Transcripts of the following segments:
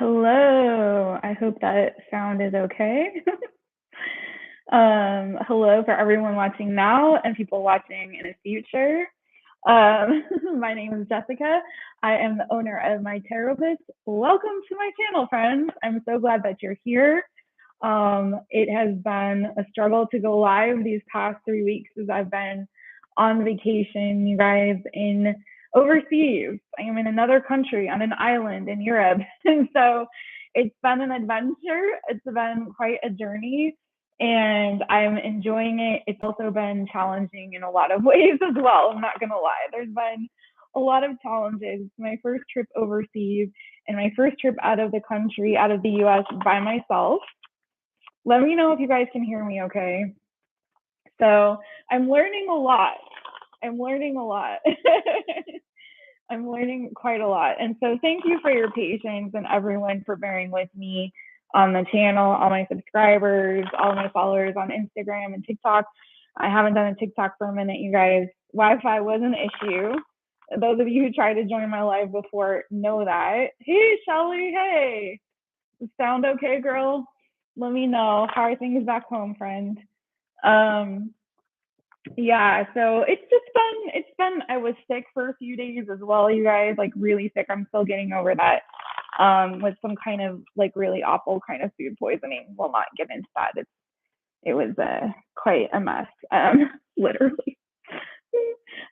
Hello. I hope that sound is okay. Hello for everyone watching now and people watching in the future. My name is Jessica. I am the owner of My Taropist. Welcome to my channel, friends. I'm so glad that you're here. It has been a struggle to go live these past 3 weeks as I've been on vacation, you guys, in overseas. I am in another country on an island in Europe. And so it's been an adventure. It's been quite a journey and I'm enjoying it. It's also been challenging in a lot of ways as well. I'm not going to lie. There's been a lot of challenges. My first trip overseas and my first trip out of the country, out of the US by myself. Let me know if you guys can hear me okay. So I'm learning a lot. I'm learning quite a lot. And so thank you for your patience and everyone for bearing with me on the channel, all my subscribers, all my followers on Instagram and TikTok. I haven't done a TikTok for a minute, you guys. Wi-Fi was an issue. Those of you who tried to join my live before know that. Hey, Shelly, hey. Sound okay, girl? Let me know. How are things back home, friend? Yeah, so it's been I was sick for a few days as well, you guys, like really sick. I'm still getting over that. With some kind of like really awful kind of food poisoning. We'll not get into that. It was quite a mess, literally.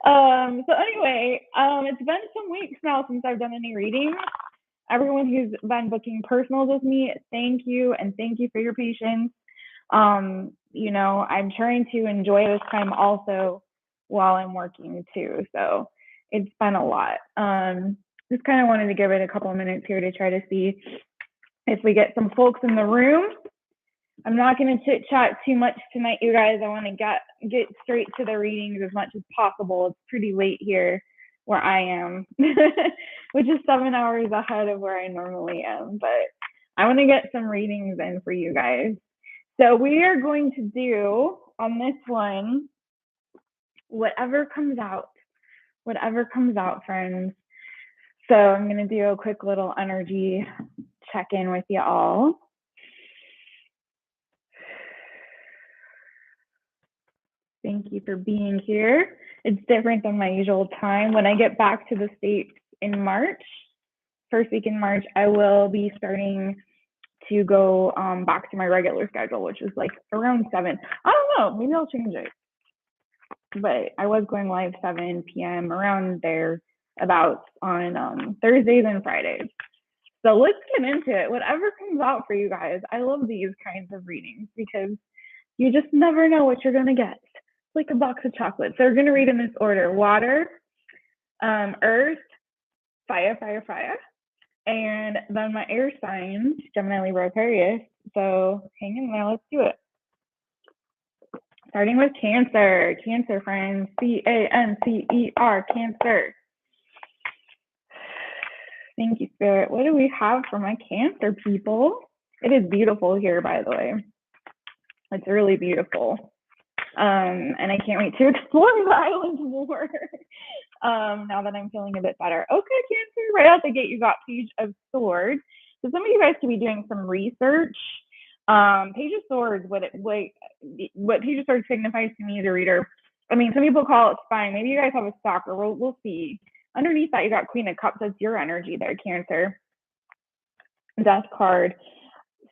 So anyway, it's been some weeks now since I've done any readings. Everyone who's been booking personals with me, thank you, and thank you for your patience. You know, I'm trying to enjoy this time also while I'm working too. So it's been a lot. Just kind of wanted to give it a couple of minutes here to try to see if we get some folks in the room. I'm not going to chit chat too much tonight, you guys. I want to get straight to the readings as much as possible. It's pretty late here where I am, which is 7 hours ahead of where I normally am. But I want to get some readings in for you guys. So we are going to do on this one, whatever comes out, friends. So I'm going to do a quick little energy check-in with you all. Thank you for being here. It's different than my usual time. When I get back to the States in March, first week in March, I will be starting to go back to my regular schedule, which is like around 7. I don't know, maybe I'll change it. But I was going live 7 p.m. around there about on Thursdays and Fridays. So let's get into it. Whatever comes out for you guys. I love these kinds of readings because you just never know what you're going to get. It's like a box of chocolates. So we're going to read in this order: water, earth, fire, and then my air signs, Gemini, Libra, Aquarius. So hang in there, let's do it. Starting with Cancer. Cancer, friends. Cancer, Cancer. Thank you, Spirit. What do we have for my Cancer people? It is beautiful here, by the way. It's really beautiful. And I can't wait to explore the island more. Now that I'm feeling a bit better. Okay, Cancer, right out the gate, you got Page of Swords. So some of you guys could be doing some research. Page of Swords, what Page of Swords signifies to me as a reader. I mean, some people call it spying. Maybe you guys have a stalker. We'll see. Underneath that, you got Queen of Cups. That's your energy there, Cancer. Death card.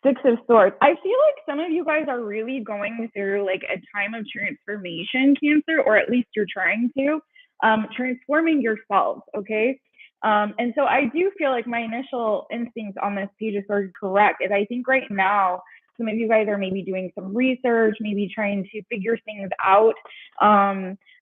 6 of Swords. I feel like some of you guys are really going through like a time of transformation, Cancer, or at least you're trying to, transforming yourselves, okay? And so I do feel like my initial instinct on this Page of Swords is correct. Is I think right now, some of you guys are maybe doing some research, maybe trying to figure things out,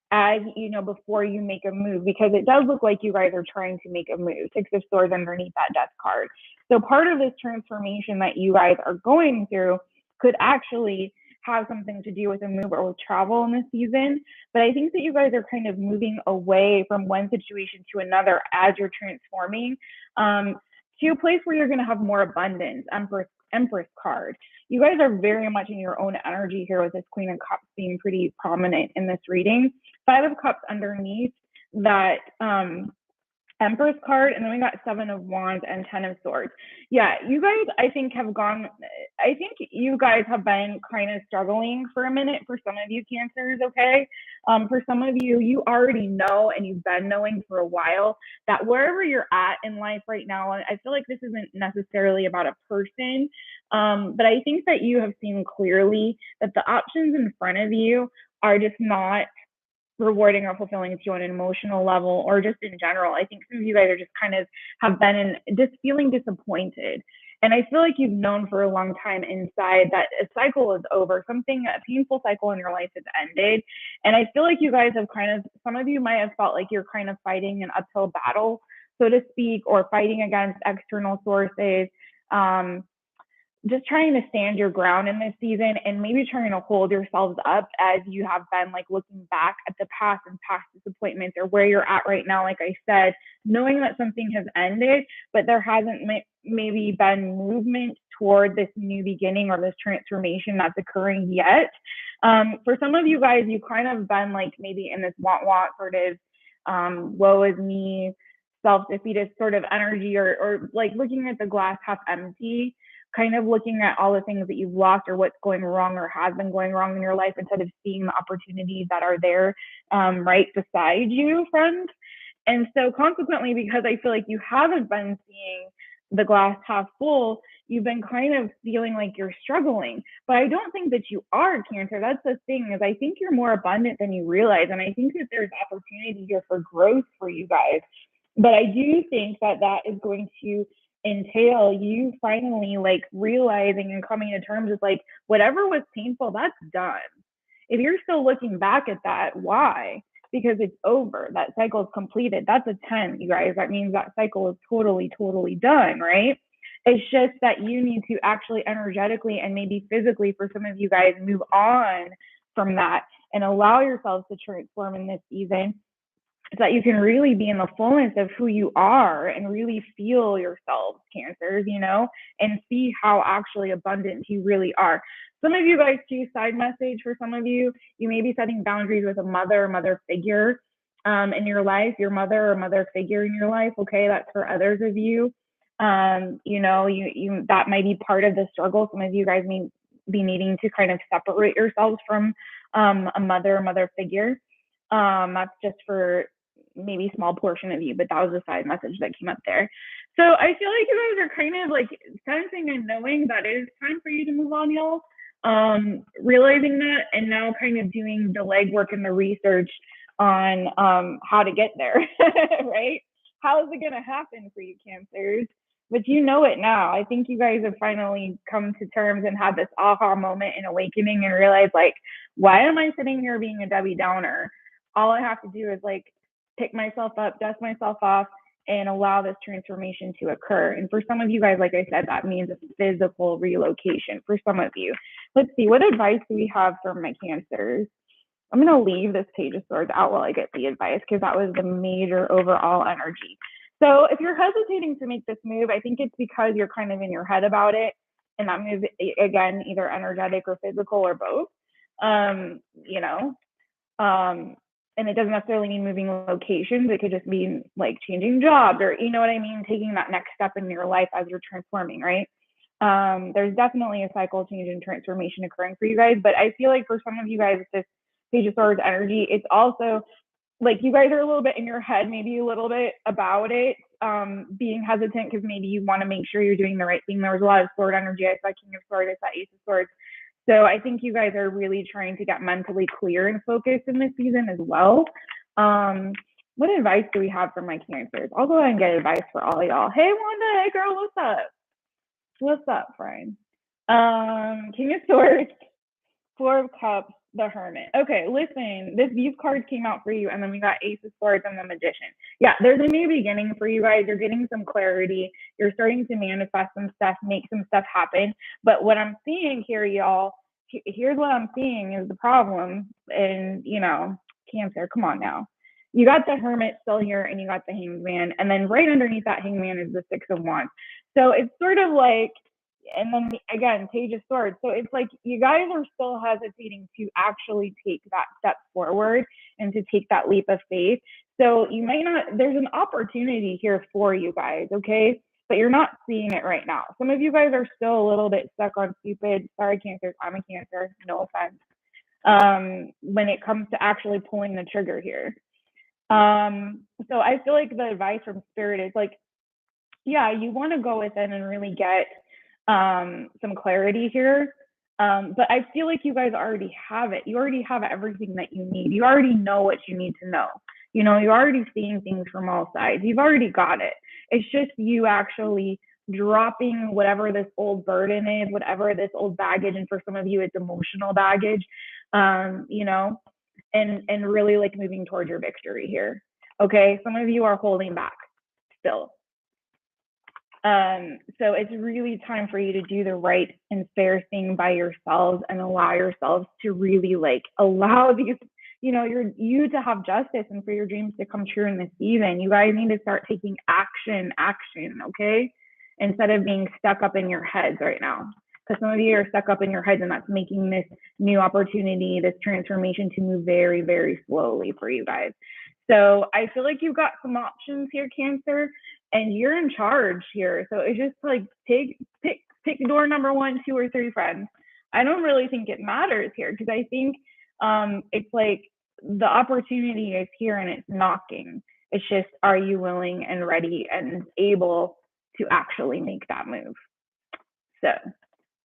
as you know, before you make a move, because it does look like you guys are trying to make a move. 6 of Swords underneath that Death card. So part of this transformation that you guys are going through could actually have something to do with a move or with travel in this season. But I think that you guys are kind of moving away from one situation to another as you're transforming, to a place where you're going to have more abundance. Empress card. You guys are very much in your own energy here with this Queen of Cups being pretty prominent in this reading. 5 of Cups underneath that Empress card, and then we got Seven of Wands and Ten of Swords. Yeah, you guys, I think you guys have been kind of struggling for a minute for some of you Cancers, okay? For some of you, you already know, and you've been knowing for a while, that wherever you're at in life right now, and I feel like this isn't necessarily about a person, but I think that you have seen clearly that the options in front of you are just not rewarding or fulfilling to you on an emotional level, or just in general. I think some of you guys are just kind of have been just feeling disappointed. And I feel like you've known for a long time inside that a cycle is over. A painful cycle in your life has ended. And I feel like you guys have some of you might have felt like you're kind of fighting an uphill battle, so to speak, or fighting against external sources. Just trying to stand your ground in this season, and maybe trying to hold yourselves up as you have been like looking back at the past and past disappointments, or where you're at right now, like I said, knowing that something has ended, but there hasn't maybe been movement toward this new beginning or this transformation that's occurring yet. For some of you guys, you kind of been like maybe in this want sort of woe is me, self-defeatist sort of energy, or like looking at the glass half empty, kind of looking at all the things that you've lost or what's going wrong or has been going wrong in your life, instead of seeing the opportunities that are there right beside you, friend. And so consequently, because I feel like you haven't been seeing the glass half full, you've been kind of feeling like you're struggling. But I don't think that you are, Cancer. That's the thing, is I think you're more abundant than you realize. And I think that there's opportunity here for growth for you guys. But I do think that that is going to entail you finally like realizing and coming to terms with like whatever was painful, that's done. If you're still looking back at that, why? Because it's over. That cycle is completed. That's a 10, you guys. That means that cycle is totally done, right? It's just that you need to actually energetically and maybe physically, for some of you guys, move on from that and allow yourselves to transform in this season, so that you can really be in the fullness of who you are and really feel yourselves, Cancers, and see how actually abundant you really are. Some of you guys, too, side message for some of you, you may be setting boundaries with a mother figure in your life, your mother or mother figure in your life. Okay, that's for others of you. You that might be part of the struggle. Some of you guys may be needing to kind of separate yourselves from a mother figure. That's just for maybe small portion of you, but that was a side message that came up there. So I feel like you guys are kind of like sensing and knowing that it is time for you to move on, y'all. Realizing that, and now kind of doing the legwork and the research on how to get there, right? How is it going to happen for you, Cancers? But you know it now. I think you guys have finally come to terms and had this aha moment and awakening and realize, like, why am I sitting here being a Debbie Downer? All I have to do is like pick myself up, dust myself off, and allow this transformation to occur. And for some of you guys, like I said, that means a physical relocation for some of you. Let's see, what advice do we have for my Cancers? I'm going to leave this Page of Swords out while I get the advice, because that was the major overall energy. So if you're hesitating to make this move, I think it's because you're kind of in your head about it. And that move, again, either energetic or physical or both. And it doesn't necessarily mean moving locations. It could just mean like changing jobs, or you know what I mean, taking that next step in your life as you're transforming, right? There's definitely a cycle change and transformation occurring for you guys. But I feel like for some of you guys, this Page of Swords energy, it's also like you guys are a little bit in your head, maybe a little bit about it, being hesitant because maybe you want to make sure you're doing the right thing. There was a lot of sword energy. I saw King of Swords, I saw Ace of Swords. So I think you guys are really trying to get mentally clear and focused in this season as well. What advice do we have for my Cancers? I'll go ahead and get advice for all of y'all. Hey, Wanda. Hey, girl. What's up? What's up, friend? King of Swords, Four of Cups, the Hermit. Okay, listen, these cards came out for you, and then we got Ace of Swords and the Magician. Yeah, there's a new beginning for you guys. You're getting some clarity. You're starting to manifest some stuff, make some stuff happen. But what I'm seeing here, y'all, here's what I'm seeing is the problem. And, Cancer, come on now. You got the Hermit still here, and you got the Hangman. And then right underneath that Hangman is the Six of Wands. So it's sort of like, and then again, Page of Swords. So it's like you guys are still hesitating to actually take that step forward and to take that leap of faith. So you might not, there's an opportunity here for you guys, okay? But you're not seeing it right now. Some of you guys are still a little bit stuck on stupid, sorry, Cancers, I'm a Cancer, no offense, when it comes to actually pulling the trigger here. So I feel like the advice from Spirit is like, yeah, you want to go within and really get some clarity here. But I feel like you guys already have it. You already have everything that you need. You already know what you need to know. You know, you're already seeing things from all sides. You've already got it. It's just you actually dropping whatever this old burden is, whatever this old baggage, and for some of you, it's emotional baggage, you know, and really like moving towards your victory here. Okay, some of you are holding back still. So it's really time for you to do the right and fair thing by yourselves and allow yourselves to really like allow these, you know, you to have justice and for your dreams to come true in this season. You guys need to start taking action, okay? Instead of being stuck up in your heads right now. Because some of you are stuck up in your heads, and that's making this new opportunity, this transformation to move very, very slowly for you guys. So I feel like you've got some options here, Cancer, and you're in charge here. So it's just like pick door number 1, 2, or 3, friends. I don't really think it matters here, because I think it's like the opportunity is here and it's knocking. It's just, are you willing and ready and able to actually make that move? So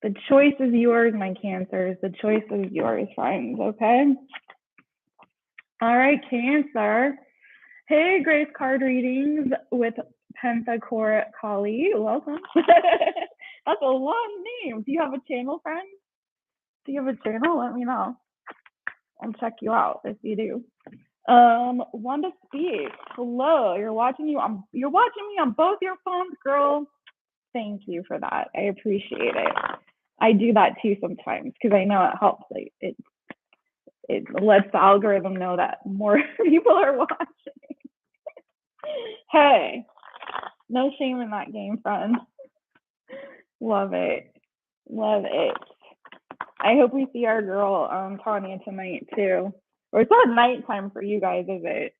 the choice is yours, my Cancers. The choice is yours, friends, okay? All right, Cancer. Hey, Grace Card Readings with Pentacor Kali. Welcome. That's a long name. Do you have a channel, friend? Do you have a channel? Let me know. I'll check you out if you do. Want to speak. Hello. You're watching me on both your phones, girl. Thank you for that. I appreciate it. I do that too sometimes because I know it helps. Like it lets the algorithm know that more people are watching. Hey, no shame in that game, friend. Love it. Love it. I hope we see our girl Tanya tonight too. Or it's not nighttime for you guys, is it?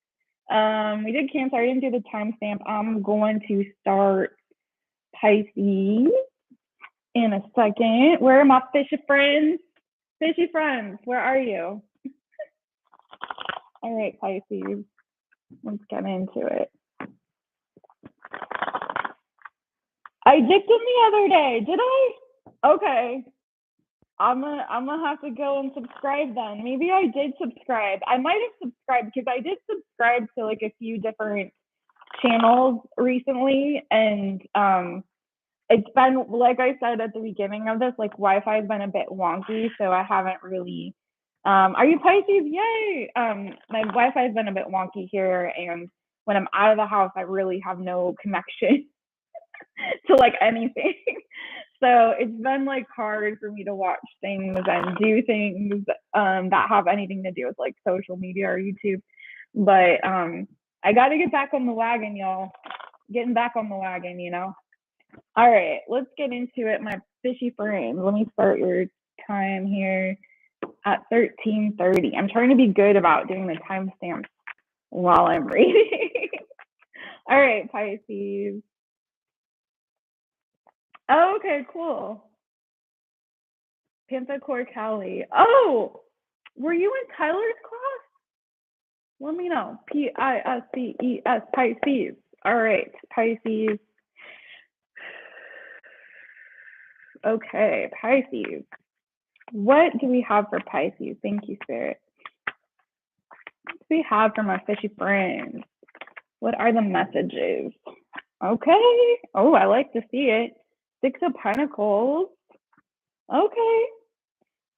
We did Cancer. I didn't do the timestamp. I'm going to start Pisces in a second. Where are my fishy friends? Fishy friends, where are you? All right, Pisces. Let's get into it. I dipped in the other day. Did I? Okay. I'm gonna have to go and subscribe then. Maybe I did subscribe. I might have subscribed because I did subscribe to like a few different channels recently, and it's been, like I said at the beginning of this, like Wi-Fi has been a bit wonky, so I haven't really. Are you Pisces? Yay! My Wi-Fi has been a bit wonky here, and when I'm out of the house, I really have no connection to like anything. So it's been like hard for me to watch things and do things that have anything to do with like social media or YouTube. But I got to get back on the wagon, y'all. Getting back on the wagon, you know. All right, let's get into it, my fishy friends. Let me start your time here at 13:30. I'm trying to be good about doing the timestamps while I'm reading. All right, Pisces. Oh, okay, cool. Pentacor Kali. Oh, were you in Tyler's class? Let me know. Pisces, Pisces. All right, Pisces. Okay, Pisces. What do we have for Pisces? Thank you, Spirit. What do we have for my fishy friends? What are the messages? Okay. Oh, I like to see it. 6 of Pentacles. Okay.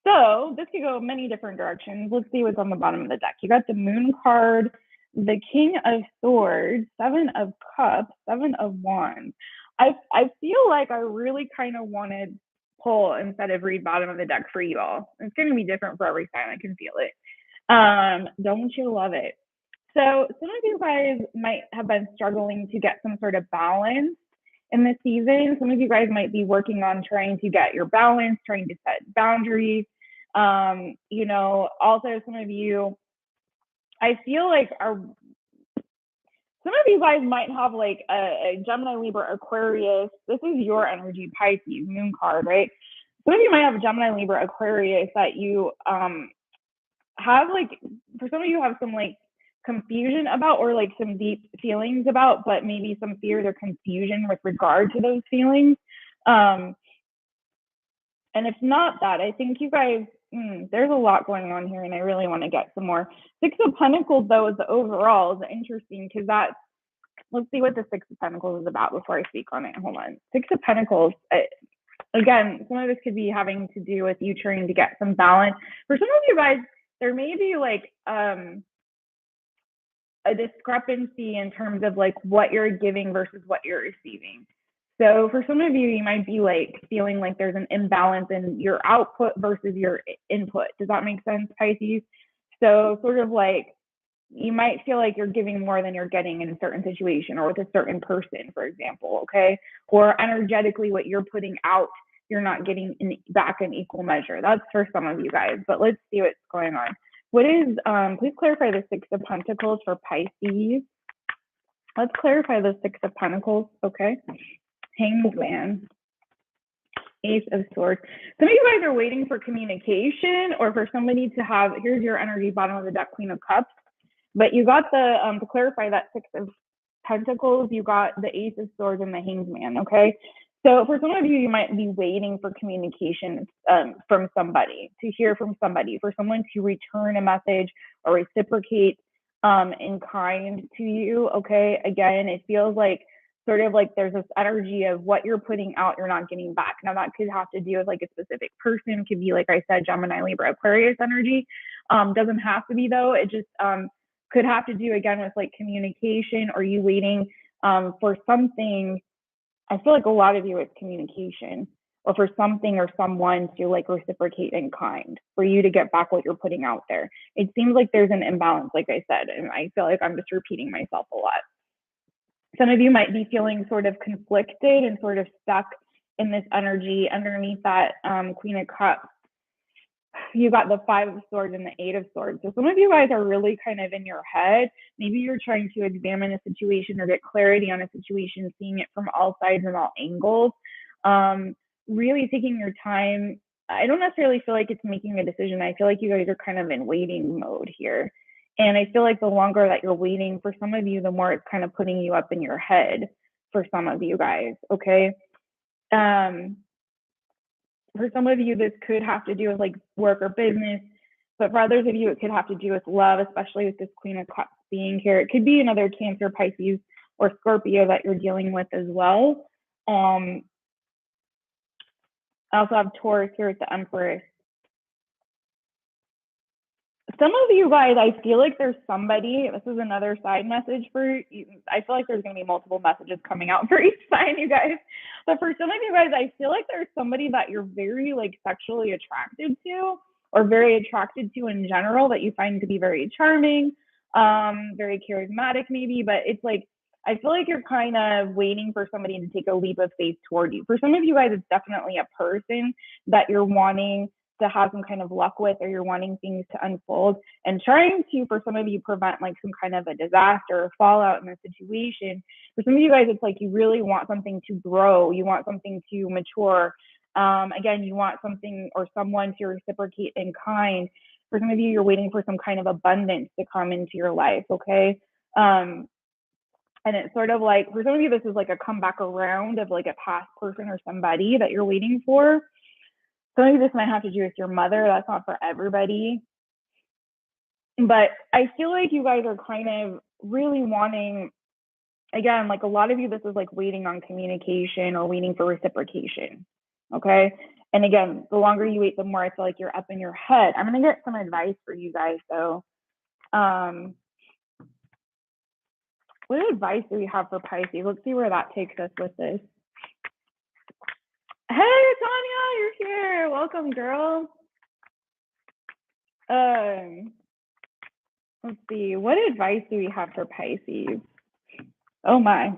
So this could go many different directions. Let's see what's on the bottom of the deck. You got the Moon card, the King of Swords, 7 of Cups, 7 of Wands. I feel like I really kind of wanted pull instead of read bottom of the deck for you all. It's going to be different for every time. I can feel it. Don't you love it? So some of you guys might have been struggling to get some sort of balance in this season. Some of you guys might be working on trying to get your balance, trying to set boundaries. You know, also some of you, I feel like are some of you guys might have like a Gemini, Libra, Aquarius. This is your energy, Pisces, moon card, right? Some of you might have a Gemini, Libra, Aquarius that you have like, for some of you have some like confusion about, or like some deep feelings about, but maybe some fears or confusion with regard to those feelings. And if not that, I think you guys, there's a lot going on here, and I really want to get some more. Six of Pentacles, though, is the overall is interesting, because that's, let's see what the Six of Pentacles is about before I speak on it. Hold on. Six of Pentacles, again, some of this could be having to do with you trying to get some balance. For some of you guys, there may be like a discrepancy in terms of like what you're giving versus what you're receiving. So for some of you, you might be like feeling like there's an imbalance in your output versus your input. Does that make sense, Pisces? So sort of like you might feel like you're giving more than you're getting in a certain situation or with a certain person, for example, okay? Or energetically what you're putting out, you're not getting back in equal measure. That's for some of you guys, but let's see what's going on. What is, please clarify the Six of Pentacles for Pisces. Let's clarify the Six of Pentacles, okay? Hanged Man, Ace of Swords. Some of you guys are waiting for communication or for somebody to have, here's your energy, bottom of the deck, Queen of Cups. But you got the, to clarify that Six of Pentacles, you got the Ace of Swords and the Hanged Man, okay? So for some of you, you might be waiting for communication from somebody, to hear from somebody, for someone to return a message or reciprocate in kind to you, okay? Again, it feels like sort of like there's this energy of what you're putting out, you're not getting back. Now that could have to do with like a specific person, could be like I said, Gemini, Libra, Aquarius energy. Doesn't have to be though, it just could have to do again with like communication, or you waiting for something. I feel like a lot of you it's communication, or for something or someone to like reciprocate in kind, for you to get back what you're putting out there. It seems like there's an imbalance, like I said, and I feel like I'm just repeating myself a lot. Some of you might be feeling sort of conflicted and sort of stuck in this energy underneath that Queen of Cups. You got the Five of Swords and the Eight of Swords. So some of you guys are really kind of in your head. Maybe you're trying to examine a situation or get clarity on a situation, seeing it from all sides and all angles. Really taking your time. I don't necessarily feel like it's making a decision. I feel like you guys are kind of in waiting mode here. And I feel like the longer that you're waiting, for some of you, the more it's kind of putting you up in your head for some of you guys, okay? For some of you, this could have to do with like work or business, but for others of you, it could have to do with love, especially with this Queen of Cups being here. It could be another Cancer, Pisces, or Scorpio that you're dealing with as well. I also have Taurus here with the Empress. Some of you guys, I feel like there's somebody, this is another side message for you. I feel like there's going to be multiple messages coming out for each sign, you guys. But for some of you guys, I feel like there's somebody that you're very like sexually attracted to, or very attracted to in general, that you find to be very charming, very charismatic maybe, but it's like, I feel like you're kind of waiting for somebody to take a leap of faith toward you. For some of you guys, it's definitely a person that you're wanting to have some kind of luck with, or you're wanting things to unfold and trying to, for some of you, prevent like some kind of a disaster or fallout in the situation. For some of you guys, it's like you really want something to grow, you want something to mature. Again, you want something or someone to reciprocate in kind. For some of you, you're waiting for some kind of abundance to come into your life, okay? And it's sort of like, for some of you, this is like a comeback around of like a past person or somebody that you're waiting for. Some of you, this might have to do with your mother. That's not for everybody. But I feel like you guys are kind of really wanting, again, like a lot of you, this is like waiting on communication or waiting for reciprocation, okay? And again, the longer you wait, the more I feel like you're up in your head. I'm going to get some advice for you guys, though. What advice do we have for Pisces? Let's see where that takes us with this. Hey, Tanya, you're here. Welcome, girl. Let's see. What advice do we have for Pisces? Oh, my.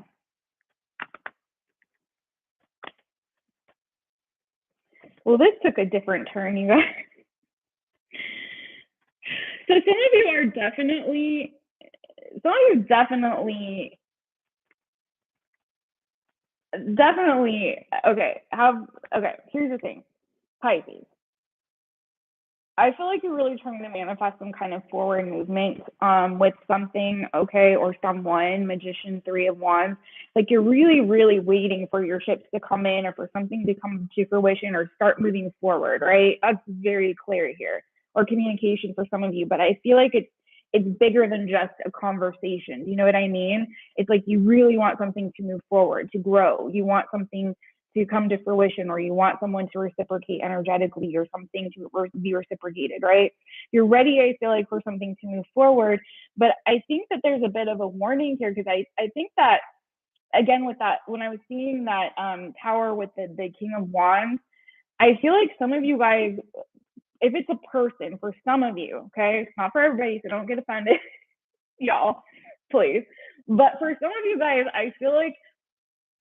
Well, this took a different turn, you guys. So some of you are definitely some of you definitely, okay, here's the thing, Pisces. I feel like you're really trying to manifest some kind of forward movement with something, okay, or someone, Magician, Three of Wands. Like you're really, really waiting for your ships to come in or for something to come to fruition or start moving forward, right? That's very clear here. Or communication for some of you, but I feel like it's bigger than just a conversation. Do you know what I mean? It's like you really want something to move forward, to grow. You want something to come to fruition, or you want someone to reciprocate energetically or something to be reciprocated, right? You're ready, I feel like, for something to move forward. But I think that there's a bit of a warning here because I think that, again, with that, when I was seeing that tower with the King of Wands, I feel like some of you guys, if it's a person, for some of you, okay, it's not for everybody, so don't get offended, y'all, please. But for some of you guys, I feel like,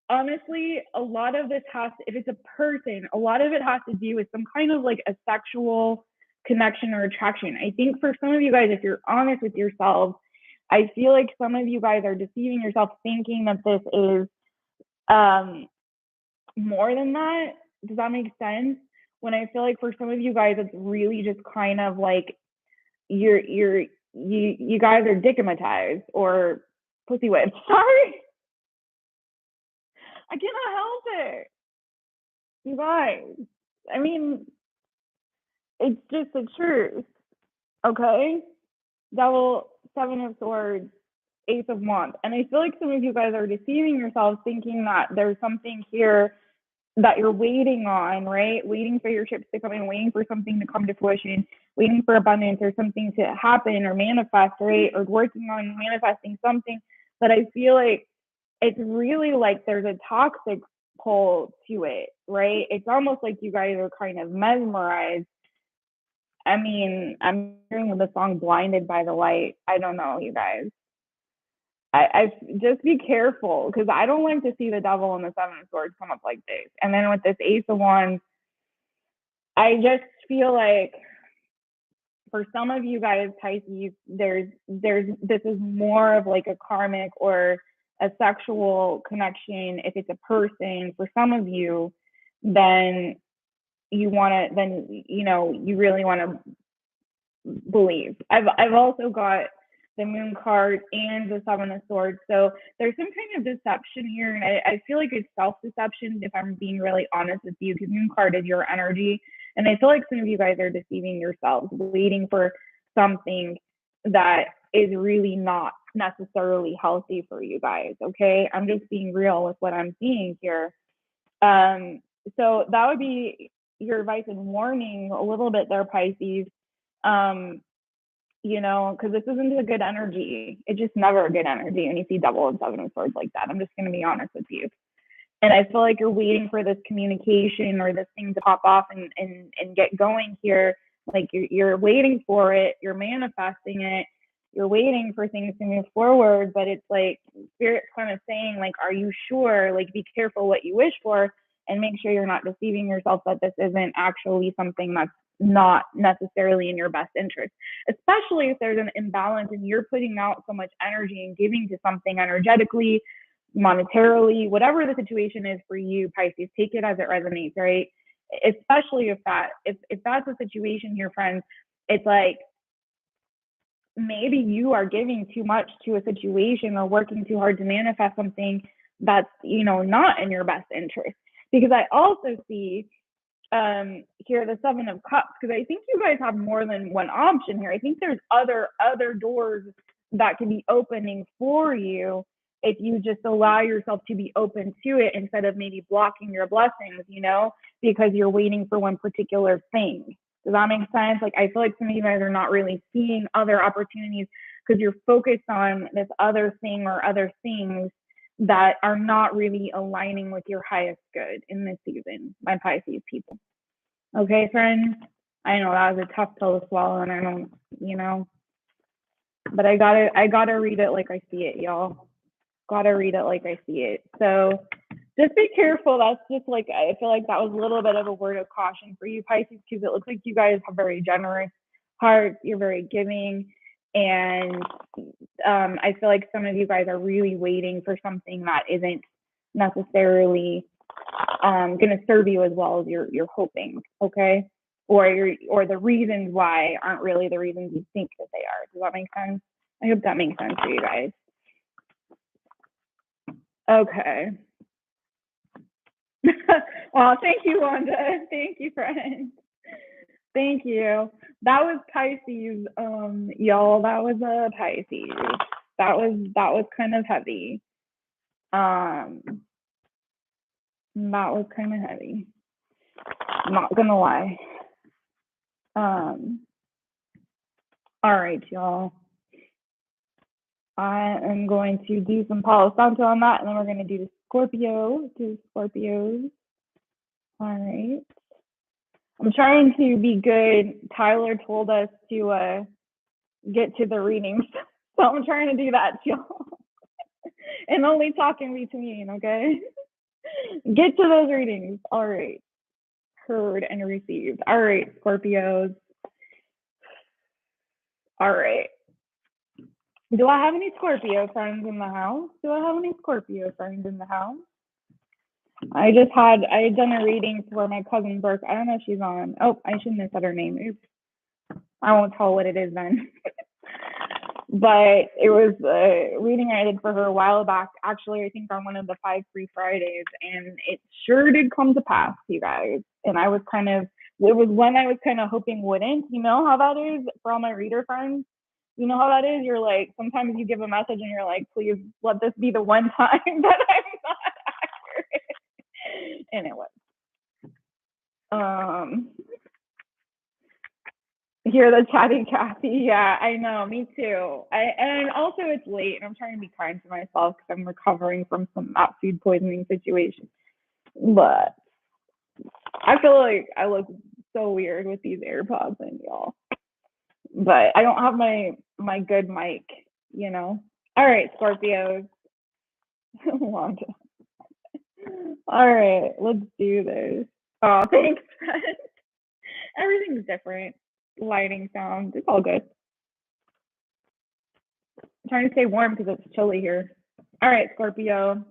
honestly, a lot of this if it's a person, a lot of it has to do with some kind of like a sexual connection or attraction. I think for some of you guys, if you're honest with yourselves, I feel like some of you guys are deceiving yourself thinking that this is more than that. Does that make sense? When I feel like for some of you guys, it's really just kind of like you guys are digmatized or pussy whipped. Sorry, I cannot help it. You guys, I mean, it's just the truth, okay? Devil, Seven of Swords, Ace of Wands. And I feel like some of you guys are deceiving yourselves thinking that there's something here that you're waiting on, right? Waiting for your ships to come in, waiting for something to come to fruition, waiting for abundance or something to happen or manifest, right? Or working on manifesting something. But I feel like it's really like there's a toxic pull to it, right? It's almost like you guys are kind of mesmerized. I mean, I'm hearing the song Blinded by the Light. I don't know, you guys. I just be careful because I don't like to see the devil and the Seven of Swords come up like this. And then with this Ace of Wands, I just feel like for some of you guys, Pisces, there's this is more of like a karmic or a sexual connection. If it's a person, for some of you, then you really want to believe. I've also got the Moon card and the Seven of Swords. So there's some kind of deception here. And I feel like it's self-deception, if I'm being really honest with you, because Moon card is your energy. And I feel like some of you guys are deceiving yourselves, waiting for something that is really not necessarily healthy for you guys, okay? I'm just being real with what I'm seeing here. So that would be your advice and warning a little bit there, Pisces. Because this isn't a good energy. It's just never a good energy when you see Devil and Seven of Swords like that. I'm just going to be honest with you. And I feel like you're waiting for this communication or this thing to pop off and get going here. Like you're waiting for it, you're manifesting it, you're waiting for things to move forward, but it's like Spirit's kind of saying, like, are you sure? Like, be careful what you wish for and make sure you're not deceiving yourself that this isn't actually something that's not necessarily in your best interest, especially if there's an imbalance and you're putting out so much energy and giving to something energetically, monetarily, whatever the situation is for you, Pisces, take it as it resonates, right? Especially if that's a situation here, friends, it's like maybe you are giving too much to a situation or working too hard to manifest something that's not in your best interest. Because I also see here the Seven of Cups, because I think you guys have more than one option here. I think there's other doors that can be opening for you if you just allow yourself to be open to it instead of maybe blocking your blessings, because you're waiting for one particular thing. Does that make sense? Like, I feel like some of you guys are not really seeing other opportunities because you're focused on this other thing or other things that are not really aligning with your highest good in this season, my Pisces people. Okay, friends? I know that was a tough pill to swallow, and I don't, but I gotta read it like I see it, y'all. Gotta read it like I see it. So just be careful. That's just like, I feel like that was a little bit of a word of caution for you, Pisces, because it looks like you guys have very generous hearts. You're very giving. And I feel like some of you guys are really waiting for something that isn't necessarily going to serve you as well as you're hoping, okay? Or the reasons why aren't really the reasons you think that they are. Does that make sense? I hope that makes sense for you guys. Okay. Well, thank you, Wanda. Thank you, friend. Thank you. That was Pisces, y'all. That was a Pisces. That was kind of heavy. That was kind of heavy. I'm not gonna lie. All right, y'all. I am going to do some Palo Santo on that, and then we're going to do the Scorpios. All right. I'm trying to be good. Tyler told us to get to the readings, so I'm trying to do that, y'all. And only talk in between, okay? Get to those readings. All right. Heard and received. All right, Scorpios. All right. Do I have any Scorpio friends in the house? I had done a reading for my cousin Brooke. I don't know if she's on. Oh, I shouldn't have said her name. Oops. I won't tell what it is then. But it was a reading I did for her a while back, actually, I think on one of the 5 free Fridays, and it sure did come to pass, you guys. And it was when I was kind of hoping wouldn't. You know how that is for all my reader friends? You know how that is? You're like, sometimes you give a message and you're like, please let this be the one time that I'm not accurate. And it was. Hear the chatty Kathy. Yeah, I know. Me too. And also it's late, and I'm trying to be kind to myself because I'm recovering from that food poisoning situation. But I feel like I look so weird with these AirPods in, y'all. But I don't have my good mic, you know. All right, Scorpios. Wanda. All right, let's do this. Oh, thanks, friend. Everything's different. Lighting, sound, it's all good. I'm trying to stay warm because it's chilly here. All right, Scorpio.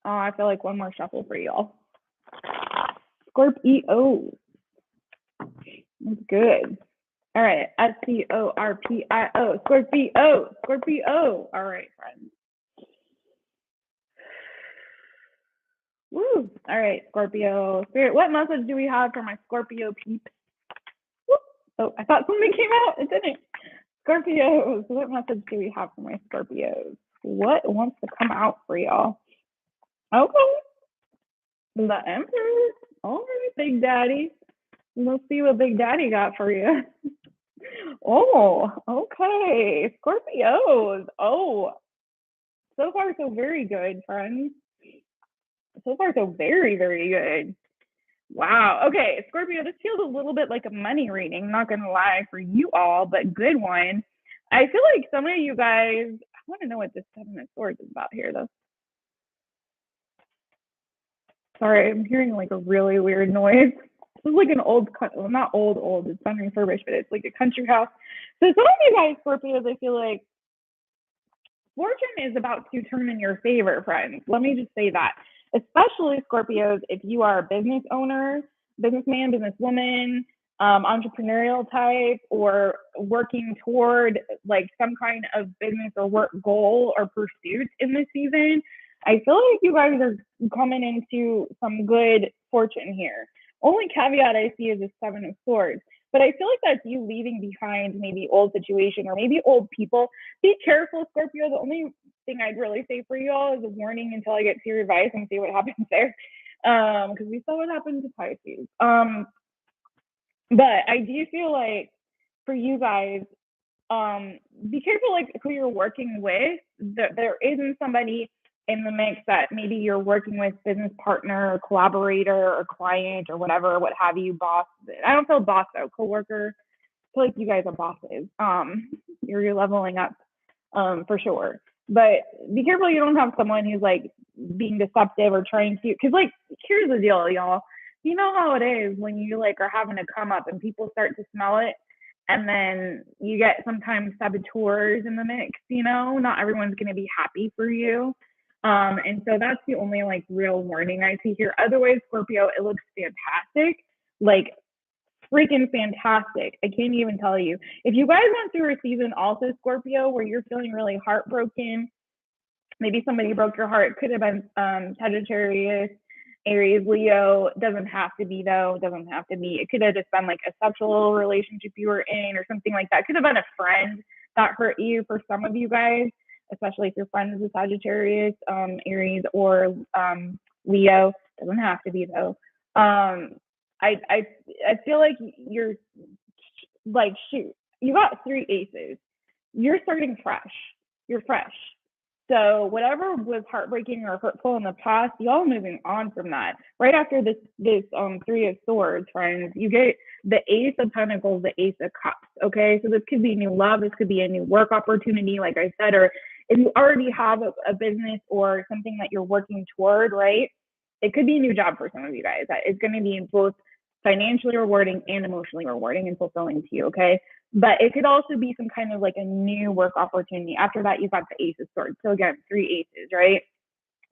Oh, I feel like one more shuffle for y'all. Scorpio. That's good. All right, Scorpio. Scorpio. All right, friends. Woo. All right, Scorpio. Spirit, what message do we have for my Scorpio peeps? Whoop. Oh, I thought something came out. It didn't. Scorpios. What message do we have for my Scorpios? What wants to come out for y'all? Okay. The Emperor. All right, Big Daddy. Let's see what Big Daddy got for you. Oh, okay. Scorpios. Oh, so far so very good, friends. So far so very, very good. Wow. Okay, Scorpio, this feels a little bit like a money reading, not going to lie, for you all, but good one. I feel like some of you guys, I want to know what this 7 of Swords is about here, though. Sorry, I'm hearing like a really weird noise. This is like an old, well, not old, it's been refurbished, but it's like a country house. So some of you guys, Scorpios, I feel like fortune is about to turn in your favor, friends. Let me just say that. Especially Scorpios, if you are a business owner, businessman, businesswoman, entrepreneurial type, or working toward like some kind of business or work goal or pursuit in this season, I feel like you guys are coming into some good fortune here. Only caveat I see is the 7 of Swords. But I feel like that's you leaving behind maybe old situation or maybe old people. Be careful, Scorpio. The only thing I'd really say for you all is a warning until I get to your advice and see what happens there. Because we saw what happened to Pisces. But I do feel like for you guys, be careful like who you're working with. There isn't somebody in the mix that maybe you're working with, business partner or collaborator or client or whatever, what have you, boss. I don't feel boss though, coworker. I feel like you guys are bosses. You're leveling up for sure. But be careful you don't have someone who's like being deceptive or trying to, because like here's the deal, y'all. You know how it is when you like are having a come up and people start to smell it And then you get sometimes saboteurs in the mix, you know, not everyone's going to be happy for you. And so that's the only like real warning I see here. Otherwise, Scorpio, it looks fantastic, like freaking fantastic. I can't even tell you. If you guys went through a season also, Scorpio, where you're feeling really heartbroken, maybe somebody broke your heart, could have been Sagittarius, Aries, Leo. Doesn't have to be though. Doesn't have to be. It could have just been like a sexual relationship you were in or something like that. It could have been a friend that hurt you for some of you guys, especially if your friend is a Sagittarius, Aries, or Leo. Doesn't have to be though. I feel like you're like, shoot, you got 3 aces. You're starting fresh. You're fresh. So whatever was heartbreaking or hurtful in the past, y'all moving on from that. Right after this 3 of Swords, friends, you get the Ace of Pentacles, the Ace of Cups. Okay, so this could be new love. This could be a new work opportunity, like I said, or if you already have a business or something that you're working toward, right? It could be a new job for some of you guys. It's going to be both financially rewarding and emotionally rewarding and fulfilling to you. Okay. But it could also be some kind of like a new work opportunity. After that, you've got the Ace of Swords. So again, 3 aces, right?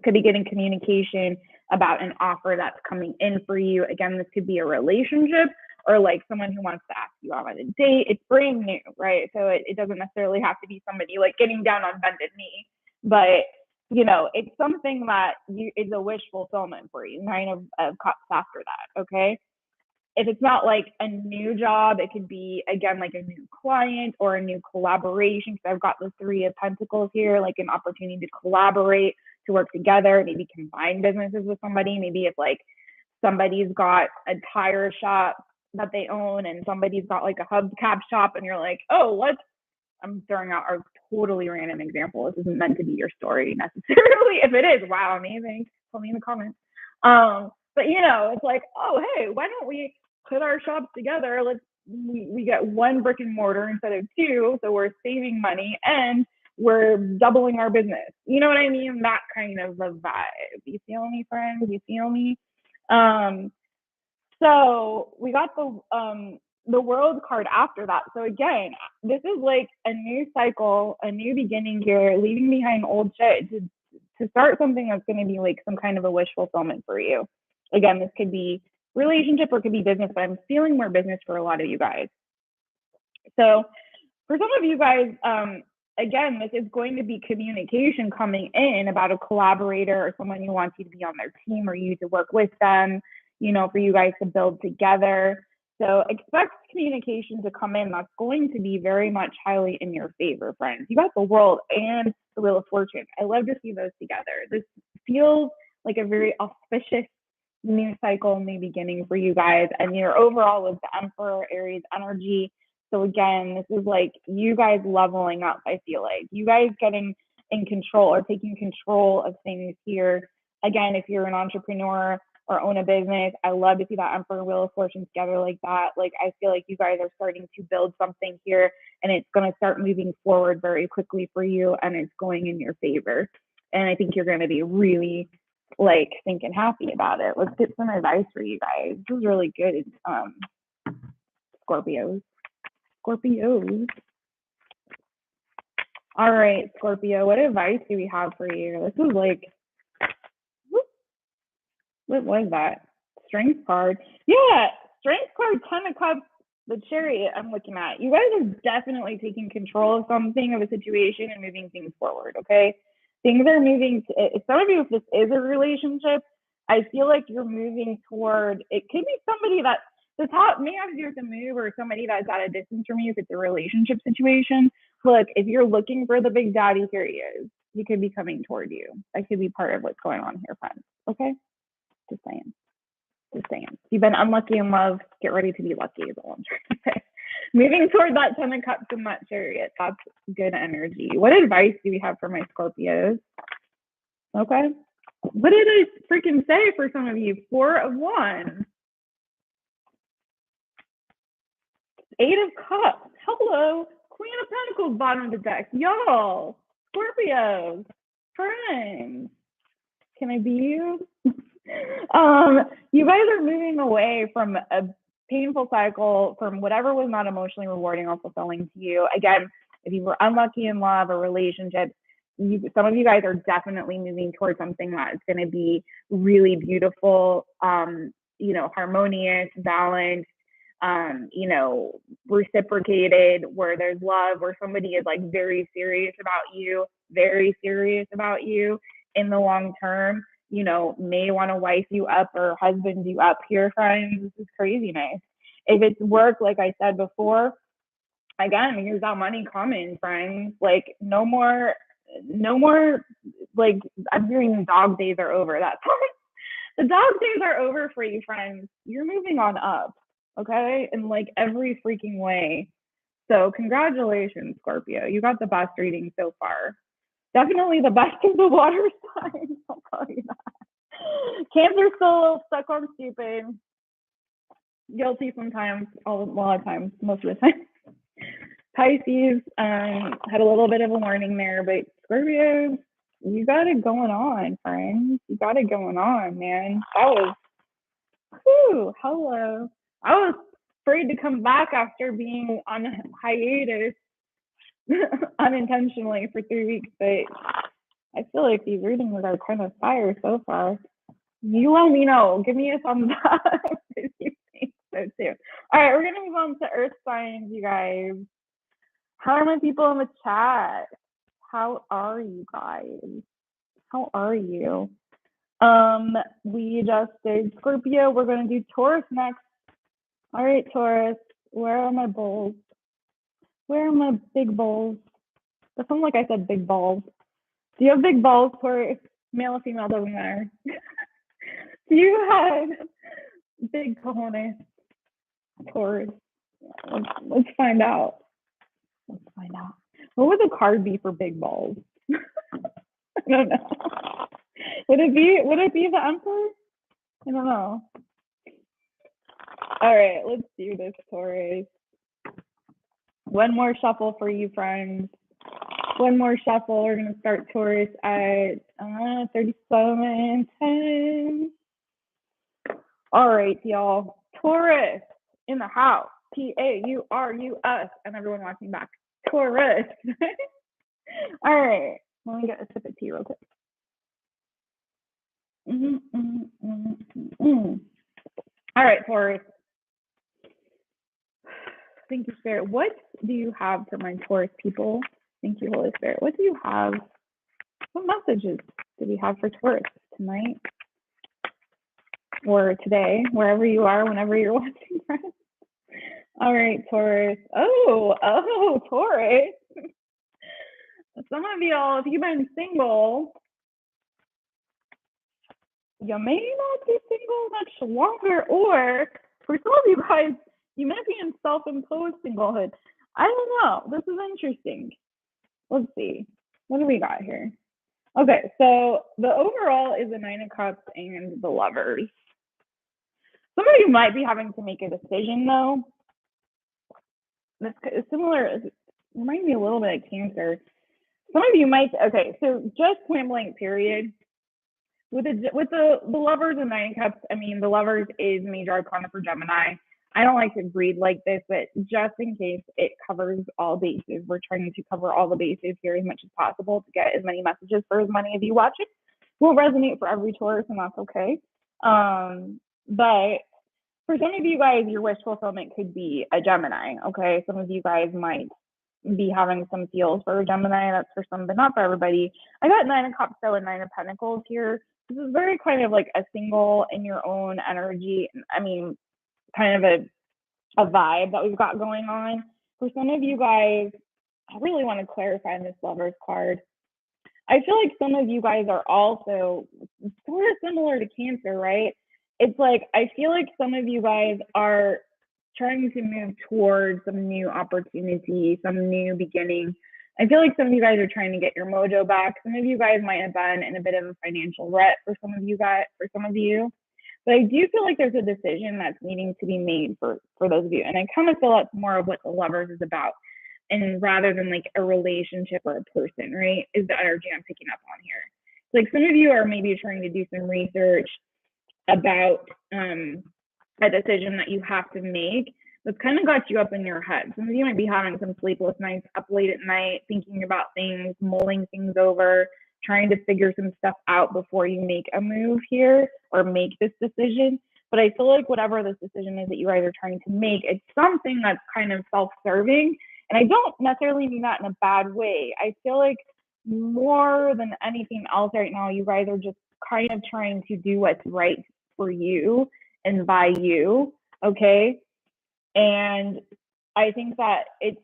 Could be getting communication about an offer that's coming in for you. Again, this could be a relationship or like someone who wants to ask you out on a date. It's brand new, right? So it doesn't necessarily have to be somebody like getting down on bended knee, but you know, it's something that is a wish fulfillment for you. 9 of Cups after that, okay? If it's not like a new job, it could be, again, like a new client or a new collaboration. Because I've got the 3 of Pentacles here, like an opportunity to collaborate, to work together, maybe combine businesses with somebody. Maybe if like somebody's got a tire shop that they own and somebody's got like a hubcap shop and you're like, oh, what? I'm throwing out a totally random example. This isn't meant to be your story necessarily. If it is, wow, amazing. Tell me in the comments. But you know, it's like, oh, hey, why don't we put our shops together? We get 1 brick and mortar instead of 2, so we're saving money and we're doubling our business. You know what I mean? That kind of a vibe. You feel me, friends? You feel me? So we got the World card after that. So again, this is like a new cycle, a new beginning here, leaving behind old shit to start something that's going to be like some kind of a wish fulfillment for you. Again, this could be relationship or it could be business, but I'm feeling more business for a lot of you guys. So for some of you guys, again, this is going to be communication coming in about a collaborator or someone who wants you to be on their team or you to work with them, you know, for you guys to build together. So expect communication to come in that's going to be very much highly in your favor, friends. You got the World and the Wheel of Fortune. I love to see those together. This feels like a very auspicious new cycle, new beginning for you guys. And your overall with the Emperor, Aries energy. So again, this is like you guys leveling up, I feel like. You guys getting in control or taking control of things here. Again, if you're an entrepreneur or own a business, I love to see that Emperor Wheel of Fortune together like that. Like I feel like you guys are starting to build something here and it's going to start moving forward very quickly for you and it's going in your favor. And I think you're going to be really like thinking happy about it. Let's get some advice for you guys. This is really good. Scorpios. All right, Scorpio, what advice do we have for you? This is like, what was that? Strength card. Yeah, strength card, 10 of Cups, the Chariot I'm looking at. You guys are definitely taking control of something, of a situation, and moving things forward, okay? Things are moving, some of you, if this is a relationship, I feel like you're moving toward, it could be somebody that, the top may have to do with the move or somebody that's at a distance from you if it's a relationship situation. Look, if you're looking for the big daddy, here he is. He could be coming toward you. That could be part of what's going on here, friends, okay? Just saying. If you've been unlucky in love, get ready to be lucky is all I'm trying to say. Moving toward that 10 of Cups and that Chariot, that's good energy. What advice do we have for my Scorpios? Okay. What did I freaking say for some of you? 4 of Wands. 8 of Cups. Hello. Queen of Pentacles, bottom of the deck. Y'all, Scorpios, friends. Can I be you? You guys are moving away from painful cycle from whatever was not emotionally rewarding or fulfilling to you. Again, if you were unlucky in love or relationships, some of you guys are definitely moving towards something that is going to be really beautiful, harmonious, balanced, reciprocated, where there's love, where somebody is like very serious about you in the long term, may want to wife you up or husband you up here, friends. This is crazy nice. If it's work, like I said before, again, here's that money coming, friends. Like no more, like I'm hearing dog days are over. That's the dog days are over for you, friends. You're moving on up, okay? In like every freaking way. So congratulations, Scorpio. You got the best reading so far. Definitely the best of the water signs, I'll tell you that. Cancer's still a little stuck on stupid. Guilty sometimes, a lot of times, most of the time. Pisces had a little bit of a warning there, but Scorpio, you got it going on, friends. You got it going on, man. That was, hello. I was afraid to come back after being on hiatus unintentionally for 3 weeks, but I feel like these readings are kind of fire so far. You let me know. Give me a thumbs up if you think so too. All right, we're going to move on to earth signs, you guys. How are my people in the chat? How are you guys? How are you? We just did Scorpio. We're going to do Taurus next. All right, Taurus. Where are my bowls? Where are my big bowls? That sounds like I said big balls. Do you have big balls, Taurus? Male or female, doesn't matter. Do you have big cojones, Taurus? Let's find out. Let's find out. What would the card be for big balls? I don't know. Would it be the Emperor? I don't know. All right, let's do this, Taurus. One more shuffle for you, friends. One more shuffle. We're going to start Taurus at 37:10. All right, y'all. Taurus in the house. Taurus. And everyone watching back. Taurus. All right. Let me get a sip of tea real quick. All right, Taurus. Thank you, Spirit. What do you have for my Taurus people? Thank you, Holy Spirit. What do you have? What messages do we have for Taurus tonight? Or today, wherever you are, whenever you're watching, friends. All right, Taurus. Oh, Taurus. Some of y'all, if you've been single, you may not be single much longer, or for some of you guys, you might be in self-imposed singlehood. I don't know. This is interesting. Let's see. What do we got here? Okay, so the overall is the Nine of Cups and the Lovers. Some of you might be having to make a decision, though. This is similar. It reminds me a little bit of Cancer. Some of you might. Okay, so just point blank period. With the Lovers and Nine of Cups, I mean, the Lovers is major arcana for Gemini. I don't like to read like this, but just in case it covers all bases, we're trying to cover all the bases here as much as possible to get as many messages for as many of you watching. Won't resonate for every Taurus, and that's okay. But for some of you guys, your wish fulfillment could be a Gemini, okay? Some of you guys might be having some feels for a Gemini. That's for some, but not for everybody. I got Nine of Cups, though, and Nine of Pentacles here. This is very kind of like a single in your own energy. I mean, kind of a vibe that we've got going on. For some of you guys, I really want to clarify this Lovers card. I feel like some of you guys are also sort of similar to Cancer, right? It's like, I feel like some of you guys are trying to move towards some new opportunity, some new beginning. I feel like some of you guys are trying to get your mojo back. Some of you guys might have been in a bit of a financial rut for some of you guys, for some of you. But I do feel like there's a decision that's needing to be made for those of you. And I kind of feel that's more of what the Lovers is about. And rather than like a relationship or a person, right, is the energy I'm picking up on here. Like some of you are maybe trying to do some research about a decision that you have to make that's kind of got you up in your head. Some of you might be having some sleepless nights, up late at night, thinking about things, mulling things over, trying to figure some stuff out before you make a move here or make this decision. But I feel like whatever this decision is that you guys are trying to make, it's something that's kind of self-serving. And I don't necessarily mean that in a bad way. I feel like more than anything else right now, you guys are just kind of trying to do what's right for you and by you, okay? And I think that it's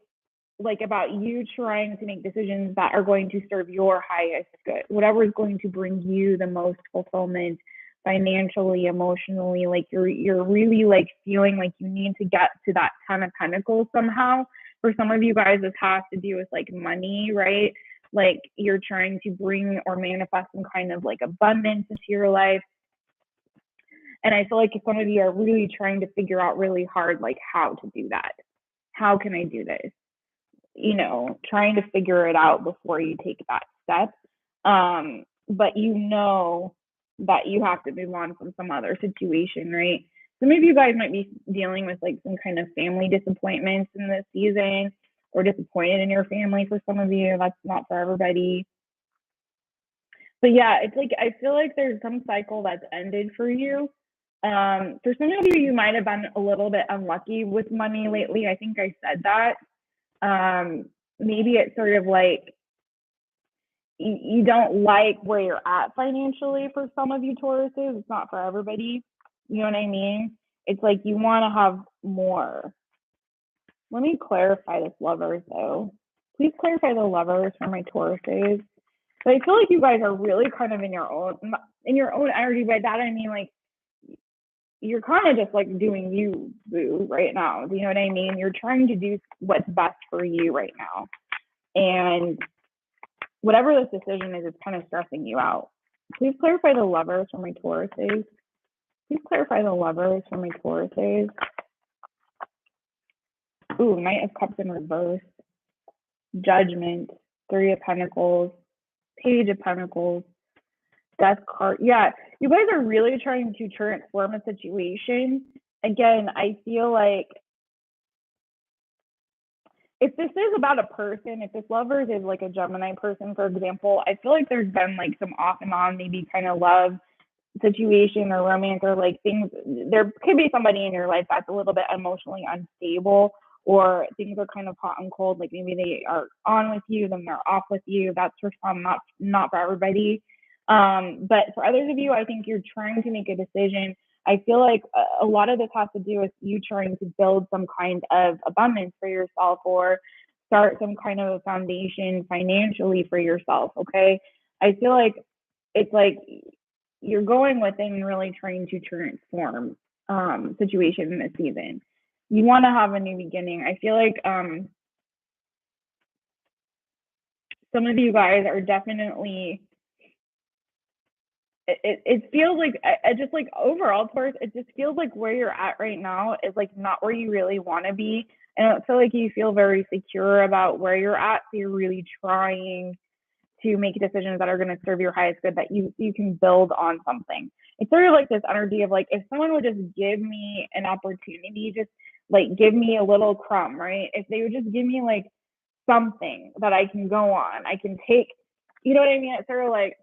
like about you trying to make decisions that are going to serve your highest good, whatever is going to bring you the most fulfillment financially, emotionally. Like you're really like feeling like you need to get to that 10 of Pentacles somehow. For some of you guys, this has to do with like money, right? Like you're trying to bring or manifest some kind of like abundance into your life. And I feel like some of you are really trying to figure out really hard, like how to do that. How can I do this? You know, trying to figure it out before you take that step. But you know that you have to move on from some other situation, right? Some of you guys might be dealing with like some kind of family disappointments in this season, or disappointed in your family for some of you. That's not for everybody. But yeah, it's like I feel like there's some cycle that's ended for you. For some of you, you might have been a little bit unlucky with money lately. I think I said that. Maybe it's sort of like you don't like where you're at financially for some of you Tauruses. It's not for everybody. You know what I mean? It's like you want to have more. Let me clarify this Lovers though. Please clarify the Lovers for my Tauruses. But I feel like you guys are really kind of in your own energy. By that I mean like you're kind of just like doing you, boo, right now. Do you know what I mean? You're trying to do what's best for you right now. And whatever this decision is, it's kind of stressing you out. Please clarify the Lovers for my Tauruses. Please clarify the Lovers for my Tauruses. Ooh, Knight of Cups in reverse. Judgment. 3 of Pentacles. Page of Pentacles. Death card. Yeah, you guys are really trying to transform a situation. Again, I feel like if this is about a person, if this Lovers is like a Gemini person, for example, I feel like there's been like some off and on, maybe kind of love situation or romance or like things. There could be somebody in your life that's a little bit emotionally unstable, or things are kind of hot and cold. Like maybe they are on with you, then they're off with you. That's for some, not for everybody. But for others of you, I think you're trying to make a decision. I feel like a lot of this has to do with you trying to build some kind of abundance for yourself, or start some kind of a foundation financially for yourself. Okay. I feel like it's like you're going within and really trying to transform situation in this season. You want to have a new beginning. I feel like some of you guys are definitely, it feels like, I just like overall, Taurus, it just feels like where you're at right now is like not where you really want to be. And I don't feel like you feel very secure about where you're at. So you're really trying to make decisions that are going to serve your highest good, that you can build on something. It's sort of like this energy of like, if someone would just give me an opportunity, just like give me a little crumb, right? If they would just give me like something that I can go on, I can take, you know what I mean? It's sort of like,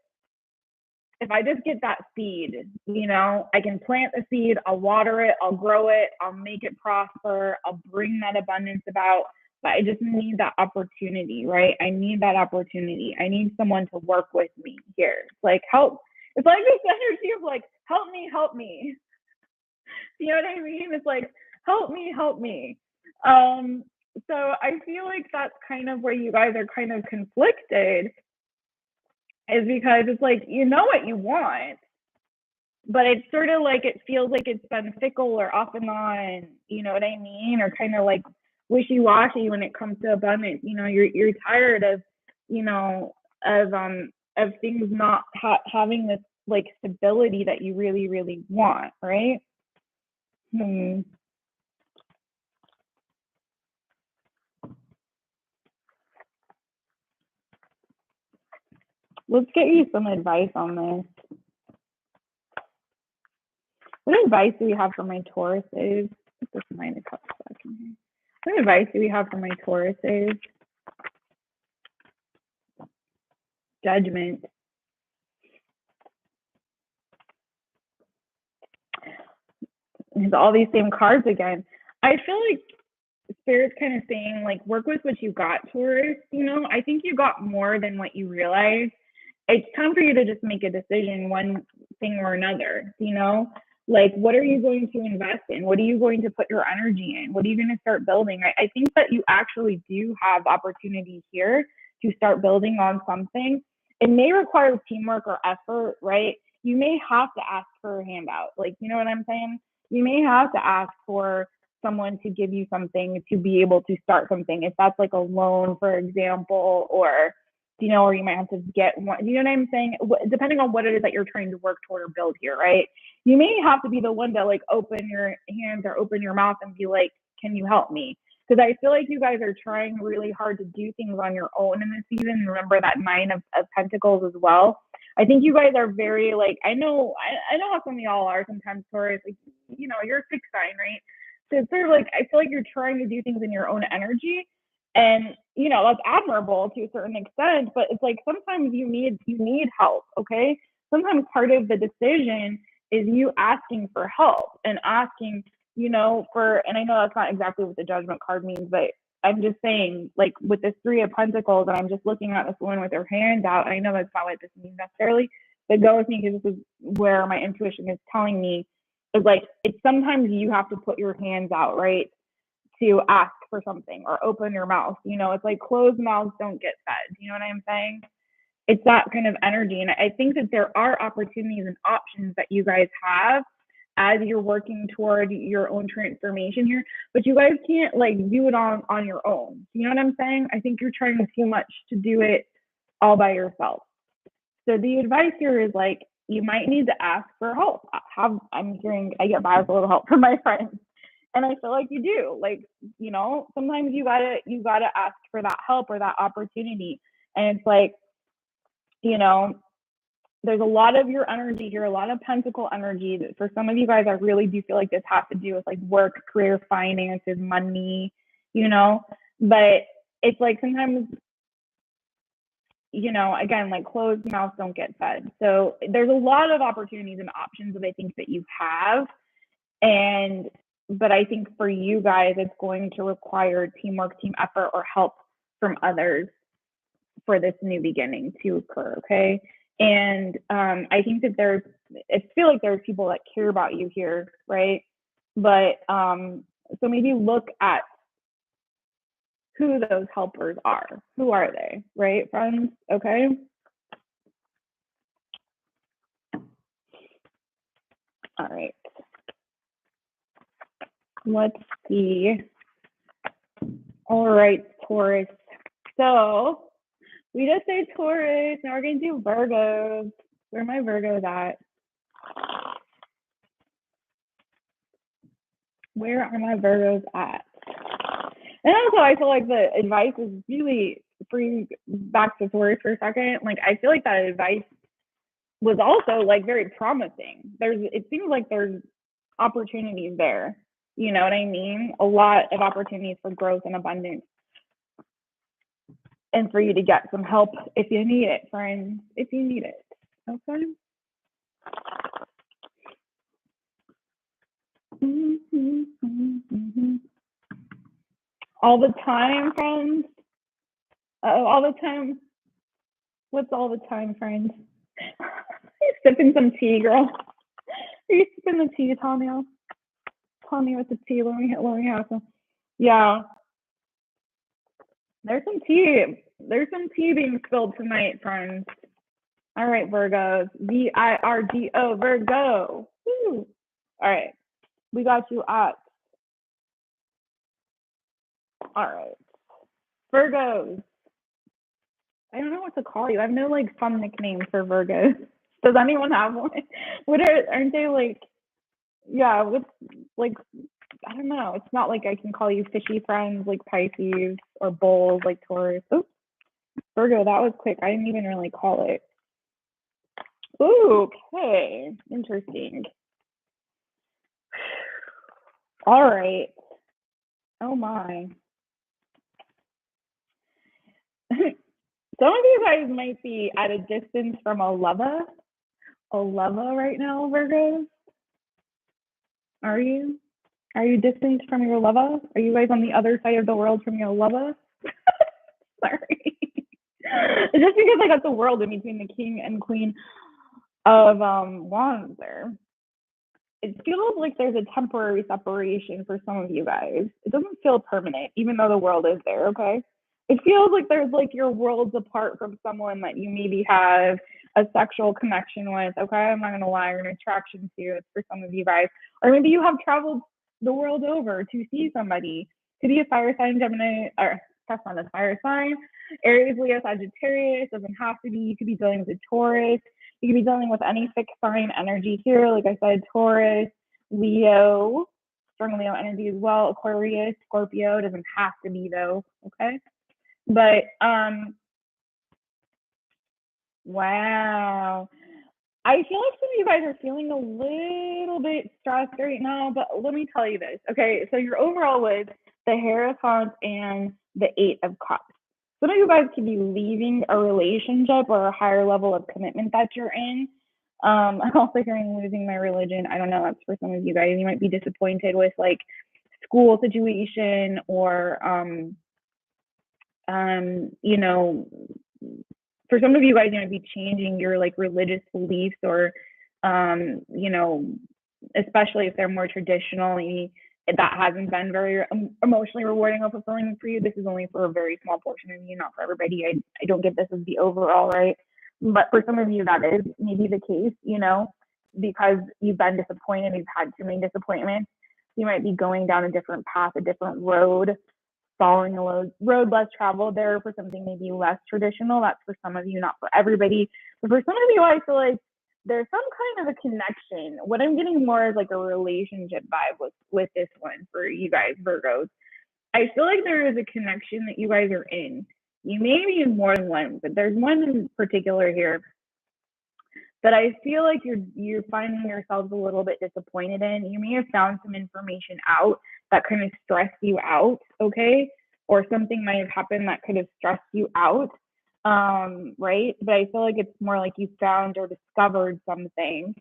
if I just get that seed, you know, I can plant the seed, I'll water it, I'll grow it, I'll make it prosper, I'll bring that abundance about. But I just need that opportunity, right? I need that opportunity. I need someone to work with me here. It's like help. It's like this energy of like, help me, help me. You know what I mean? It's like, help me, help me. So I feel like that's kind of where you guys are kind of conflicted, is because it's like, you know what you want, but it's sort of like, it feels like it's been fickle or off and on, you know what I mean? Or kind of like wishy-washy when it comes to abundance. You know, you're tired of, you know, of things not having this like stability that you really, really want, right? Let's get you some advice on this. What advice do we have for my Tauruses? Put this Nine of Cups back in here. What advice do we have for my Tauruses? Judgment. There's all these same cards again. I feel like Spirit's kind of saying, like, work with what you got, Taurus. You know, I think you got more than what you realize. It's time for you to just make a decision, one thing or another, you know? Like, what are you going to invest in? What are you going to put your energy in? What are you going to start building? I think that you actually do have opportunity here to start building on something. It may require teamwork or effort, right? You may have to ask for a handout. Like, you know what I'm saying? You may have to ask for someone to give you something to be able to start something. If that's like a loan, for example, or, you know, or you might have to get one, you know what I'm saying? Depending on what it is that you're trying to work toward or build here, right? You may have to be the one to like open your hands or open your mouth and be like, can you help me? Because I feel like you guys are trying really hard to do things on your own in this season. Remember that Nine of Pentacles as well. I think you guys are very like, I know how some of y'all are sometimes, Taurus, like, you know, you're a fixed sign, right? So it's sort of like, I feel like you're trying to do things in your own energy. And, you know, that's admirable to a certain extent, but it's like sometimes you need help, okay? Sometimes part of the decision is you asking for help and asking, you know, for, and I know that's not exactly what the Judgment card means, but I'm just saying, like with this Three of Pentacles, and I'm just looking at this woman with her hands out. I know that's not what this means necessarily, but go with me because this is where my intuition is telling me. Is like, it's sometimes you have to put your hands out, right, to ask for something or open your mouth. You know, it's like closed mouths don't get fed. You know what I'm saying? It's that kind of energy. And I think that there are opportunities and options that you guys have as you're working toward your own transformation here, but you guys can't like do it on your own. You know what I'm saying? I think you're trying too much to do it all by yourself. So the advice here is like, you might need to ask for help. I get by with a little help from my friends. And I feel like you do. Like, you know, sometimes you gotta ask for that help or that opportunity. And it's like, you know, there's a lot of your energy here, a lot of Pentacle energy. For some of you guys, I really do feel like this has to do with like work, career, finances, money, you know. But it's like sometimes, you know, again, like closed mouths don't get fed. So there's a lot of opportunities and options that I think that you have. But I think for you guys, it's going to require teamwork, team effort, or help from others for this new beginning to occur, okay? And I think that I feel like there's people that care about you here, right? But so maybe look at who those helpers are. Who are they, right, friends? Okay. All right. Let's see. All right, Taurus. So we just say Taurus. Now we're going to do Virgos. Where are my Virgos at? Where are my Virgos at? And also, I feel like the advice is really, bring back to Taurus for a second. Like, I feel like that advice was also like very promising. It seems like there's opportunities there. You know what I mean? A lot of opportunities for growth and abundance. And for you to get some help if you need it, friends. If you need it. Okay? All the time, friends. All the time. What's all the time, friends? You're sipping some tea, girl. Are you sipping the tea, Tanya? Tell me what the tea. Let me have some. Yeah. There's some tea. There's some tea being spilled tonight, friends. All right, Virgos. Virgo, Virgo. Woo. All right. We got you at. All right. Virgos. I don't know what to call you. I have no like fun nickname for Virgos. Does anyone have one? Aren't they like, yeah, what's like, I don't know. It's not like I can call you fishy friends like Pisces or bulls like Taurus. Oops. Virgo, that was quick. I didn't even really call it. Ooh, okay. Interesting. All right. Oh my. Some of you guys might be at a distance from a lover right now, Virgos. Are you? Are you distant from your lover? Are you guys on the other side of the world from your lover? Sorry. Just because I got the world in between the king and queen of wands there. It feels like there's a temporary separation for some of you guys. It doesn't feel permanent, even though the world is there, okay? It feels like there's like your worlds apart from someone that you maybe have a sexual connection with, okay? I'm not gonna lie, or an attraction to. It's for some of you guys. Or maybe you have traveled the world over to see somebody. Could be a fire sign, Gemini, or that's not a fire sign. Aries, Leo, Sagittarius, doesn't have to be. You could be dealing with a Taurus. You could be dealing with any fixed sign energy here. Like I said, Taurus, Leo, strong Leo energy as well. Aquarius, Scorpio, doesn't have to be though, okay? But, wow. I feel like some of you guys are feeling a little bit stressed right now, but let me tell you this. Okay, so your overall was the Hierophant and the Eight of Cups. Some of you guys could be leaving a relationship or a higher level of commitment that you're in. I'm also hearing losing my religion. I don't know. That's for some of you guys. You might be disappointed with like school situation or, you know, for some of you guys, you might be changing your like religious beliefs or, you know, especially if they're more traditionally, that hasn't been very emotionally rewarding or fulfilling for you. This is only for a very small portion of you, not for everybody. I don't give this as the overall, right? But for some of you, that is maybe the case, you know, because you've been disappointed, you've had too many disappointments. You might be going down a different path, a different road, following a road less traveled there for something maybe less traditional. That's for some of you, not for everybody. But for some of you, I feel like there's some kind of a connection. What I'm getting more is like a relationship vibe with this one for you guys, Virgos. I feel like there is a connection that you guys are in. You may be in more than one, but there's one in particular here that I feel like you're finding yourselves a little bit disappointed in. You may have found some information out that kind of stressed you out, okay? Or something might have happened that could have stressed you out, right? But I feel like it's more like you found or discovered something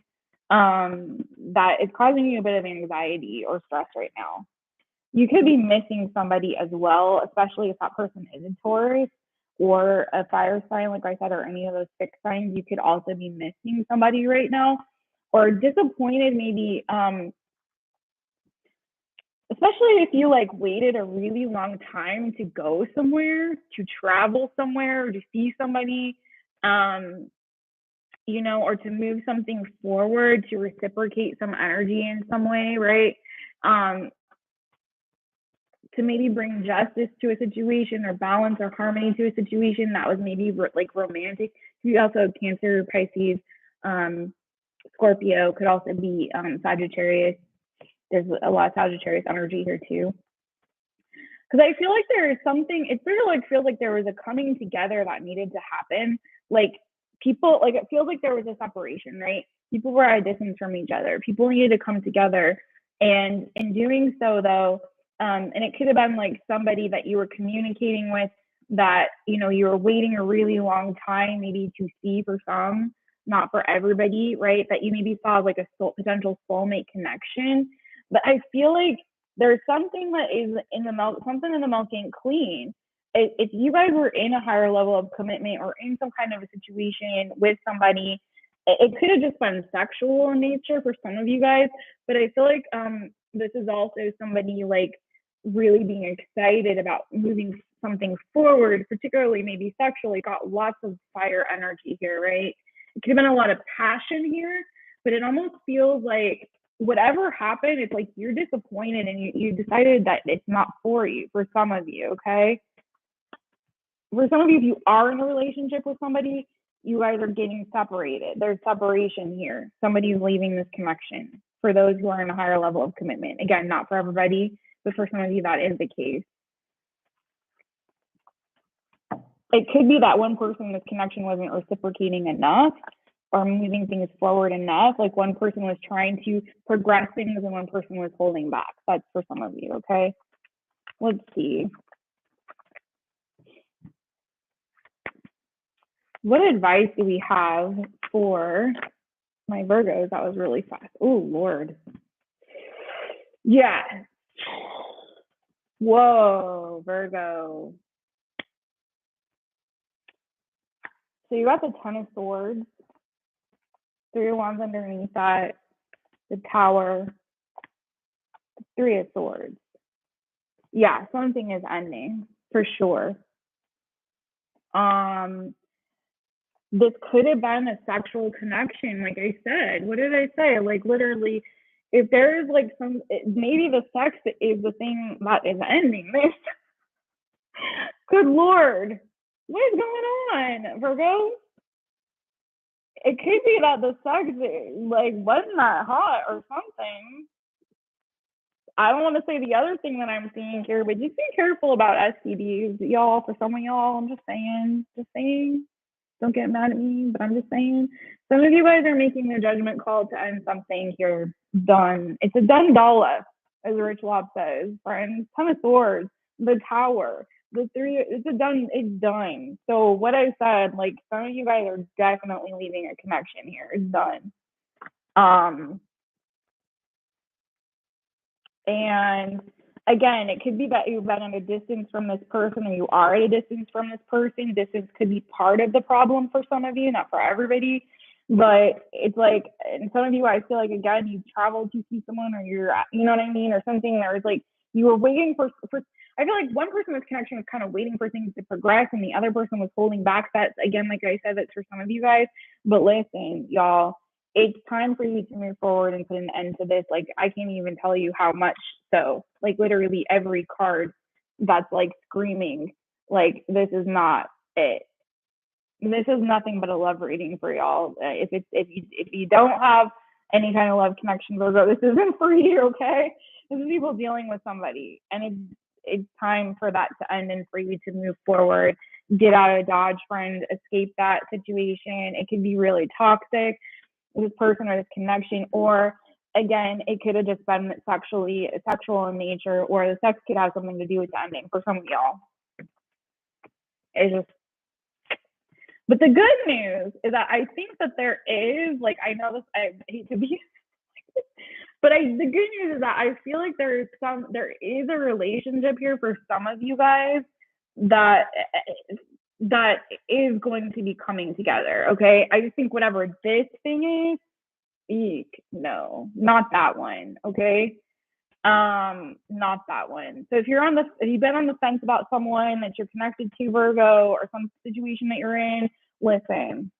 that is causing you a bit of anxiety or stress right now. You could be missing somebody as well, especially if that person is a Taurus or a fire sign, like I said, or any of those fixed signs. You could also be missing somebody right now or disappointed maybe, especially if you like waited a really long time to go somewhere, to travel somewhere, or to see somebody, you know, or to move something forward, to reciprocate some energy in some way, right? To maybe bring justice to a situation or balance or harmony to a situation that was maybe like romantic. You also Cancer, Pisces, Scorpio, could also be Sagittarius. There's a lot of Sagittarius energy here too. Because I feel like there is something, it sort of like feels like there was a coming together that needed to happen. Like people, like it feels like there was a separation, right? People were at a distance from each other. People needed to come together. And in doing so though, and it could have been like somebody that you were communicating with that, you know, you were waiting a really long time maybe to see for some, not for everybody, right? That you maybe saw like a potential soulmate connection. But I feel like there's something that is in the milk, something in the milk ain't clean. If you guys were in a higher level of commitment or in some kind of a situation with somebody, it could have just been sexual in nature for some of you guys. But I feel like this is also somebody like really being excited about moving something forward, particularly maybe sexually. Got lots of fire energy here, right? It could have been a lot of passion here, but it almost feels like whatever happened, it's like you're disappointed and you decided that it's not for you, for some of you, okay? For some of you, if you are in a relationship with somebody, you guys are getting separated. There's separation here. Somebody's leaving this connection. For those who are in a higher level of commitment. Again, not for everybody, but for some of you, that is the case. It could be that one person, this connection wasn't reciprocating enough. or moving things forward enough. Like one person was trying to progress things and one person was holding back. That's for some of you, okay? Let's see. What advice do we have for my Virgos? That was really fast. Oh, Lord. Yeah. Whoa, Virgo. So you got the Ten of Swords, 3 of Wands underneath that, the Tower, the 3 of Swords. Yeah, something is ending for sure. This could have been a sexual connection, like I said. What did I say? Like literally, if there is like some, maybe the sex is the thing that is ending this. Good Lord, what is going on, Virgo? It could be that the sex like wasn't that hot or something. I don't want to say the other thing that I'm seeing here, but just be careful about STDs, y'all. For some of y'all, I'm just saying. Don't get mad at me, but I'm just saying. Some of you guys are making the judgment call to end something here. Done. It's a done dollar, as Rich Lop says. Friends, Ten of Swords, the Tower, the 3. It's done. So what I said, like some of you guys are definitely leaving a connection here. It's done. And again, it could be that you've been at a distance from this person or you are at a distance from this person. Distance could be part of the problem for some of you, not for everybody. But it's like, and some of you, I feel like, again, you traveled to see someone or you're, you know what I mean, or something. There's like, you were waiting for I feel like one person with connection was kind of waiting for things to progress and the other person was holding back. That's, again, like I said, that's for some of you guys. But listen, y'all, it's time for you to move forward and put an end to this. Like, I can't even tell you how much so. Like, literally every card that's like screaming, like, this is not it. This is nothing but a love reading for y'all. If you don't have any kind of love connection, Virgo, this isn't for you, okay? This is people dealing with somebody, and it's time for that to end and for you to move forward. Get out of Dodge, friend. Escape that situation. It can be really toxic, this person or this connection, or again, it could have just been sexual in nature, or the sex could have something to do with the ending for some of y'all. It's just, but the good news is that I think that there is, like, I know this, I hate to be, but the good news is that I feel like there is a relationship here for some of you guys that is going to be coming together. Okay, I just think whatever this thing is, eek, no, not that one. Okay, not that one. So if you've been on the fence about someone that you're connected to, Virgo, or some situation that you're in, listen,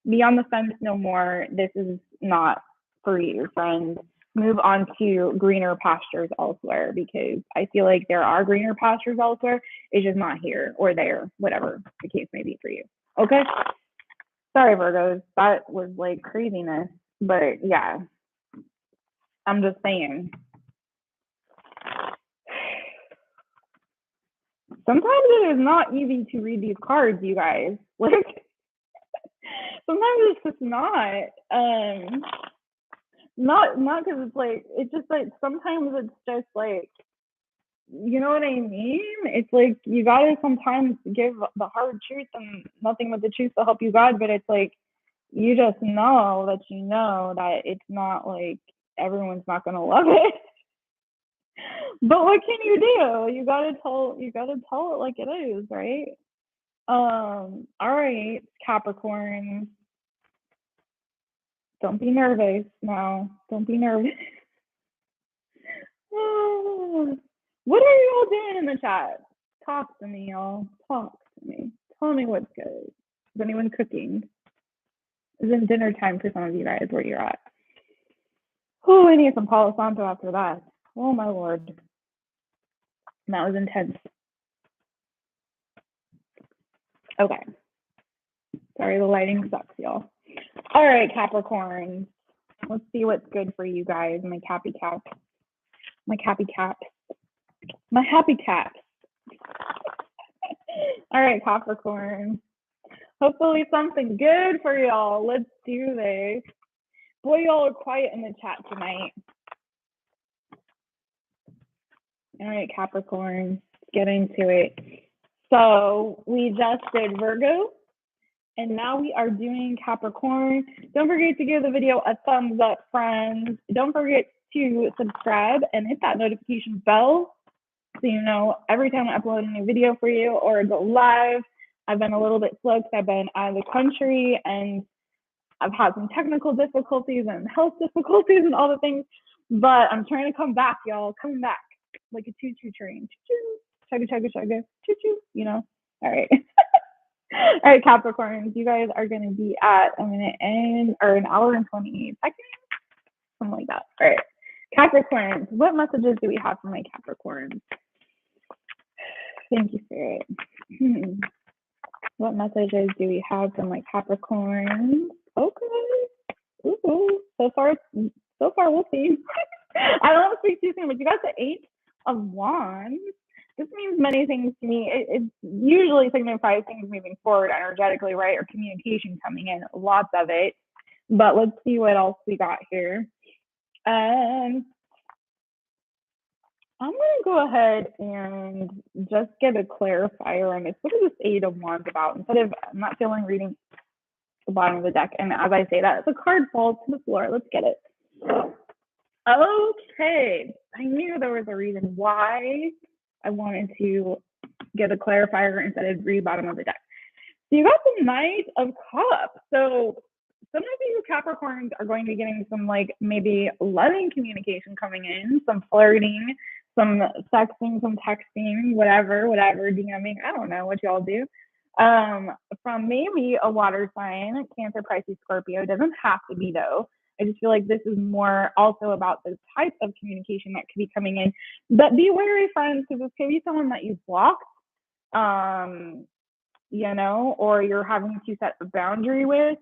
be on the fence no more. This is not for you, friend. Move on to greener pastures elsewhere, because I feel like there are greener pastures elsewhere. It's just not here or there, whatever the case may be for you. Okay? Sorry, Virgos. That was like craziness. But yeah, I'm just saying. Sometimes it is not easy to read these cards, you guys. Like, sometimes it's just not. Not because it's just like sometimes it's just like, you know what I mean? It's like you gotta sometimes give the hard truth and nothing but the truth to help you God, but it's like you just know that it's not like everyone's not gonna love it. But what can you do? You gotta tell it like it is, right? All right, Capricorn. Don't be nervous now. Don't be nervous. What are you all doing in the chat? Talk to me, y'all. Talk to me. Tell me what's good. Is anyone cooking? Is it dinner time for some of you guys where you're at? Oh, I need some Palo Santo after that. Oh, my Lord. That was intense. Okay. Sorry, the lighting sucks, y'all. All right, Capricorn. Let's see what's good for you guys. My happy caps. My happy caps. All right, Capricorn. Hopefully something good for y'all. Let's do this. Boy, y'all are quiet in the chat tonight. All right, Capricorn, let's get into it. So we just did Virgo, and now we are doing Capricorn. Don't forget to give the video a thumbs up, friends. Don't forget to subscribe and hit that notification bell so you know every time I upload a new video for you or go live. I've been a little bit slow because I've been out of the country and I've had some technical difficulties and health difficulties and all the things, but I'm trying to come back, y'all. Coming back like a choo-choo train. Choo-choo, chugga, chugga, chugga, choo-choo, you know? All right. All right, Capricorns, you guys are going to be at a minute and, or an hour and 28 seconds, something like that. All right. Capricorns, what messages do we have for my Capricorns? Thank you, Spirit. What messages do we have for my Capricorns? Okay. Ooh, so far we'll see. I don't want to speak too soon, but you got the 8 of Wands. This means many things to me. It usually signifies things moving forward energetically, right? Or communication coming in, lots of it. But let's see what else we got here. I'm going to go ahead and just get a clarifier on this. What is this 8 of Wands about? Instead of, I'm not feeling reading the bottom of the deck. And as I say that, the card falls to the floor. Let's get it. Okay. I knew there was a reason why I wanted to get a clarifier instead of read bottom of the deck. So you got the Knight of Cups. So some of you Capricorns are going to be getting some like maybe loving communication coming in, some flirting, some sexting, some texting, whatever, DMing. I don't know what y'all do. From maybe a water sign, Cancer, Pisces, Scorpio. It doesn't have to be though. I just feel like this is more also about the type of communication that could be coming in. But be wary, friends, because this could be someone that you've blocked, you know, or you're having to set a boundary with.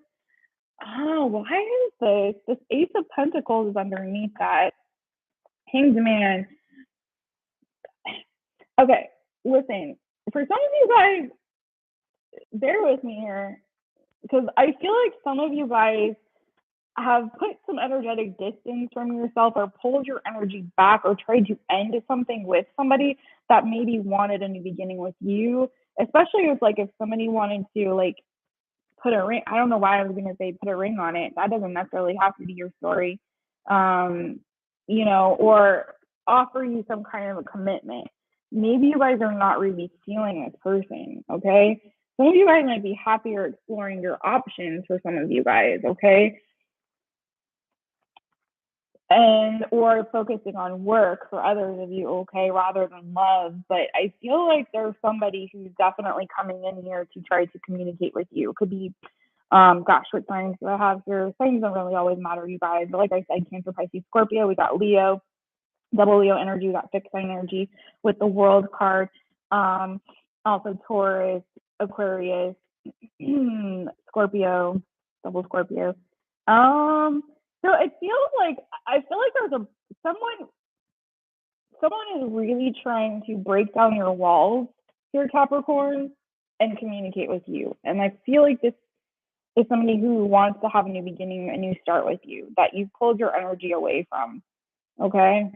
Oh, why is this? This Ace of Pentacles is underneath that. Hanged Man. Okay, listen. For some of you guys, bear with me here, because I feel like some of you guys have put some energetic distance from yourself or pulled your energy back or tried to end something with somebody that maybe wanted a new beginning with you, especially if like if somebody wanted to like put a ring. I don't know why I was going to say put a ring on it. That doesn't necessarily have to be your story, you know, or offer you some kind of a commitment. Maybe you guys are not really feeling this person, okay? Some of you guys might be happier exploring your options for some of you guys, okay? And or focusing on work for others of you, okay, rather than love. But I feel like there's somebody who's definitely coming in here to try to communicate with you. It could be, gosh, what signs do I have here? Signs don't really always matter, you guys. But like I said, Cancer, Pisces, Scorpio. We got Leo, double Leo energy. We got fixed sign energy with the World card. Also Taurus, Aquarius, Scorpio, double Scorpio. So it feels like I feel like there's someone is really trying to break down your walls here, Capricorn, and communicate with you. And I feel like this is somebody who wants to have a new beginning, a new start with you, that you've pulled your energy away from. Okay.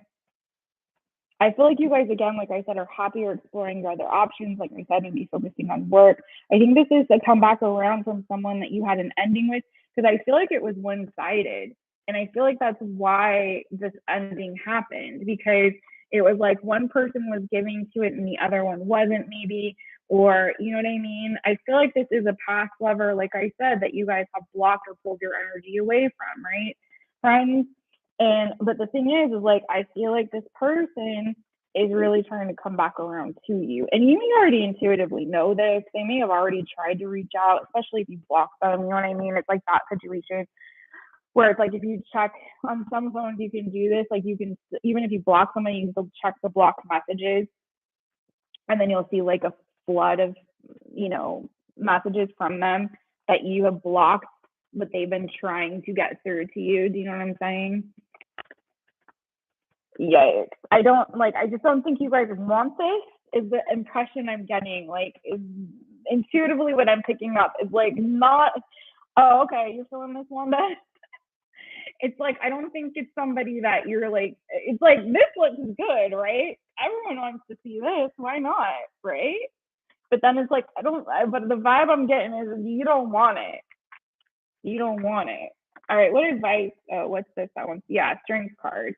I feel like you guys, again, like I said, are happier exploring your other options. Like I said, maybe focusing on work. I think this is a comeback around from someone that you had an ending with, because I feel like it was one-sided. And I feel like that's why this ending happened, because it was like one person was giving to it and the other one wasn't, maybe, or you know what I mean? I feel like this is a past lover, like I said, that you guys have blocked or pulled your energy away from, right, friends? And but the thing is like I feel like this person is really trying to come back around to you. And you may already intuitively know this. They may have already tried to reach out, especially if you block them. You know what I mean? It's like that situation where it's like if you check on some phones, you can do this. Like you can, even if you block somebody, you can still check the blocked messages. And then you'll see like a flood of, you know, messages from them that you have blocked, but they've been trying to get through to you. Do you know what I'm saying? Yikes. I just don't think you guys want this, is the impression I'm getting. Like, intuitively what I'm picking up is like not, oh, okay, you're feeling this one then? It's like, I don't think it's somebody that you're like, it's like, this looks good, right? Everyone wants to see this. Why not? Right? But then it's like, but the vibe I'm getting is you don't want it. You don't want it. All right. What advice? Oh, what's this? That one? Yeah. Strength card.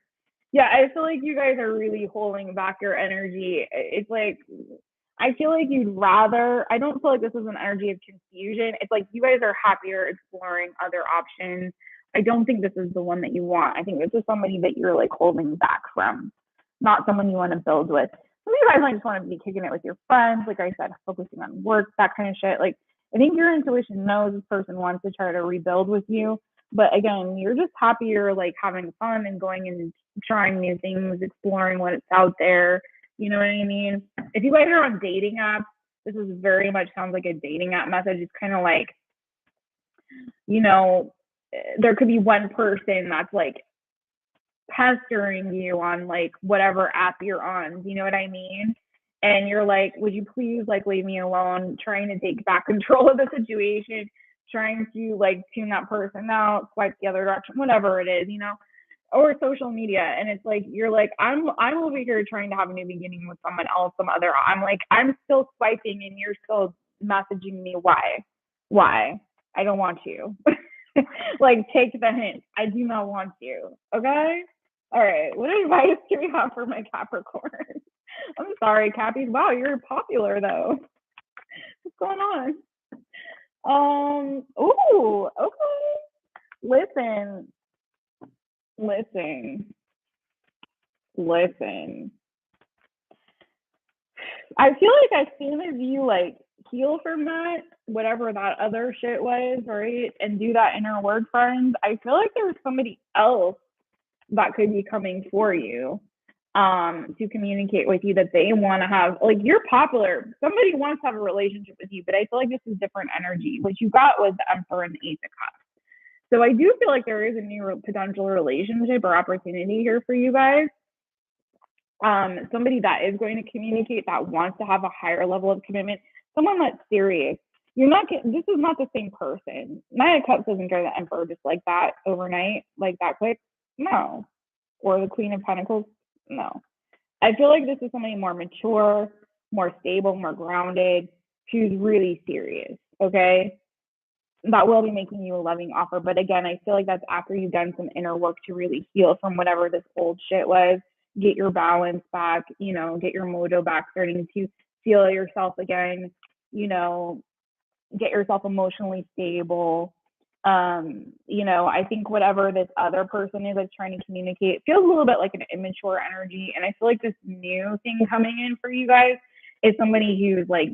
Yeah. I feel like you guys are really holding back your energy. It's like, I feel like you'd rather, I don't feel like this is an energy of confusion. It's like you guys are happier exploring other options. I don't think this is the one that you want. I think this is somebody that you're like holding back from, not someone you want to build with. Some of you guys might just want to be kicking it with your friends. Like I said, focusing on work, that kind of shit. Like, I think your intuition knows this person wants to try to rebuild with you. But again, you're just happier like having fun and going and trying new things, exploring what's out there. You know what I mean? If you guys are on dating apps, this is very much sounds like a dating app message. It's kind of like, you know, there could be one person that's like pestering you on like whatever app you're on. You know what I mean? And you're like, would you please like leave me alone? Trying to take back control of the situation, trying to like tune that person out, swipe the other direction, whatever it is, you know, or social media. And it's like, you're like, I'm over here trying to have a new beginning with someone else, some other, I'm like, I'm still swiping and you're still messaging me. Why? I don't want you. Like, take the hint. I do not want you. Okay. All right. What advice do we have for my Capricorn? I'm sorry, Cappy. Wow, you're popular though. What's going on? Ooh, okay. Listen. I feel like as soon as you like heal from that, whatever that other shit was, right, and do that inner work, friends, I feel like there's somebody else that could be coming for you to communicate with you that they want to have, like, you're popular, somebody wants to have a relationship with you, but I feel like this is different energy. What you got was the Emperor and the Ace of Cups. So I do feel like there is a new potential relationship or opportunity here for you guys. Somebody that is going to communicate, that wants to have a higher level of commitment, someone that's serious. This is not the same person. Nine of Cups doesn't go to the Emperor just like that overnight, like that quick. No. Or the Queen of Pentacles. No. I feel like this is somebody more mature, more stable, more grounded, who's really serious. Okay. That will be making you a loving offer. But again, I feel like that's after you've done some inner work to really heal from whatever this old shit was, get your balance back, you know, get your mojo back, starting to feel yourself again, you know, get yourself emotionally stable. You know, I think whatever this other person is that's trying to communicate feels a little bit like an immature energy. And I feel like this new thing coming in for you guys is somebody who's like,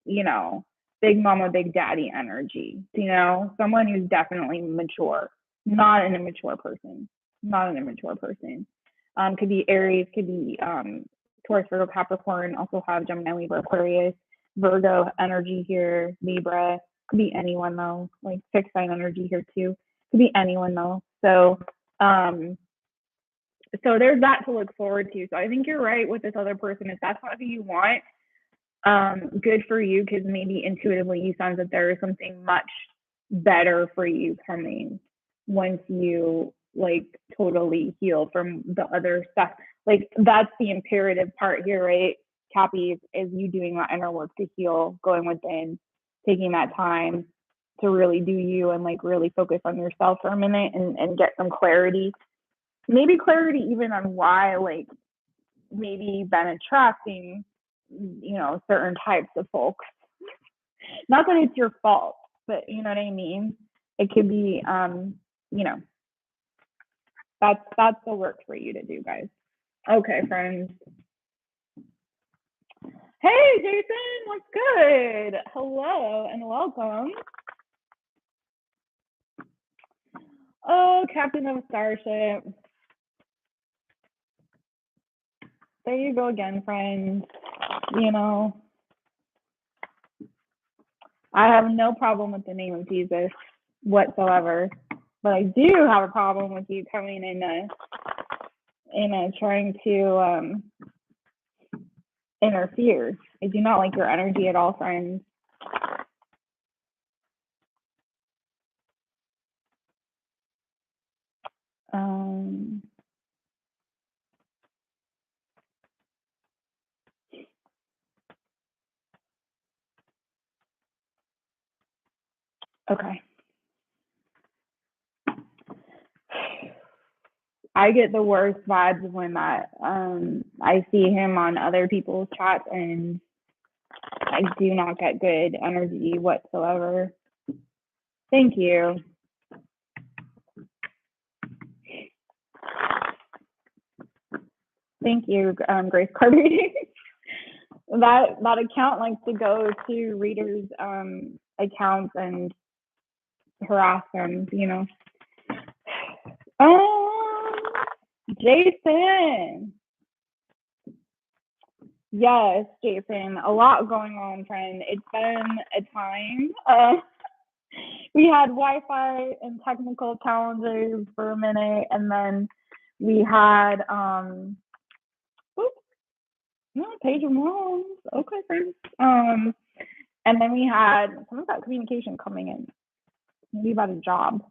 you know, big mama, big daddy energy, you know, someone who's definitely mature, not an immature person, Could be Aries, could be Taurus, Virgo, Capricorn, also have Gemini, Libra, Aquarius, Virgo energy here, Libra, could be anyone though, like fixed sign energy here too, could be anyone though. So there's that to look forward to. So I think you're right with this other person. If that's not who you want, good for you, because maybe intuitively you sense that there is something much better for you coming once you like totally heal from the other stuff. Like, that's the imperative part here, right, Cappy, is you doing that inner work to heal, going within, taking that time to really do you and like really focus on yourself for a minute and get some clarity, maybe clarity even on why like maybe you've been attracting, you know, certain types of folks. Not that it's your fault, but you know what I mean? It could be, you know, that's the work for you to do, guys. Okay, friends. Hey, Jason, what's good? Hello and welcome. Oh, Captain of Starship. There you go again, friends. You know, I have no problem with the name of Jesus whatsoever, but I do have a problem with you coming in trying to interfere. I do not like your energy at all, friends. Okay. I get the worst vibes when that I see him on other people's chats, and I do not get good energy whatsoever. Thank you. Thank you, Grace Carter. that account likes to go to readers' accounts and harass them, you know. Jason. Yes, Jason. A lot going on, friend. It's been a time. We had Wi-Fi and technical challenges for a minute, and then we had page of wands. Okay, friends. And then we had some of that communication coming in, maybe about a job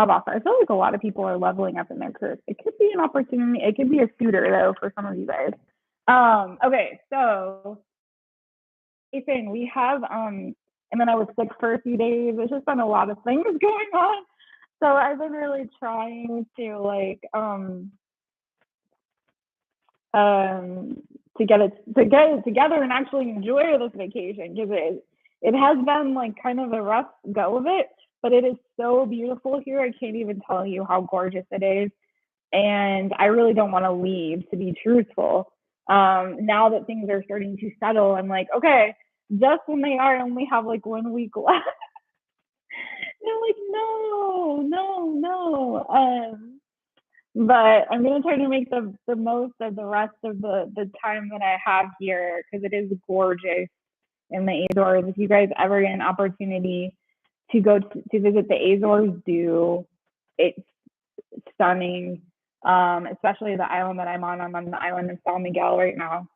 offer. I feel like a lot of people are leveling up in their careers. It could be an opportunity. It could be a suitor though for some of you guys. Okay, so Ethan, we have and then I was sick for a few days. There's just been a lot of things going on. So I've been really trying to like to get it together and actually enjoy this vacation, because it has been like kind of a rough go of it, but it is so beautiful here. I can't even tell you how gorgeous it is, and I really don't want to leave, to be truthful. Now that things are starting to settle, I'm like, okay, just when they are, and we have like 1 week left. They're like, no. But I'm gonna try to make the most of the rest of the time that I have here, because it is gorgeous in the Azores. If you guys ever get an opportunity to go to visit the Azores, do. It's stunning, especially the island that I'm on. I'm on the island of San Miguel right now.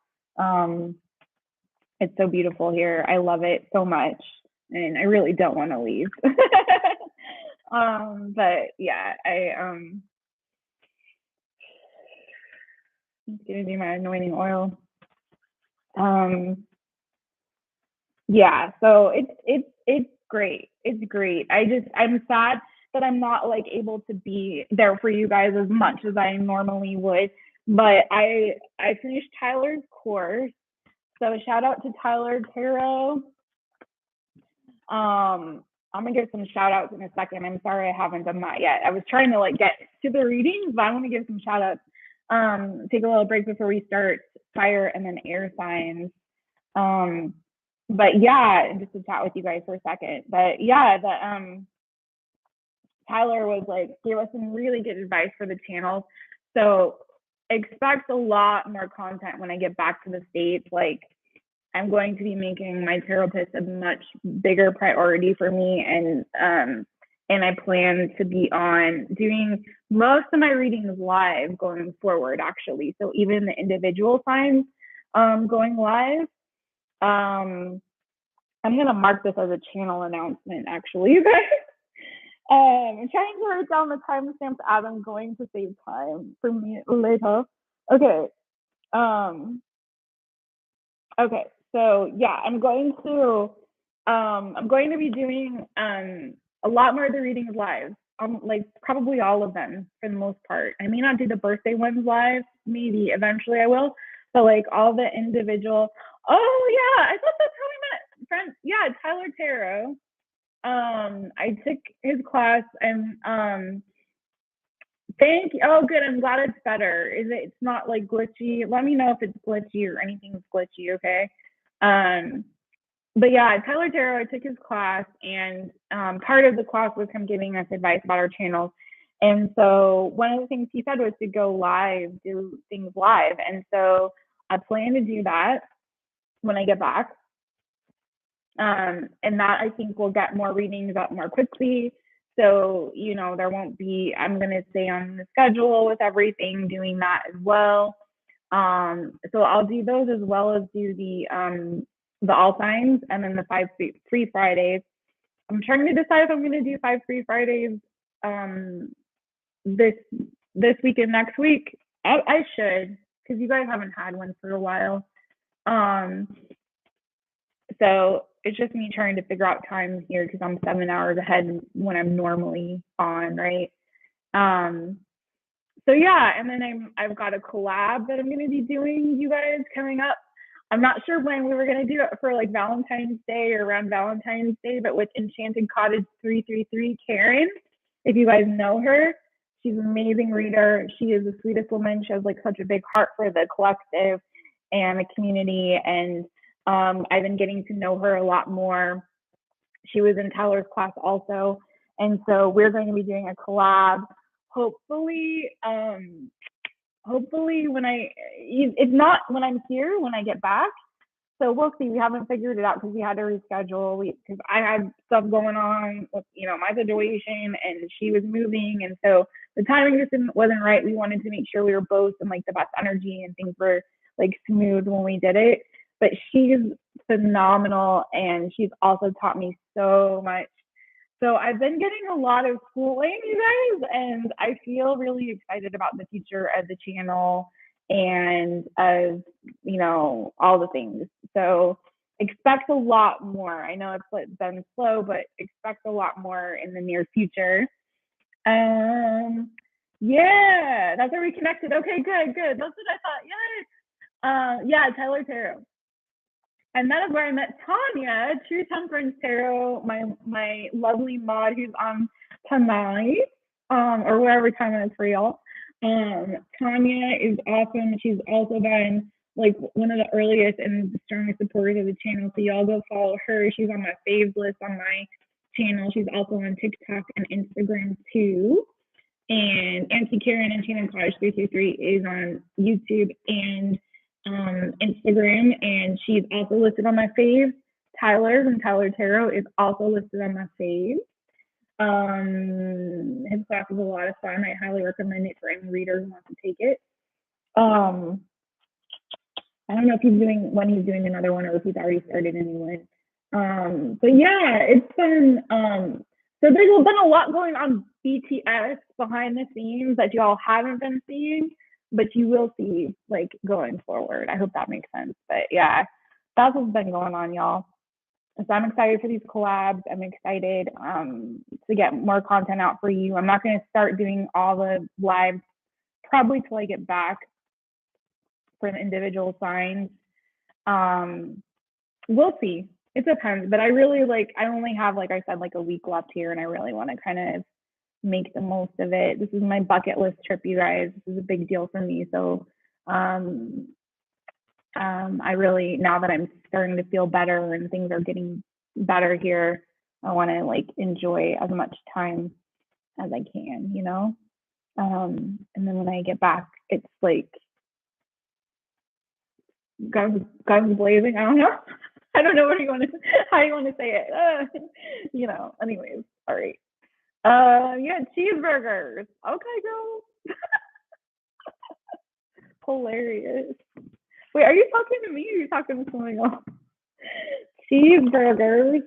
It's so beautiful here. I love it so much, and I really don't want to leave. But yeah, I'm gonna do my anointing oil. Yeah, so it's great. It's great. I'm sad that I'm not like able to be there for you guys as much as I normally would. But I finished Tyler's course. So shout out to Tyler Tarot. I'm gonna give some shout outs in a second. I'm sorry I haven't done that yet. I was trying to like get to the readings, but I want to give some shout outs. Take a little break before we start fire and then air signs. But yeah, just to chat with you guys for a second. But yeah, Tyler was like, gave us some really good advice for the channel. So expect a lot more content when I get back to the States. Like, I'm going to be making My Taropist a much bigger priority for me, and I plan to be on doing most of my readings live going forward, actually. So even the individual signs going live. I'm gonna mark this as a channel announcement, actually, you guys. I'm trying to write down the timestamps as I'm going to save time for me later. Okay. Okay. So yeah, I'm going to be doing a lot more of the readings live. Like probably all of them for the most part. I may not do the birthday ones live. Maybe eventually I will. But like all the individual. Oh yeah, I thought that's how we met. Friend. Yeah, Tyler Tarot. I took his class, and thank you. Oh, good. I'm glad it's better. It's not like glitchy. Let me know if it's glitchy or anything's glitchy, okay? But yeah, Tyler Tarot, I took his class, and part of the class was him giving us advice about our channels. And so one of the things he said was to go live, do things live. And so I plan to do that when I get back. And that I think will get more readings up more quickly. So, you know, there won't be, I'm going to stay on the schedule with everything, doing that as well. So I'll do those as well as do the all signs, and then the 5 free Fridays. I'm trying to decide if I'm going to do 5 free Fridays this week and next week. I should, because you guys haven't had one for a while. So it's just me trying to figure out time here because I'm 7 hours ahead when I'm normally on, right? So yeah, and then I've got a collab that I'm gonna be doing, you guys, coming up. I'm not sure when we were gonna do it for like Valentine's Day or around Valentine's Day, but with Enchanted Cottage 333 Karen, if you guys know her, she's an amazing reader. She is the sweetest woman. She has like such a big heart for the collective and the community, and I've been getting to know her a lot more. She was in Tyler's class also, and so we're going to be doing a collab. Hopefully when it's not when I'm here, when I get back. So we'll see. We haven't figured it out because we had to reschedule. Because I had stuff going on with, my situation, and she was moving, and so the timing just wasn't right. We wanted to make sure we were both in like the best energy and things were like smooth when we did it. But she's phenomenal, and she's also taught me so much. So I've been getting a lot of schooling, you guys, and I feel really excited about the future of the channel and of, all the things. So expect a lot more. I know it's been slow, but expect a lot more in the near future. Yeah, that's where we connected. Okay, good. That's what I thought. Yes. Yeah, Tyler Tarot. And that is where I met Tanya, True Temperance Tarot, my lovely mod who's on tonight, or whatever time it is for y'all. Tanya is awesome. She's also been like one of the earliest and strongest supporters of the channel. So y'all go follow her. She's on my faves list on my channel. She's also on TikTok and Instagram too. And Auntie Karen and Enchanted Cottage 333 is on YouTube and Instagram, and she's also listed on my faves. Tyler's and Tyler Tarot is also listed on my faves. His class is a lot of fun. I highly recommend it for any reader who wants to take it. I don't know if when he's doing another one or if he's already started anyone. But yeah, it's been so there's been a lot going on BTS behind the scenes that y'all haven't been seeing, but you will see like going forward. I hope that makes sense. But yeah, that's what's been going on, y'all. So I'm excited for these collabs. I'm excited to get more content out for you. I'm not going to start doing all the lives probably till I get back for the individual signs. We'll see. It depends. But I really I only have, like I said, like a week left here, and I really want to kind of make the most of it. This is my bucket list trip, you guys. This is a big deal for me. So I really, now that I'm starting to feel better and things are getting better here, I want to enjoy as much time as I can, and then when I get back, it's guns blazing. I don't know. I don't know how you want to say it. Anyways, all right. Yeah, cheeseburgers. Okay, girl. Hilarious. Wait, are you talking to me or are you talking to someone else? Cheeseburgers.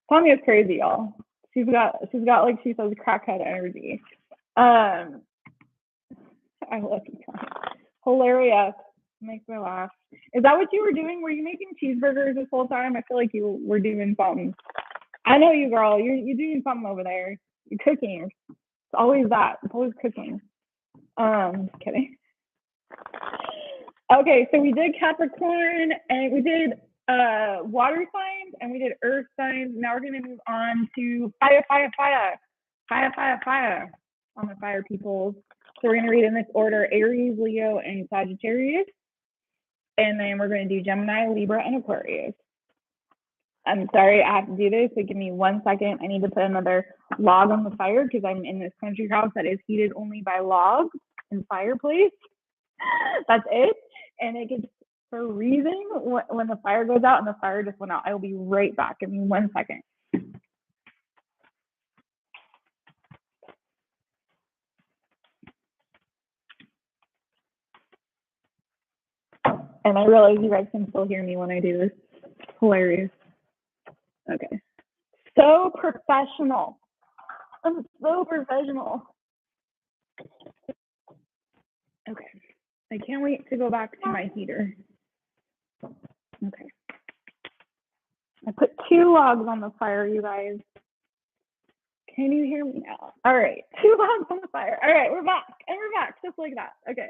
Tamia's crazy, y'all. She's got like she says crackhead energy. I love you, Tamia. Hilarious. Makes me laugh. Is that what you were doing? Were you making cheeseburgers this whole time? I feel like you were doing something. I know you, girl. You're doing something over there. You're cooking. It's always that. It's always cooking. Just kidding. Okay, so we did Capricorn, and we did water signs, and we did earth signs. Now we're going to move on to fire on the fire people. So we're going to read in this order: Aries, Leo, and Sagittarius. And then we're going to do Gemini, Libra, and Aquarius. I'm sorry, I have to do this, so give me 1 second. I need to put another log on the fire because I'm in this country house that is heated only by logs and fireplace. That's it. And it gets freezing when the fire goes out, and the fire just went out. I will be right back. Give me 1 second. And I realize you guys can still hear me when I do this. Hilarious. Okay. So professional. I'm so professional. Okay. I can't wait to go back to my heater. Okay. I put 2 logs on the fire, you guys. Can you hear me now? All right. 2 logs on the fire. All right, we're back. And we're back just like that. Okay.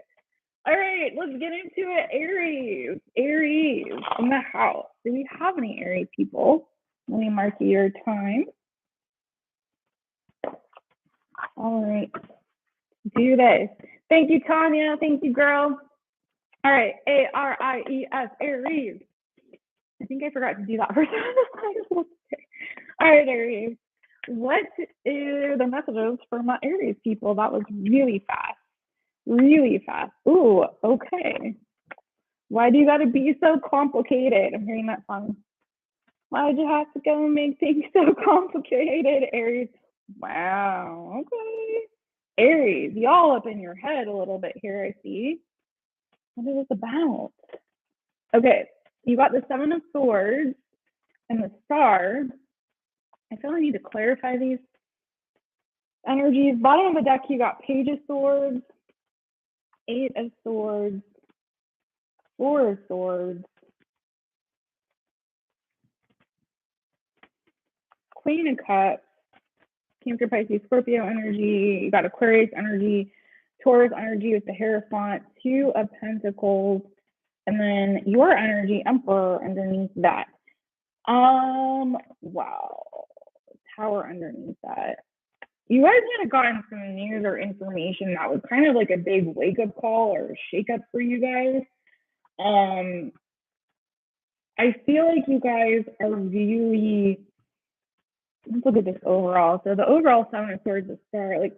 All right, let's get into it. Aries. Aries in the house. Do we have any Aries people? Let me mark your time. All right. Do this. Thank you, Tanya. Thank you, girl. All right. A-R-I-E-S. Aries. I think I forgot to do that for some. All right, Aries. What are the messages for my Aries people? That was really fast. Really fast. Ooh, okay. Why do you gotta be so complicated? I'm hearing that song. Why'd you have to go and make things so complicated, Aries? Wow, okay. Aries, y'all up in your head a little bit here, I see. What is this about? Okay, you got the 7 of Swords and the Star. I feel I need to clarify these energies. Bottom of the deck, you got Page of Swords, 8 of Swords, 4 of Swords, Queen of Cups, Cancer, Pisces, Scorpio energy. You got Aquarius energy, Taurus energy with the Hierophant, 2 of Pentacles, and then your energy, Emperor, underneath that. Wow. Tower underneath that. You guys might have gotten some news or information that was kind of like a big wake-up call or shake-up for you guys. I feel like you guys are really, let's look at this overall. So the overall 7 of Swords is Star. Like,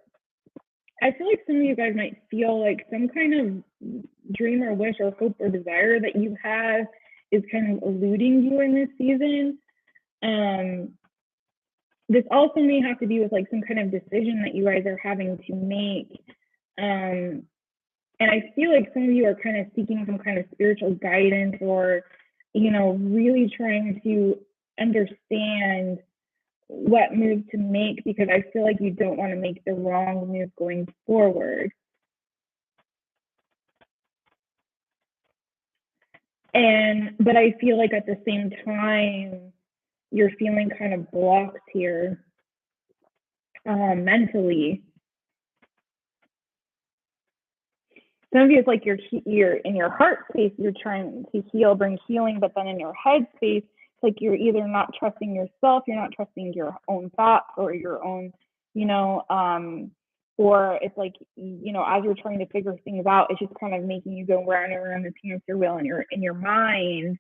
I feel like some of you guys might feel like some kind of dream or wish or hope or desire that you have is kind of eluding you in this season. This also may have to do with like some kind of decision that you guys are having to make. And I feel like some of you are kind of seeking some kind of spiritual guidance or, you know, really trying to understand what move to make, because I feel like you don't want to make the wrong move going forward. But I feel like at the same time, you're feeling kind of blocked here mentally. Some of you, it's like you're in your heart space, you're trying to heal, bring healing, but then in your head space, it's like you're either not trusting yourself, you're not trusting your own thoughts or your own, you know, or it's like, you know, as you're trying to figure things out, it's just kind of making you go round and around the hamster wheel in your mind.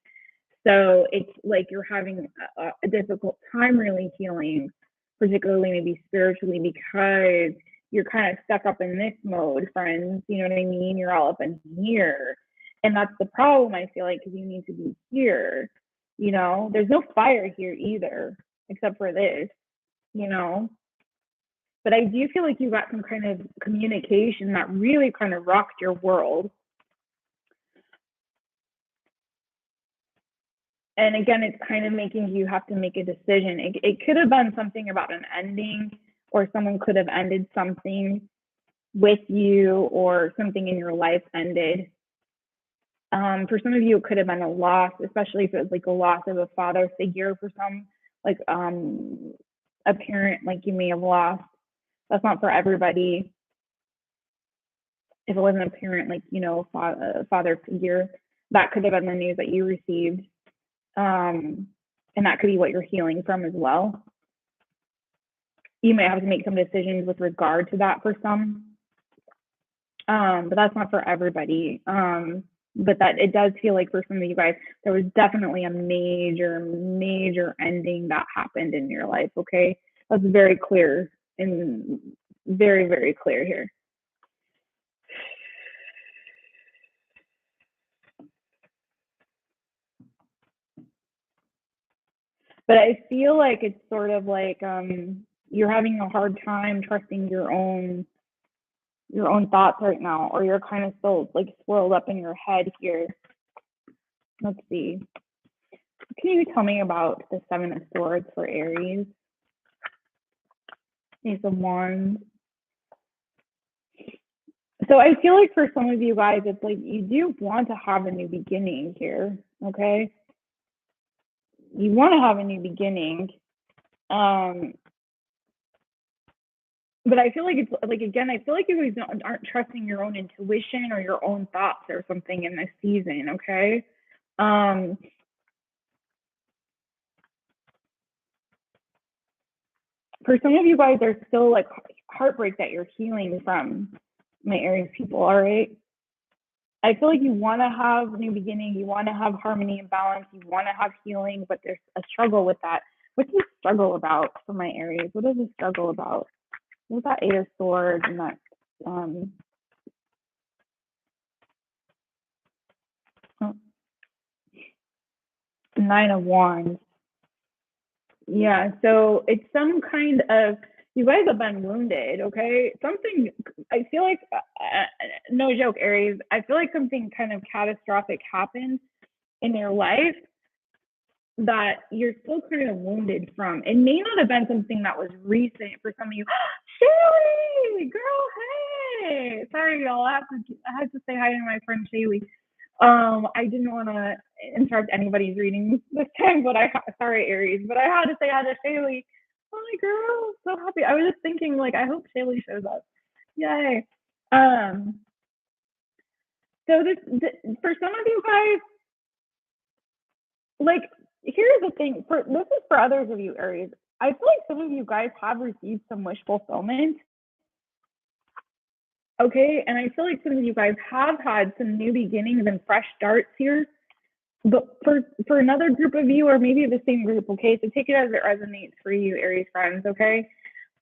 So it's like you're having a difficult time really healing, particularly maybe spiritually, because you're kind of stuck up in this mode, friends. You know what I mean? You're all up in here. And that's the problem, I feel like, because you need to be here. You know, there's no fire here either, except for this, you know. But I do feel like you got some kind of communication that really kind of rocked your world. And again, it's kind of making you have to make a decision. It could have been something about an ending, or someone could have ended something with you, or something in your life ended. For some of you, it could have been a loss, especially if it was like a loss of a father figure for some, like a parent, like you may have lost. That's not for everybody. If it wasn't a parent, like, you know, a father figure, that could have been the news that you received. And that could be what you're healing from as well. You may have to make some decisions with regard to that for some, but that's not for everybody. But that it does feel like for some of you guys, there was definitely a major ending that happened in your life. Okay, that's very clear and very clear here. But I feel like it's sort of like you're having a hard time trusting your own thoughts right now, or you're kind of still like swirled up in your head here. Let's see. Can you tell me about the 7 of Swords for Aries? Ace of Wands. So I feel like for some of you guys, it's like you do want to have a new beginning here, okay? You want to have a new beginning. But I feel like it's like, again, I feel like you guys aren't trusting your own intuition or your own thoughts or something in this season, okay? For some of you guys, there's still like heartbreak that you're healing from, my Aries people, all right? I feel like you want to have a new beginning, you want to have harmony and balance, you want to have healing, but there's a struggle with that. What's the struggle about for my Aries? What is the struggle about? What's that Eight of Swords and that Nine of Wands? Yeah, so it's some kind of, you guys have been wounded, okay? Something, I feel like, no joke, Aries, I feel like something kind of catastrophic happened in your life that you're still kind of wounded from. It may not have been something that was recent for some of you. Shaylee, girl, hey! Sorry, y'all, I had to say hi to my friend Shaylee. I didn't want to interrupt anybody's reading this time, but sorry, Aries, but I had to say hi to Shaylee. Oh my girl, so happy. I was just thinking, like, I hope Shaylee shows up. Yay. So this for some of you guys, like, here's the thing. This is for others of you, Aries. I feel like some of you guys have received some wish fulfillment. Okay, and I feel like some of you guys have had some new beginnings and fresh starts here. But for another group of you, or maybe the same group, okay, so take it as it resonates for you, Aries friends, okay?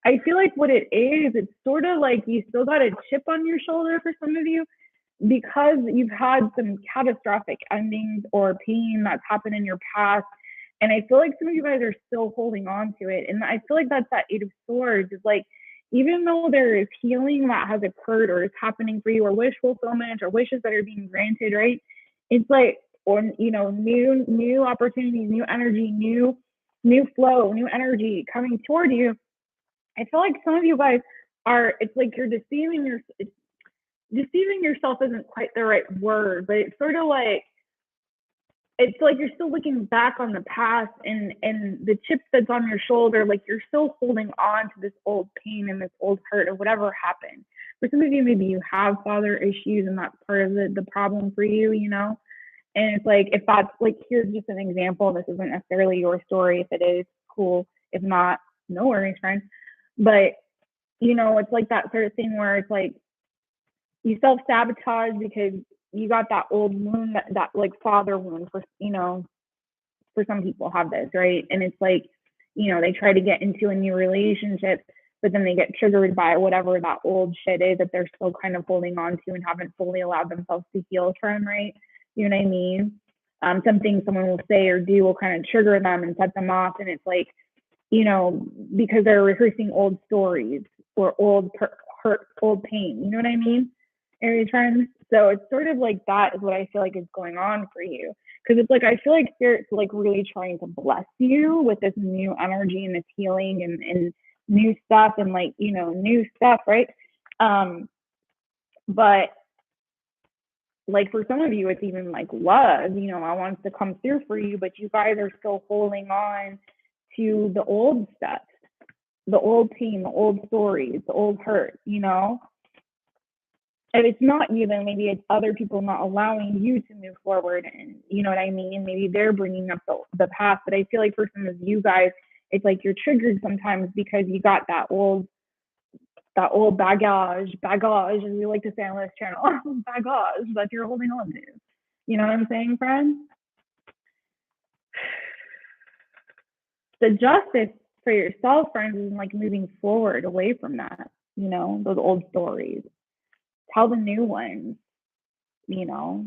I feel like what it is, it's sort of like you still got a chip on your shoulder for some of you because you've had some catastrophic endings or pain that's happened in your past. And I feel like some of you guys are still holding on to it. And I feel like that's that Eight of Swords. Is like, even though there is healing that has occurred or is happening for you, or wish fulfillment or wishes that are being granted, right? It's like, or new opportunities, new energy, new flow, new energy coming toward you. I feel like some of you guys are, it's like you're deceiving yourself isn't quite the right word, but it's sort of like, it's like you're still looking back on the past and the chip that's on your shoulder, like you're still holding on to this old pain and this old hurt or whatever happened. For some of you, maybe you have father issues and that's part of the problem for you, you know? And it's like, if that's like, here's just an example. This isn't necessarily your story. If it is, cool. If not, no worries, friends. But, you know, it's like that sort of thing where it's like you self-sabotage because you got that old wound, that like father wound for, you know, for some people have this, right? And it's like, you know, they try to get into a new relationship, but then they get triggered by whatever that old shit is that they're still kind of holding on to and haven't fully allowed themselves to heal from, right? You know what I mean? Something someone will say or do will kind of trigger them and set them off. And it's like, you know, because they're rehearsing old stories or old hurt, old pain. You know what I mean, Aries friends? So it's sort of like that is what I feel like is going on for you. Because it's like, I feel like Spirit's like really trying to bless you with this new energy and this healing and new stuff and like, you know, new stuff, right? But like for some of you, it's even like love, you know, I want to come through for you, but you guys are still holding on to the old stuff, the old pain, the old stories, the old hurt, you know? If it's not you, then maybe it's other people not allowing you to move forward. And you know what I mean? Maybe they're bringing up the past. But I feel like for some of you guys, it's like you're triggered sometimes because you got that old baggage, as we like to say on this channel, baggage that you're holding on to. You know what I'm saying, friends? The justice for yourself, friends, is like moving forward away from that, you know, those old stories. Tell the new ones, you know.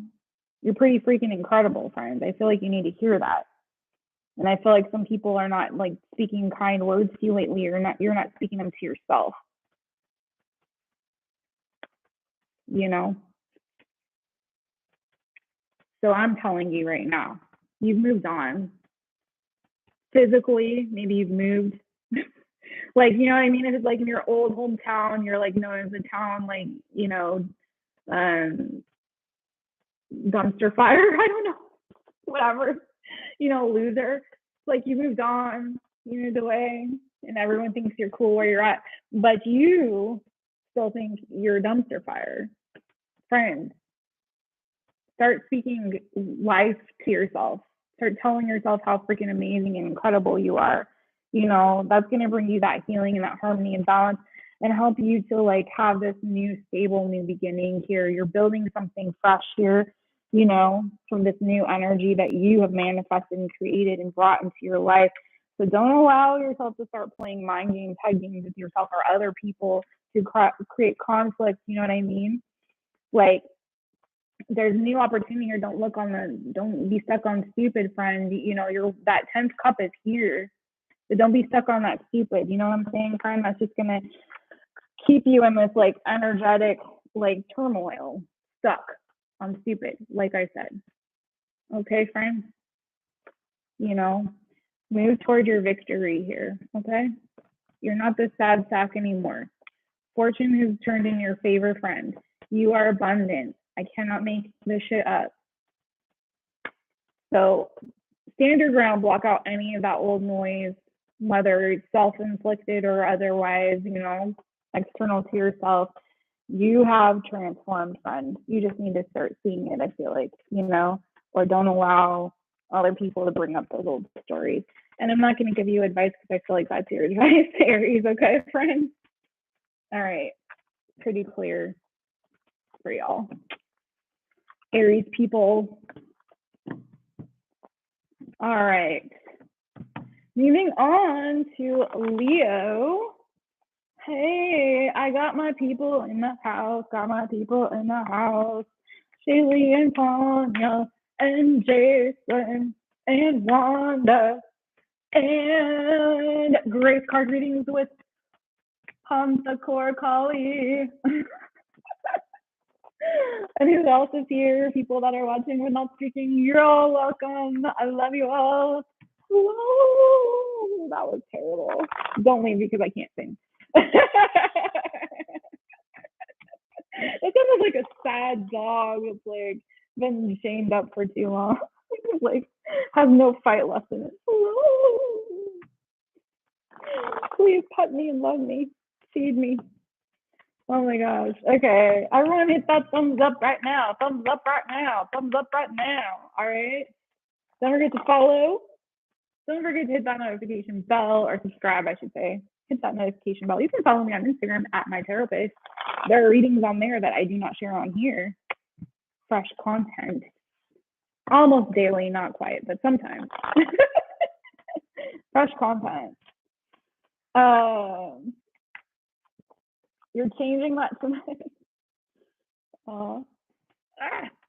You're pretty freaking incredible, friends. I feel like you need to hear that. And I feel like some people are not like speaking kind words to you lately. You're not speaking them to yourself. You know? So I'm telling you right now, you've moved on. Physically, maybe you've moved. Like, you know what I mean? If it's like in your old hometown, you're like known as a town, like, you know, dumpster fire. I don't know, whatever, you know, loser. Like you moved on, you moved away, and everyone thinks you're cool where you're at, but you still think you're a dumpster fire. Friend, start speaking life to yourself. Start telling yourself how freaking amazing and incredible you are. You know, that's going to bring you that healing and that harmony and balance and help you to like have this new stable new beginning here. You're building something fresh here, you know, from this new energy that you have manifested and created and brought into your life. So don't allow yourself to start playing mind games, head games with yourself or other people to create conflict. You know what I mean? Like, there's new opportunity here. Don't be stuck on stupid, friend. You know, that 10th cup is here. So don't be stuck on that stupid. You know what I'm saying, friend? That's just gonna keep you in this like energetic like turmoil, stuck on stupid, like I said. Okay, friend? You know, move toward your victory here, okay? You're not the sad sack anymore. Fortune has turned in your favor, friend. You are abundant. I cannot make this shit up. So stand your ground, block out any of that old noise, whether it's self-inflicted or otherwise, you know, external to yourself. You have transformed, friend. You just need to start seeing it, I feel like, you know, or don't allow other people to bring up those old stories. And I'm not going to give you advice because I feel like that's your advice, Aries, okay, friend? All right, pretty clear for y'all. Aries people. All right. Moving on to Leo. Hey, I got my people in the house. Got my people in the house. Shaylee and Tanya and Jason and Wanda and Grace card readings with Hamsa Kali. And who else is here? People that are watching but not speaking, you're all welcome. I love you all. Whoa, that was terrible. Don't leave because I can't sing. It sounds like a sad dog that's like been chained up for too long. Like has no fight left in it. Please pet me and love me. Feed me. Oh my gosh. Okay. Everyone hit that thumbs up right now. Thumbs up right now. Thumbs up right now. All right. Don't forget to follow. Don't forget to hit that notification bell or subscribe, I should say. Hit that notification bell. You can follow me on Instagram at My Taropist. There are readings on there that I do not share on here. Fresh content. Almost daily, not quite, but sometimes. Fresh content. You're changing that tonight. All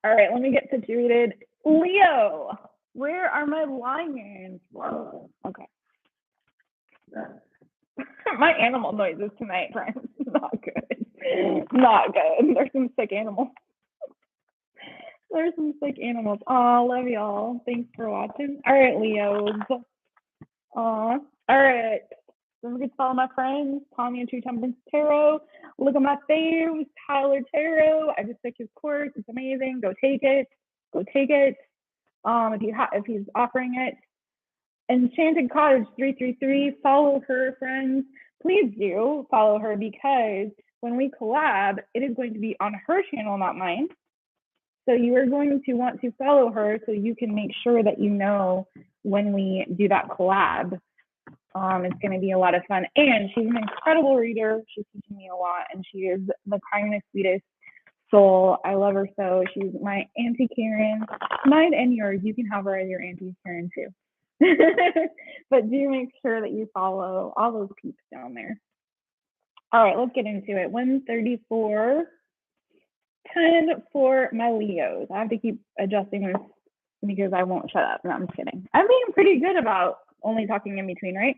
right, let me get situated. Leo, where are my lions? Whoa. Okay. My animal noises tonight, friends. Not good. Not good. There's some sick animals. There's some sick animals. Oh, love y'all. Thanks for watching. All right, Leos. All right. Don't forget to follow my friends, Tanya True Temperance Tarot. Look at my faves, Tyler Tarot. I just took his course. It's amazing. Go take it. Go take it. If he's offering it. Enchanted Cottage 333. Follow her, friends. Please do follow her because when we collab, it is going to be on her channel, not mine. So you are going to want to follow her so you can make sure that you know when we do that collab. It's going to be a lot of fun. And she's an incredible reader. She's teaching me a lot. And she is the kindest, sweetest soul. I love her so. She's my Auntie Karen. Mine and yours. You can have her as your Auntie Karen too. But do make sure that you follow all those peeps down there. All right, let's get into it. 134. 10 for my Leos. I have to keep adjusting this because I won't shut up. No, I'm just kidding. I'm being pretty good about only talking in between, right?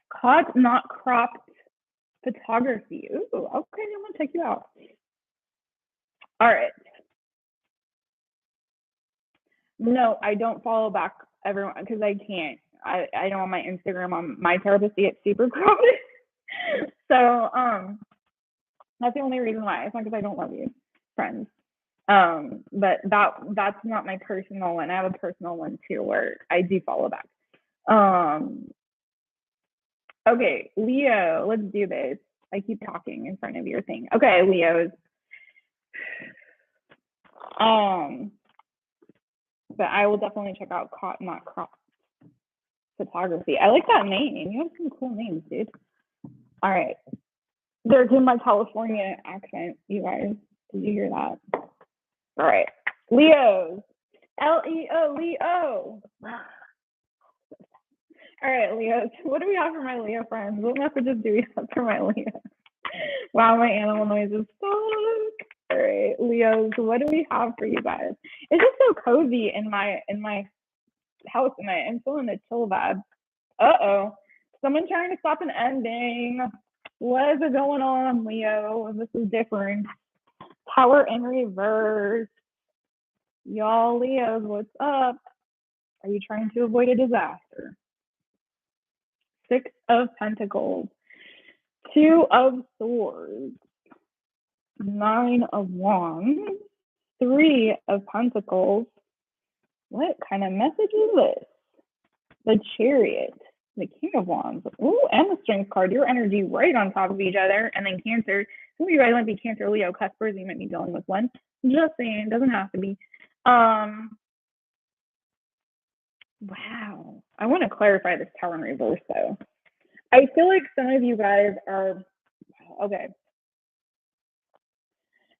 Caught, not cropped photography. Ooh, okay, I'm gonna check you out. All right. No, I don't follow back everyone because I can't. I know on my Instagram, on My Taropist, it's super crowded. So that's the only reason why. It's not because I don't love you, friends. But that's not my personal one. I have a personal one too, where I do follow back. Okay, Leo, let's do this. I keep talking in front of your thing. Okay, Leos. But I will definitely check out Not Crop Photography. I like that name. You have some cool names, dude. All right. There's in my California accent, you guys. Did you hear that? All right. Leos. Leo, Leo. All right, Leos. What do we have for my Leo friends? What messages do we have for my Leo? Wow, my animal noises suck. All right, Leos, what do we have for you guys? It's just so cozy in my house tonight. I'm feeling the chill vibe. Uh-oh. Someone trying to stop an ending. What is going on, Leo? This is different. Tower in reverse. Y'all, Leos, what's up? Are you trying to avoid a disaster? 6 of Pentacles. 2 of Swords. 9 of Wands. 3 of Pentacles. What kind of message is this? The Chariot. The King of Wands. Ooh, and the Strength card. Your energy right on top of each other. And then Cancer. Some of you guys might be Cancer, Leo, cuspers. You might be dealing with one. Just saying. Doesn't have to be. Wow. I want to clarify this Tower in reverse, though. I feel like some of you guys are... Okay.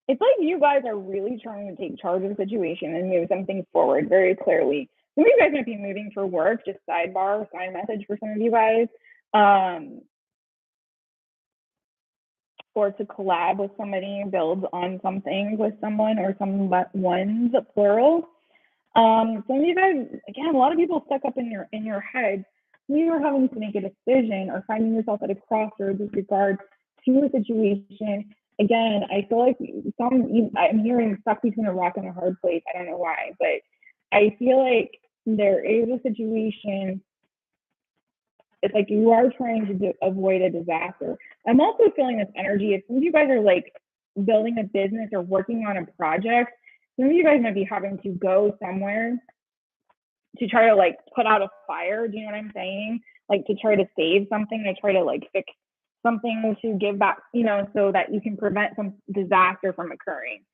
It's like you guys are really trying to take charge of the situation and move something forward very clearly. Some of you guys might be moving for work, just sidebar, side message for some of you guys. Or to collab with somebody, build on something with someone or someone's plural. Some of you guys, again, a lot of people stuck up in your head. You are having to make a decision or finding yourself at a crossroads with regard to a situation. Again, I feel like I'm hearing stuck between a rock and a hard place. I don't know why, but I feel like there is a situation. It's like you are trying to avoid a disaster. I'm also feeling this energy. If some of you guys are like building a business or working on a project, some of you guys might be having to go somewhere to try to like put out a fire. Do you know what I'm saying? Like to try to save something, to try to like fix something, to give back, you know, so that you can prevent some disaster from occurring.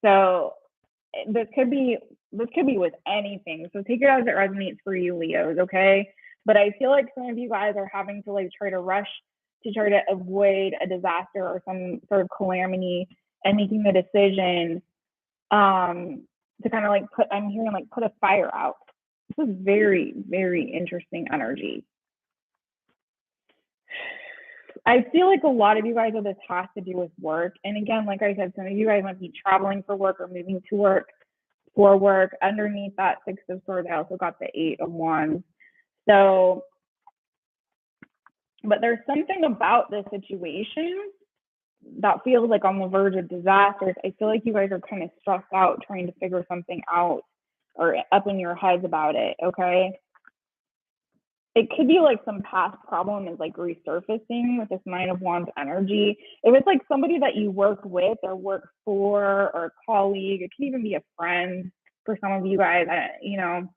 So this could be with anything. So take it as it resonates for you, Leos, okay? But I feel like some of you guys are having to like try to rush to try to avoid a disaster or some sort of calamity and making the decision to kind of like put a fire out. This is very, very interesting energy. I feel like a lot of you guys, this has to do with work. And again, like I said, some of you guys might be traveling for work or moving to work for work. Underneath that 6 of Swords, I also got the 8 of Wands. So, but there's something about this situation that feels like on the verge of disasters. I feel like you guys are kind of stressed out trying to figure something out or up in your heads about it, okay? It could be like some past problem is like resurfacing with this 9 of Wands energy. If it's like somebody that you work with or work for or a colleague, it could even be a friend for some of you guys, you know,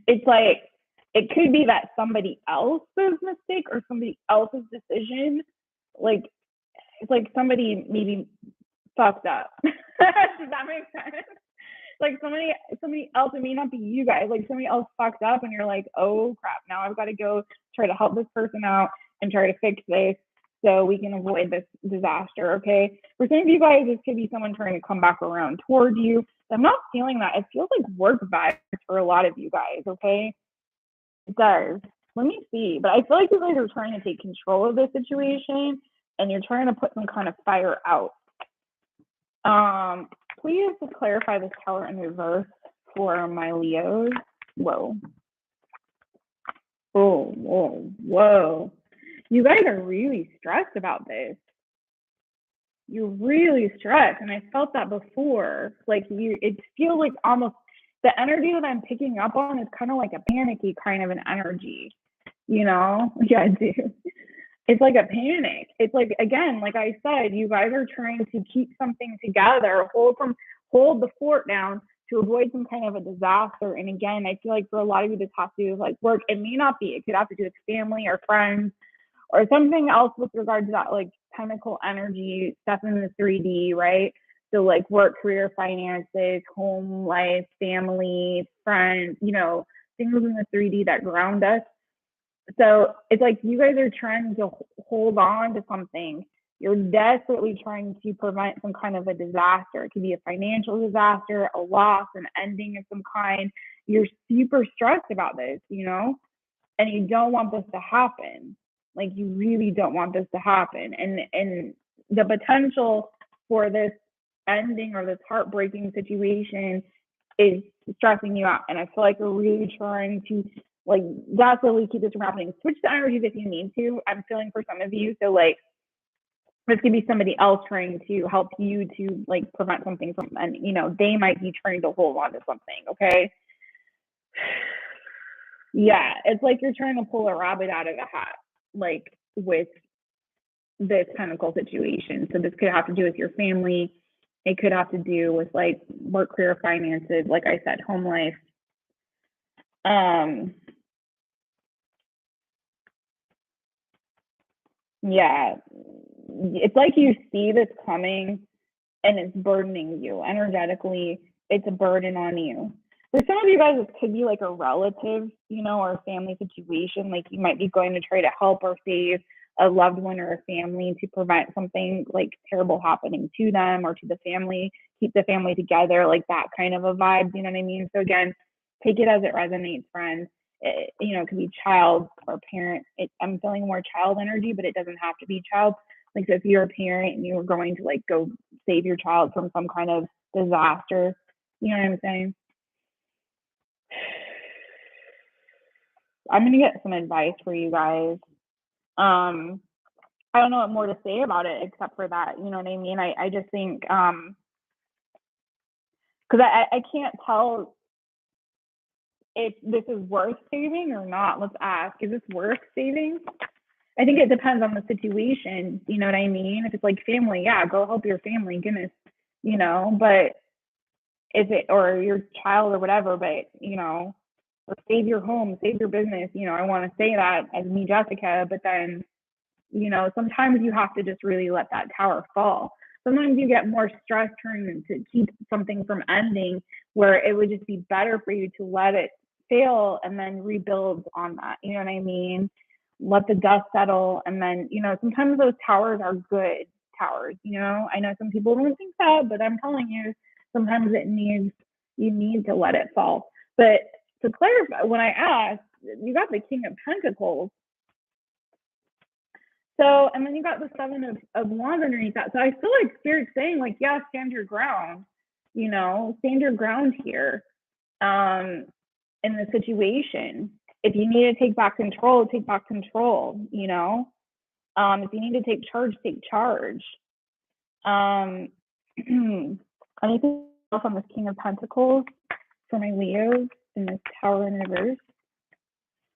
it's like, it could be that somebody else's mistake or somebody else's decision, like, it's like somebody maybe fucked up. Does that make sense? Like somebody else, it may not be you guys, like somebody else fucked up and you're like, oh crap, now I've got to go try to help this person out and try to fix this so we can avoid this disaster, okay? For some of you guys, this could be someone trying to come back around toward you. I'm not feeling that. It feels like work vibes for a lot of you guys, okay? It does. Let me see. But I feel like you guys are trying to take control of this situation and you're trying to put some kind of fire out. Please just clarify this Tower in reverse for my Leos. Whoa. Oh, whoa, whoa. You guys are really stressed about this. You're really stressed, and I felt that before. Like it feels like almost the energy that I'm picking up on is kind of like a panicky kind of an energy, you know? Yeah, I do. It's like a panic. It's like, again, like I said, you guys are trying to keep something together, hold the fort down to avoid some kind of a disaster. And again, I feel like for a lot of you, this has to do with like work. It may not be. It could have to do with family or friends or something else with regard to that like chemical energy stuff in the 3D, right? So like work, career, finances, home life, family, friends, you know, things in the 3D that ground us. So it's like you guys are trying to hold on to something. You're desperately trying to prevent some kind of a disaster. It could be a financial disaster, a loss, an ending of some kind. You're super stressed about this, you know, and you don't want this to happen. Like you really don't want this to happen. And the potential for this ending or this heartbreaking situation is stressing you out. And I feel like you're really trying to like desperately keep this from happening. Switch the energies if you need to. I'm feeling for some of you. So like this could be somebody else trying to help you to like prevent something from, and you know, they might be trying to hold on to something. Okay. Yeah, it's like you're trying to pull a rabbit out of a hat, like with this chemical situation. So this could have to do with your family. It could have to do with like work, career, finances, like I said, home life. Yeah, it's like you see this coming and it's burdening you energetically. It's a burden on you. For some of you guys, it could be like a relative, you know, or a family situation. Like you might be going to try to help or save a loved one or a family to prevent something like terrible happening to them or to the family, keep the family together, like that kind of a vibe. You know what I mean? So again, take it as it resonates, friends. You know, it could be child or parent. I'm feeling more child energy, but it doesn't have to be child. Like, so if you're a parent and you're going to like go save your child from some kind of disaster, you know what I'm saying? I'm gonna get some advice for you guys. I don't know what more to say about it except for that. You know what I mean? I just think because I can't tell if this is worth saving or not. Let's ask, is this worth saving? I think it depends on the situation. You know what I mean? If it's like family, yeah, go help your family, goodness, you know, but if it, or your child or whatever, but you know, or save your home, save your business, you know, I want to say that as me, Jessica, but then, you know, sometimes you have to just really let that tower fall. Sometimes you get more stress trying to keep something from ending where it would just be better for you to let it fail and then rebuild on that. You know what I mean? Let the dust settle. And then, you know, sometimes those towers are good towers. You know, I know some people don't think that, but I'm telling you, sometimes you need to let it fall. But to clarify, when I asked, you got the King of Pentacles. So, and then you got the Seven of Wands underneath that. So I feel like Spirit's saying, like, yeah, stand your ground, you know, stand your ground here in the situation. If you need to take back control, you know. If you need to take charge. Anything else on this King of Pentacles for my Leos in this Tower in reverse?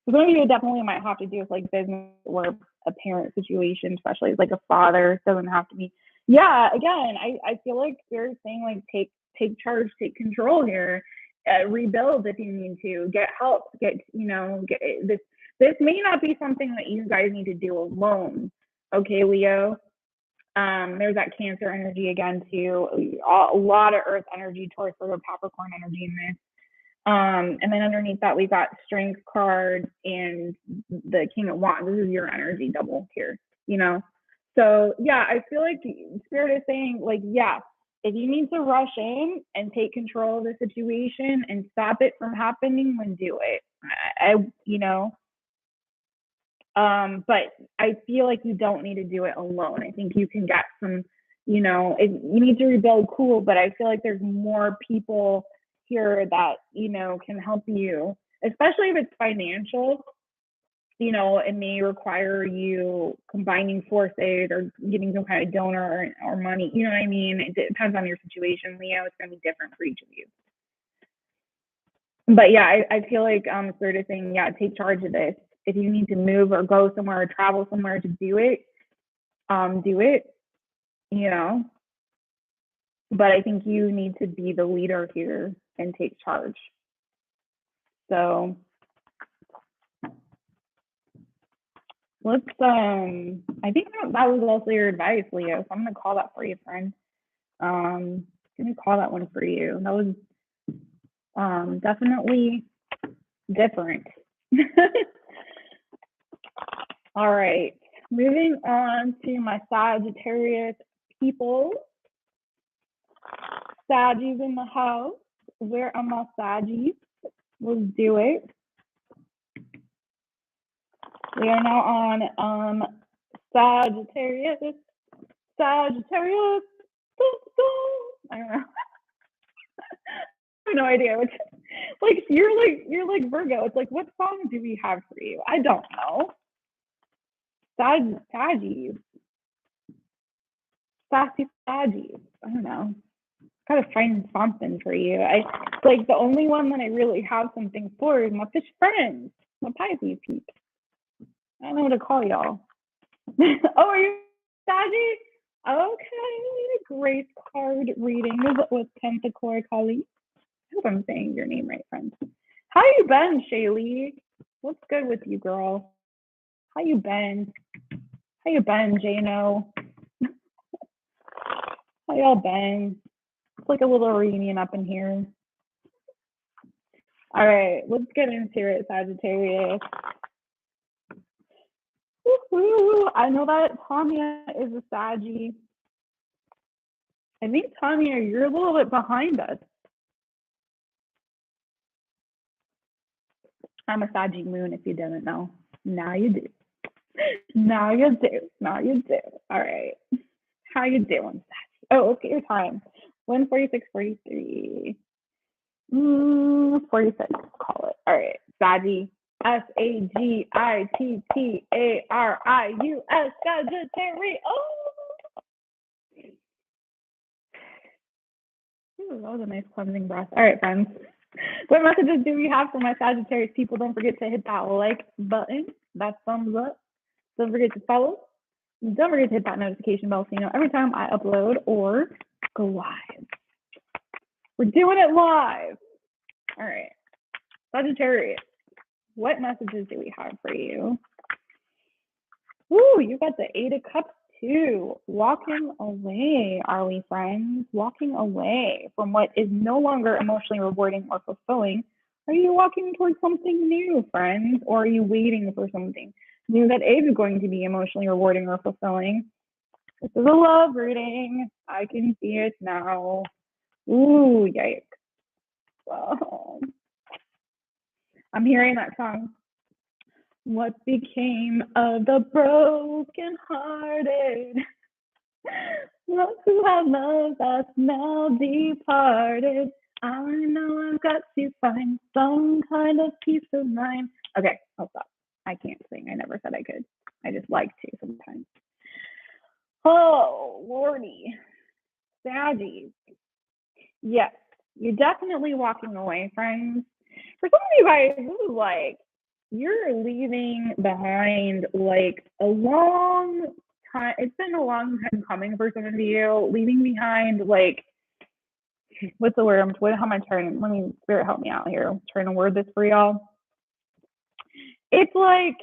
Some of you definitely might have to do with like business or a parent situation, especially like a father. Doesn't have to be. Yeah, again, I feel like Spirit's saying like take charge, take control here, rebuild if you need to, get help, get this. This may not be something that you guys need to do alone. Okay, Leo. There's that Cancer energy again too. A lot of Earth energy, Taurus, Virgo, Capricorn energy in this. And then underneath that, we got Strength card and the King of Wands. This is your energy double here, you know? So yeah, I feel like Spirit is saying like, yeah, if you need to rush in and take control of the situation and stop it from happening, then do it. You know, but I feel like you don't need to do it alone. I think you can get some, you know, you need to rebuild, cool, but I feel like there's more people here that, you know, can help you, especially if it's financial. You know, it may require you combining forces or getting some kind of donor or money. You know what I mean? It depends on your situation, Leo. It's going to be different for each of you. But yeah, I feel like Spirit is saying, yeah, take charge of this. If you need to move or go somewhere or travel somewhere to do it, do it, you know. But I think you need to be the leader here and take charge. So let's I think that was also your advice, Leo. So I'm gonna call that for you, friend. Gonna call that one for you. That was definitely different. All right, moving on to my Sagittarius people. Saggies in the house. Where are my Saggies? Let's do it. We are now on Sagittarius. Sagittarius. I don't know. I have no idea. Which, like you're like Virgo. It's like, what song do we have for you? I don't know. Saggies. Sassy Saggies. I don't know. Gotta find something for you. I like the only one that I really have something for is my fish friends, my Pisces peeps. I don't know what to call y'all. Oh, are you Saggy? Okay, grace card reading with Pentacor Kali. I hope I'm saying your name right, friend. How you been, Shaylee? What's good with you, girl? How you been? How you been, Jano? How y'all been? It's like a little reunion up in here. All right, let's get into it, Sagittarius. Woo-hoo. I know that Tanya is a Saggy. I think, Tanya, you're a little bit behind us. I'm a Saggy moon, if you didn't know. Now you do. Now you do. Now you do. All right. How you doing, Saggy? Oh, okay, your time. 146, 43. 46, call it. All right. Saggy. Sagittarius. Sagittarius. Oh! Ooh, that was a nice cleansing breath. All right, friends. What messages do we have for my Sagittarius people? Don't forget to hit that like button, that thumbs up. Don't forget to follow. Don't forget to hit that notification bell so you know every time I upload or go live. We're doing it live. All right. Sagittarius, what messages do we have for you? Ooh, you got the 8 of Cups too. Walking away, are we, friends? Walking away from what is no longer emotionally rewarding or fulfilling. Are you walking towards something new, friends? Or are you waiting for something new that is going to be emotionally rewarding or fulfilling? This is a love reading. I can see it now. Ooh, yikes. Wow. I'm hearing that song. What became of the broken hearted? Those who have loved us now departed. I know I've got to find some kind of peace of mind. Okay, I'll stop. I can't sing. I never said I could. I just like to sometimes. Oh, Lordy. Saggies. Yes, you're definitely walking away, friends. For some of you guys, this is like you're leaving behind like a long time. It's been a long time coming for some of you, leaving behind like what's the word? How am I trying? Let me Spirit help me out here. I'm trying to word this for y'all. It's like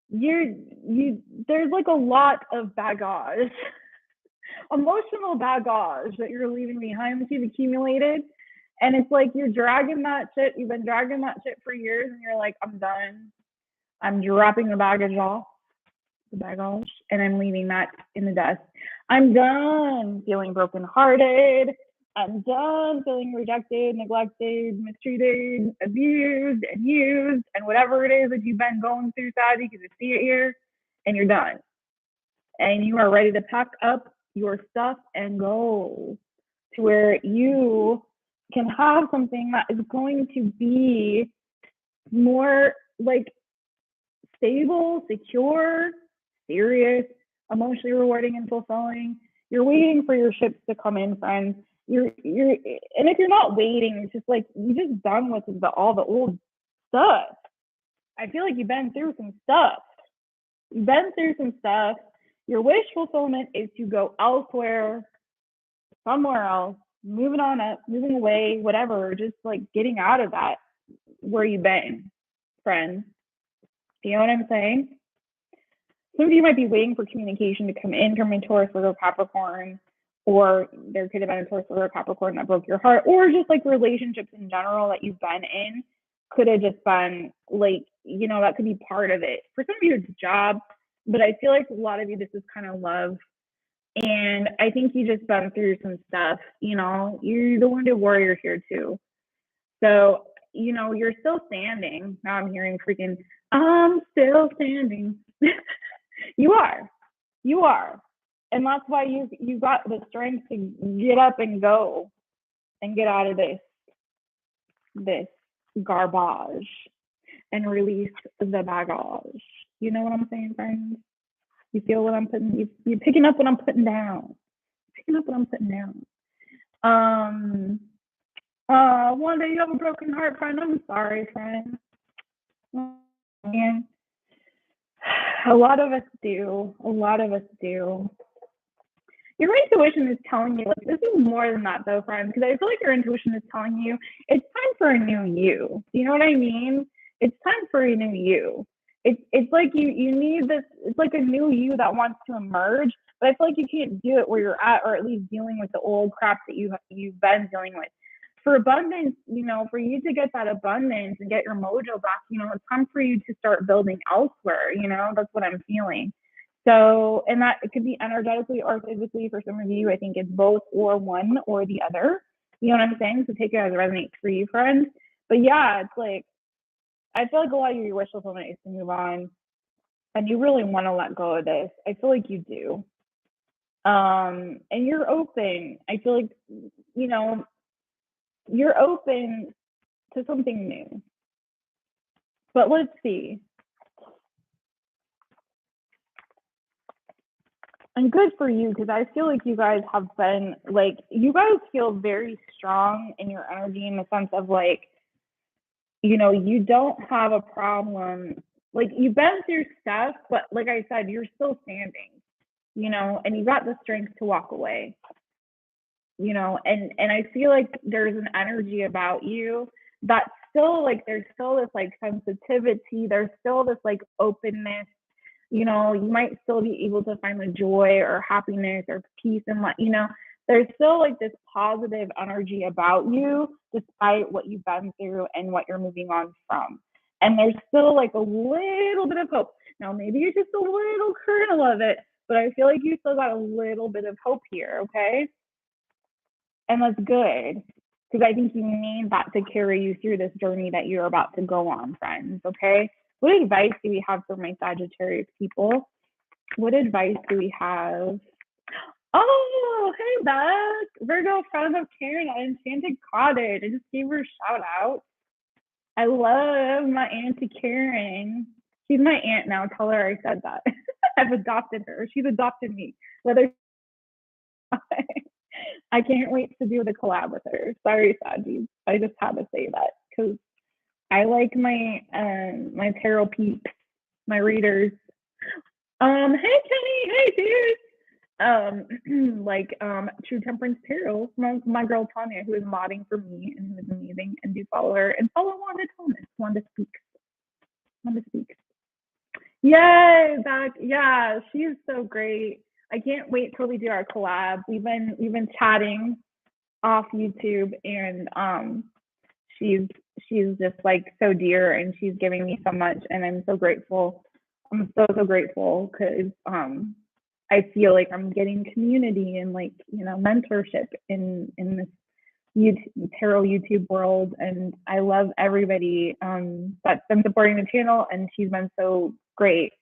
there's like a lot of baggage, emotional baggage that you're leaving behind that you've accumulated. And it's like you're dragging that shit. You've been dragging that shit for years, and you're like, I'm done. I'm dropping the baggage, and I'm leaving that in the dust. I'm done feeling brokenhearted. I'm done feeling rejected, neglected, mistreated, abused, and used, and whatever it is that you've been going through, Sadie, because I see it here, and you're done. And you are ready to pack up your stuff and go to where you can have something that is going to be more like stable, secure, serious, emotionally rewarding, and fulfilling. You're waiting for your ships to come in, friends. and if you're not waiting, it's just like you just done with all the old stuff. I feel like you've been through some stuff. You've been through some stuff. Your wish fulfillment is to go elsewhere, somewhere else, moving on up, moving away, whatever, just like getting out of that where you've been, friend. You know what I'm saying? Some of you might be waiting for communication to come in from a Taurus, Virgo, Capricorn, or there could have been a Taurus, Virgo, Capricorn that broke your heart, or just like relationships in general that you've been in could have just been like, you know, that could be part of it. For some of you, it's a job, but I feel like a lot of you, this is kind of love. And I think you just been through some stuff, you know, you're the wounded warrior here too. So, you know, you're still standing. Now I'm hearing freaking, I'm still standing. You are. And that's why you got the strength to get up and go and get out of this garbage and release the baggage. You know what I'm saying, friends? You feel what I'm putting, you're picking up what I'm putting down. Wanda, you have a broken heart, friend. I'm sorry, friend. And a lot of us do. Your intuition is telling you, like, this is more than that, though, friend, because I feel like your intuition is telling you it's time for a new you. You know what I mean? It's time for a new you. It's like you need this. It's like a new you that wants to emerge, but I feel like you can't do it where you're at, or at least dealing with the old crap that you've been dealing with. For abundance, you know, for you to get that abundance and get your mojo back, you know, it's time for you to start building elsewhere. You know, that's what I'm feeling. So, and that it could be energetically or physically for some of you. I think it's both or one or the other. You know what I'm saying? So take it as it resonates for you, friends. But yeah, it's like, I feel like a lot of your wish fulfillment is to move on, and you really want to let go of this. I feel like you do. And you're open. I feel like, you know, you're open to something new. But let's see. And good for you, because I feel like you guys have been, like, you guys feel very strong in your energy, in the sense of, like, you know, you don't have a problem. Like, you've been through stuff, but like I said, you're still standing, you know, and you got the strength to walk away, you know, and I feel like there's an energy about you that's still, like, there's still this, like, sensitivity, there's still this, like, openness. You know, you might still be able to find the joy or happiness or peace and, like, you know, there's still, like, this positive energy about you despite what you've been through and what you're moving on from. And there's still, like, a little bit of hope. Now, maybe it's just a little kernel of it, but I feel like you still got a little bit of hope here, okay? And that's good, because I think you need that to carry you through this journey that you're about to go on, friends, okay? What advice do we have for my Sagittarius people? What advice do we have? Oh, hey, Beth. Virgo, friend of Karen at Enchanted Cottage. I just gave her a shout out. I love my Auntie Karen. She's my aunt now. Tell her I said that. I've adopted her. She's adopted me. Whether I can't wait to do the collab with her. Sorry, Saggy. I just had to say that because I like my my tarot peeps, my readers. Hey Kenny, hey dude. Like True Temperance Tarot, my girl Tanya, who is modding for me and who is amazing, and do follow her and follow Wanda Thomas. Wanda speaks. Yay, back. Yeah, she's so great. I can't wait till we do our collab. We've been chatting off YouTube, and she's just like so dear, and she's giving me so much, and I'm so grateful. I'm so grateful, because I feel like I'm getting community and, like, you know, mentorship in this tarot YouTube world, and I love everybody that's been supporting the channel, and she's been so great.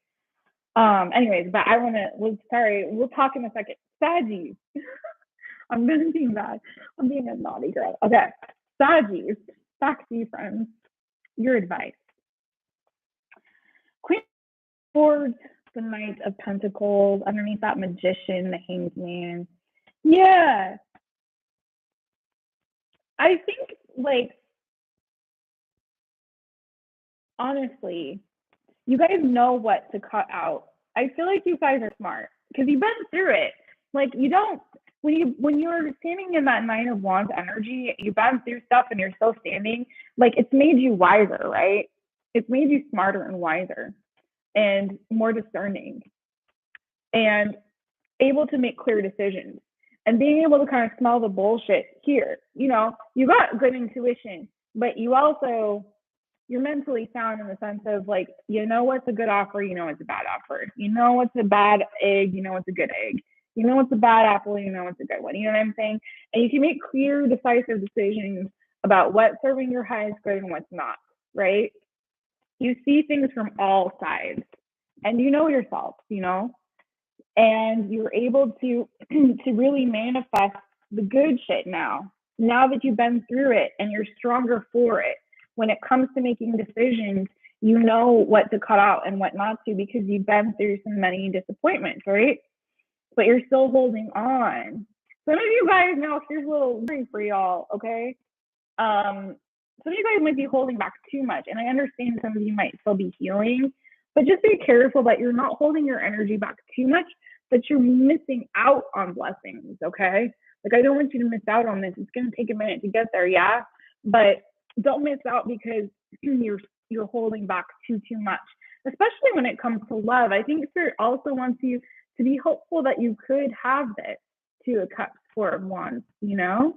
Anyways, but we'll talk in a second. Saggies. I'm being bad. I'm being a naughty girl. Okay, Saggies. Back to you, friends. Your advice. Queen of Swords, the Knight of Pentacles, underneath that Magician, the Hanged Man. Yeah. I think, like, honestly, you guys know what to cut out. I feel like you guys are smart because you've been through it. Like, you don't, when you're standing in that Nine of Wands energy, you've been through stuff and you're still standing. Like, it's made you wiser, right? It's made you smarter and wiser and more discerning and able to make clear decisions and being able to kind of smell the bullshit here. You know, you got good intuition, but you're mentally sound in the sense of, like, you know what's a good offer, you know what's a bad offer. You know what's a bad egg, you know what's a good egg. You know what's a bad apple, you know what's a good one. You know what I'm saying? And you can make clear, decisive decisions about what's serving your highest good and what's not, right? You see things from all sides and you know yourself, you know, and you're able to to really manifest the good shit now that you've been through it and you're stronger for it. When it comes to making decisions, you know what to cut out and what not to because you've been through so many disappointments, right? But you're still holding on. Some of you guys, now here's a little warning for y'all, okay? Some of you guys might be holding back too much, and I understand some of you might still be healing, but just be careful that you're not holding your energy back too much, that you're missing out on blessings, okay? Like, I don't want you to miss out on this. It's going to take a minute to get there, yeah? But don't miss out because you're holding back too much, especially when it comes to love. I think Spirit also wants you to be hopeful that you could have this Two of Cups, Four of Wands, you know?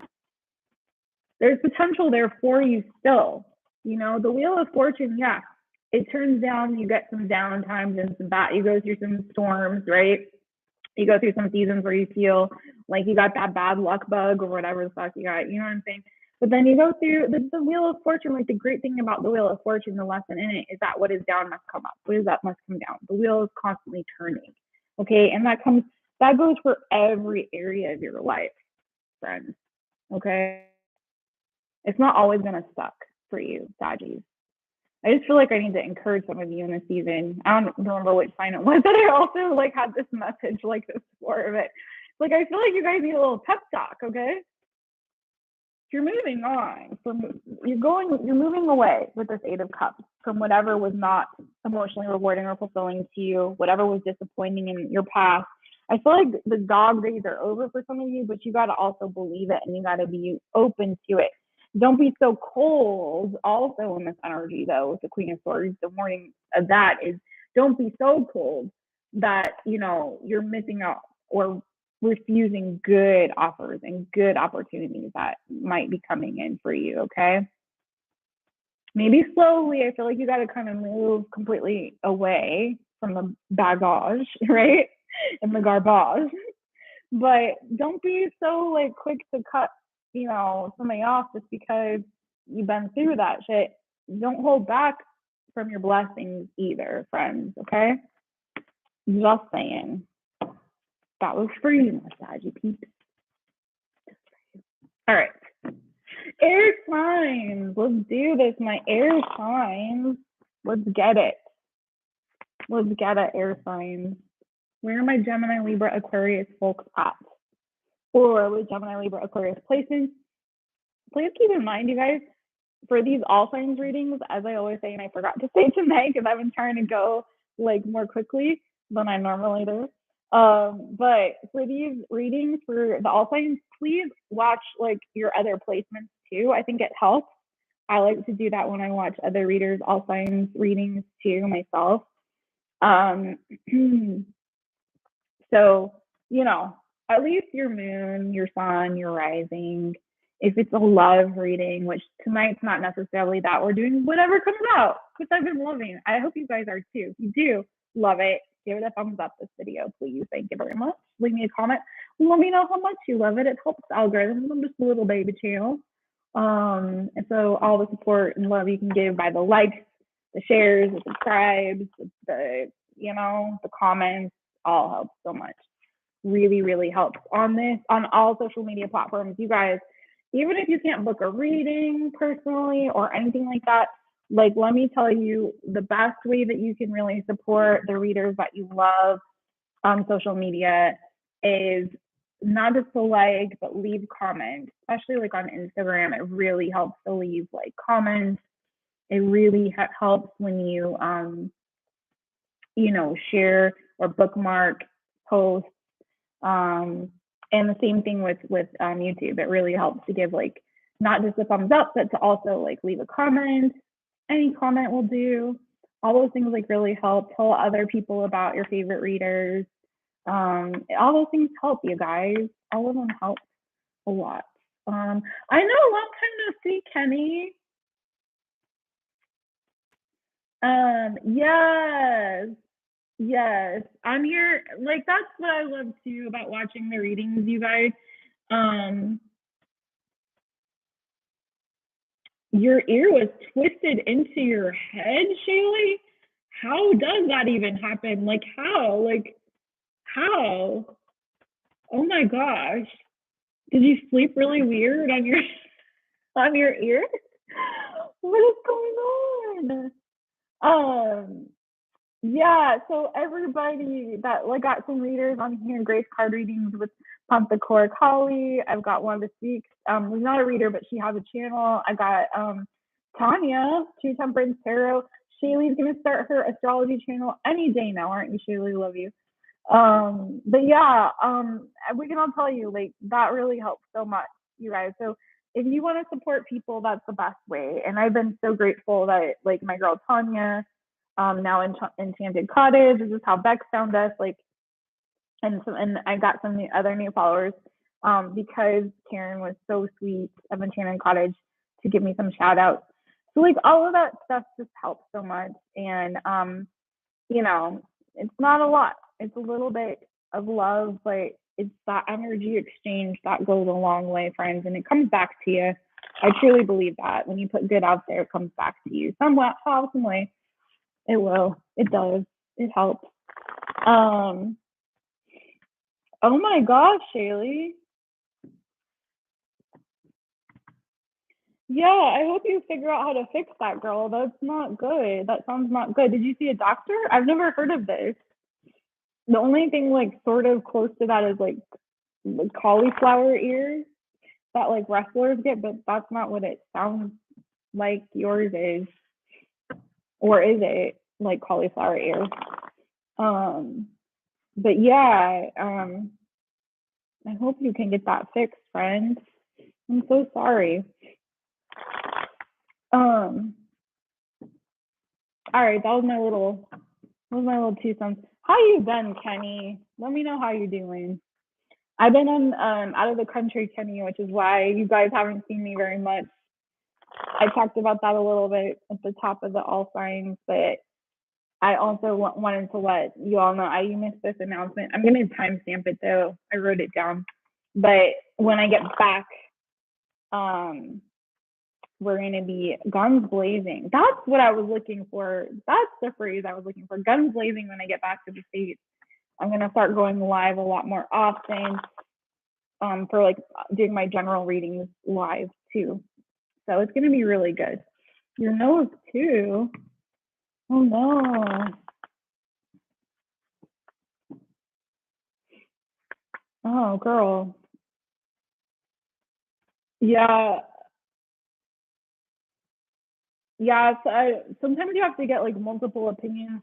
There's potential there for you still. You know, the Wheel of Fortune, yeah, it turns down, you get some down times and you go through some storms, right? You go through some seasons where you feel like you got that bad luck bug or whatever the fuck you got, you know what I'm saying? But then you go through the Wheel of Fortune. Like, the great thing about the Wheel of Fortune, the lesson in it, is that what is down must come up. What is up must come down. The wheel is constantly turning. Okay, and that goes for every area of your life, friends. Okay, it's not always gonna suck for you, Saggies. I just feel like I need to encourage some of you in this season. I don't remember which sign it was, but I also, like, had this message like this before of it. Like, I feel like you guys need a little pep talk, okay? You're moving on you're moving away with this Eight of Cups from whatever was not emotionally rewarding or fulfilling to you, whatever was disappointing in your past. I feel like the dog days are over for some of you, but you got to also believe it and you got to be open to it. Don't be so cold. Also in this energy, though, with the Queen of Swords, the warning of that is, don't be so cold that, you know, you're missing out or refusing good offers and good opportunities that might be coming in for you, okay? Maybe slowly. I feel like you got to kind of move completely away from the baggage, right? And the garbage. But don't be so, like, quick to cut, you know, somebody off just because you've been through that shit. Don't hold back from your blessings either, friends, okay? Just saying. That was for you, my Saggy peeps. All right. Air signs. Let's do this, my air signs. Let's get it. Let's get it, air signs. Where are my Gemini, Libra, Aquarius folks at? Or with Gemini, Libra, Aquarius placements? Please keep in mind, you guys, for these all signs readings, as I always say, and I forgot to say tonight because I've been trying to go, like, more quickly than I normally do. But for these readings for the all signs, please watch, like, your other placements too. I think it helps. I like to do that when I watch other readers' all signs readings too myself. So, you know, at least your moon, your sun, your rising. If it's a love reading, which tonight's not necessarily that, we're doing whatever comes out, which I've been loving. I hope you guys are too. If you do love it, give it a thumbs up this video, please. Thank you very much. Leave me a comment. Let me know how much you love it. It helps the algorithm. I'm just a little baby channel. And so all the support and love you can give by the likes, the shares, the subscribes, the you know, the comments, all helps so much. Really, really helps on all social media platforms. You guys, even if you can't book a reading personally or anything like that, like, let me tell you, the best way that you can really support the readers that you love on social media is not just to like, but leave comments, especially like on Instagram. It really helps to leave like comments. It really helps when you, share or bookmark posts. And the same thing with YouTube. It really helps to give like not just a thumbs up, but to also like leave a comment. Any comment will do. All those things like really help. Tell other people about your favorite readers. All those things help, you guys. All of them help a lot. I know, long time no see, Kenny. Yes. I'm here. Like, that's what I love too about watching the readings, you guys. Your ear was twisted into your head, Shaylee? How does that even happen? Like, how? Oh my gosh. Did you sleep really weird on your ear? What is going on? Yeah, so everybody that like got some readers on here, Grace card readings with Pump the Core Collie. I've got Wanda Speaks. She's not a reader, but she has a channel. I got Tanya, True Temperance Tarot. Shaylee's gonna start her astrology channel any day now, aren't you, Shaylee? Love you. But yeah, we can all tell you like that really helps so much, you guys. So if you want to support people, that's the best way. And I've been so grateful that like my girl Tanya, now in Enchanted Cottage, this is how Bex found us, like, and I got some other new followers, because Karen was so sweet of Enchanted Cottage to give me some shout outs. So like all of that stuff just helps so much. And it's not a lot. It's a little bit of love, but it's that energy exchange that goes a long way, friends, and it comes back to you. I truly believe that when you put good out there, it comes back to you somewhat, some way. It will. It does. It helps. Oh my gosh, Shaylee. Yeah, I hope you figure out how to fix that, girl. That's not good. That sounds not good. Did you see a doctor? I've never heard of this. The only thing like sort of close to that is like cauliflower ears that like wrestlers get, but that's not what it sounds like yours is. Or is it like cauliflower ears? But yeah, I hope you can get that fixed, friend. I'm so sorry. All right, that was my little 2 cents. How you been, Kenny? Let me know how you're doing. I've been in out of the country, Kenny, which is why you guys haven't seen me very much. I talked about that a little bit at the top of the all signs, but I also wanted to let you all know I missed this announcement. I'm going to timestamp it though. I wrote it down. But when I get back, we're going to be guns blazing. That's what I was looking for. That's the phrase I was looking for. Guns blazing when I get back to the States. I'm going to start going live a lot more often, for like doing my general readings live too. So it's going to be really good. Your nose too. Oh no. Oh, girl. Yeah. So sometimes you have to get like multiple opinions.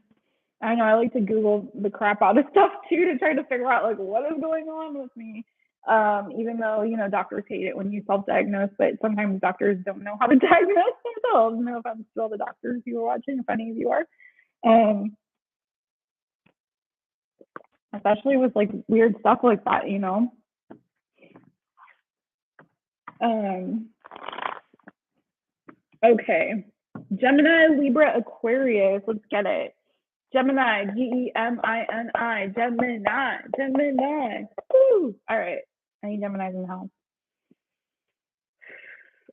I know I like to Google the crap out of stuff too to try to figure out like what is going on with me. Even though doctors hate it when you self-diagnose, but sometimes doctors don't know how to diagnose themselves. No offense to all the doctors you are watching, if any of you are. Especially with like weird stuff like that, Okay. Gemini, Libra, Aquarius. Let's get it. Gemini, Gemini, Gemini. Woo! All right. I need Geminis in the house.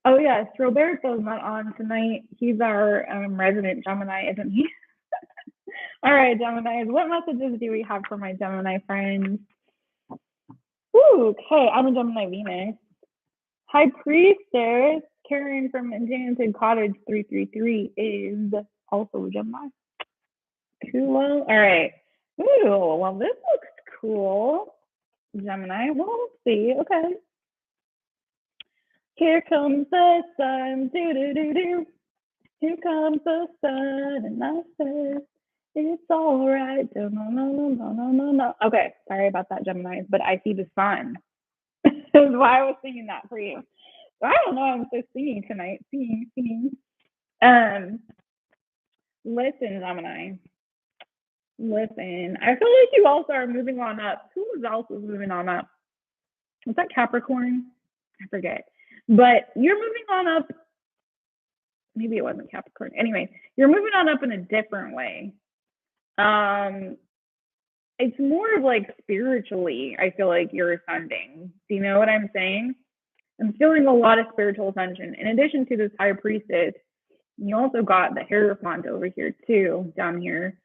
Oh, yes. Roberto's not on tonight. He's our resident Gemini, isn't he? All right, Geminis. What messages do we have for my Gemini friends? Ooh, okay. I'm a Gemini Venus. High Priestess, Karen from Enchanted Cottage 333 is also Gemini. Cool. All right. Ooh, well, this looks cool. Gemini. Well, let's see. Okay. Here comes the sun. Do do do do. Here comes the sun, and I said, it's all right. No, no, no, no, no, no, no, no. Okay, sorry about that, Gemini, but I see the sun. That's why I was singing that for you. So I don't know. I'm so singing tonight. Singing. Listen, Gemini. Listen. I feel like you also are moving on up. Who else is moving on up? Was that Capricorn? I forget. But you're moving on up. Maybe it wasn't Capricorn. Anyway, you're moving on up in a different way. It's more of like spiritually, I feel like you're ascending. Do you know what I'm saying? I'm feeling a lot of spiritual ascension. In addition to this high priestess, you also got the Hierophant over here too, down here.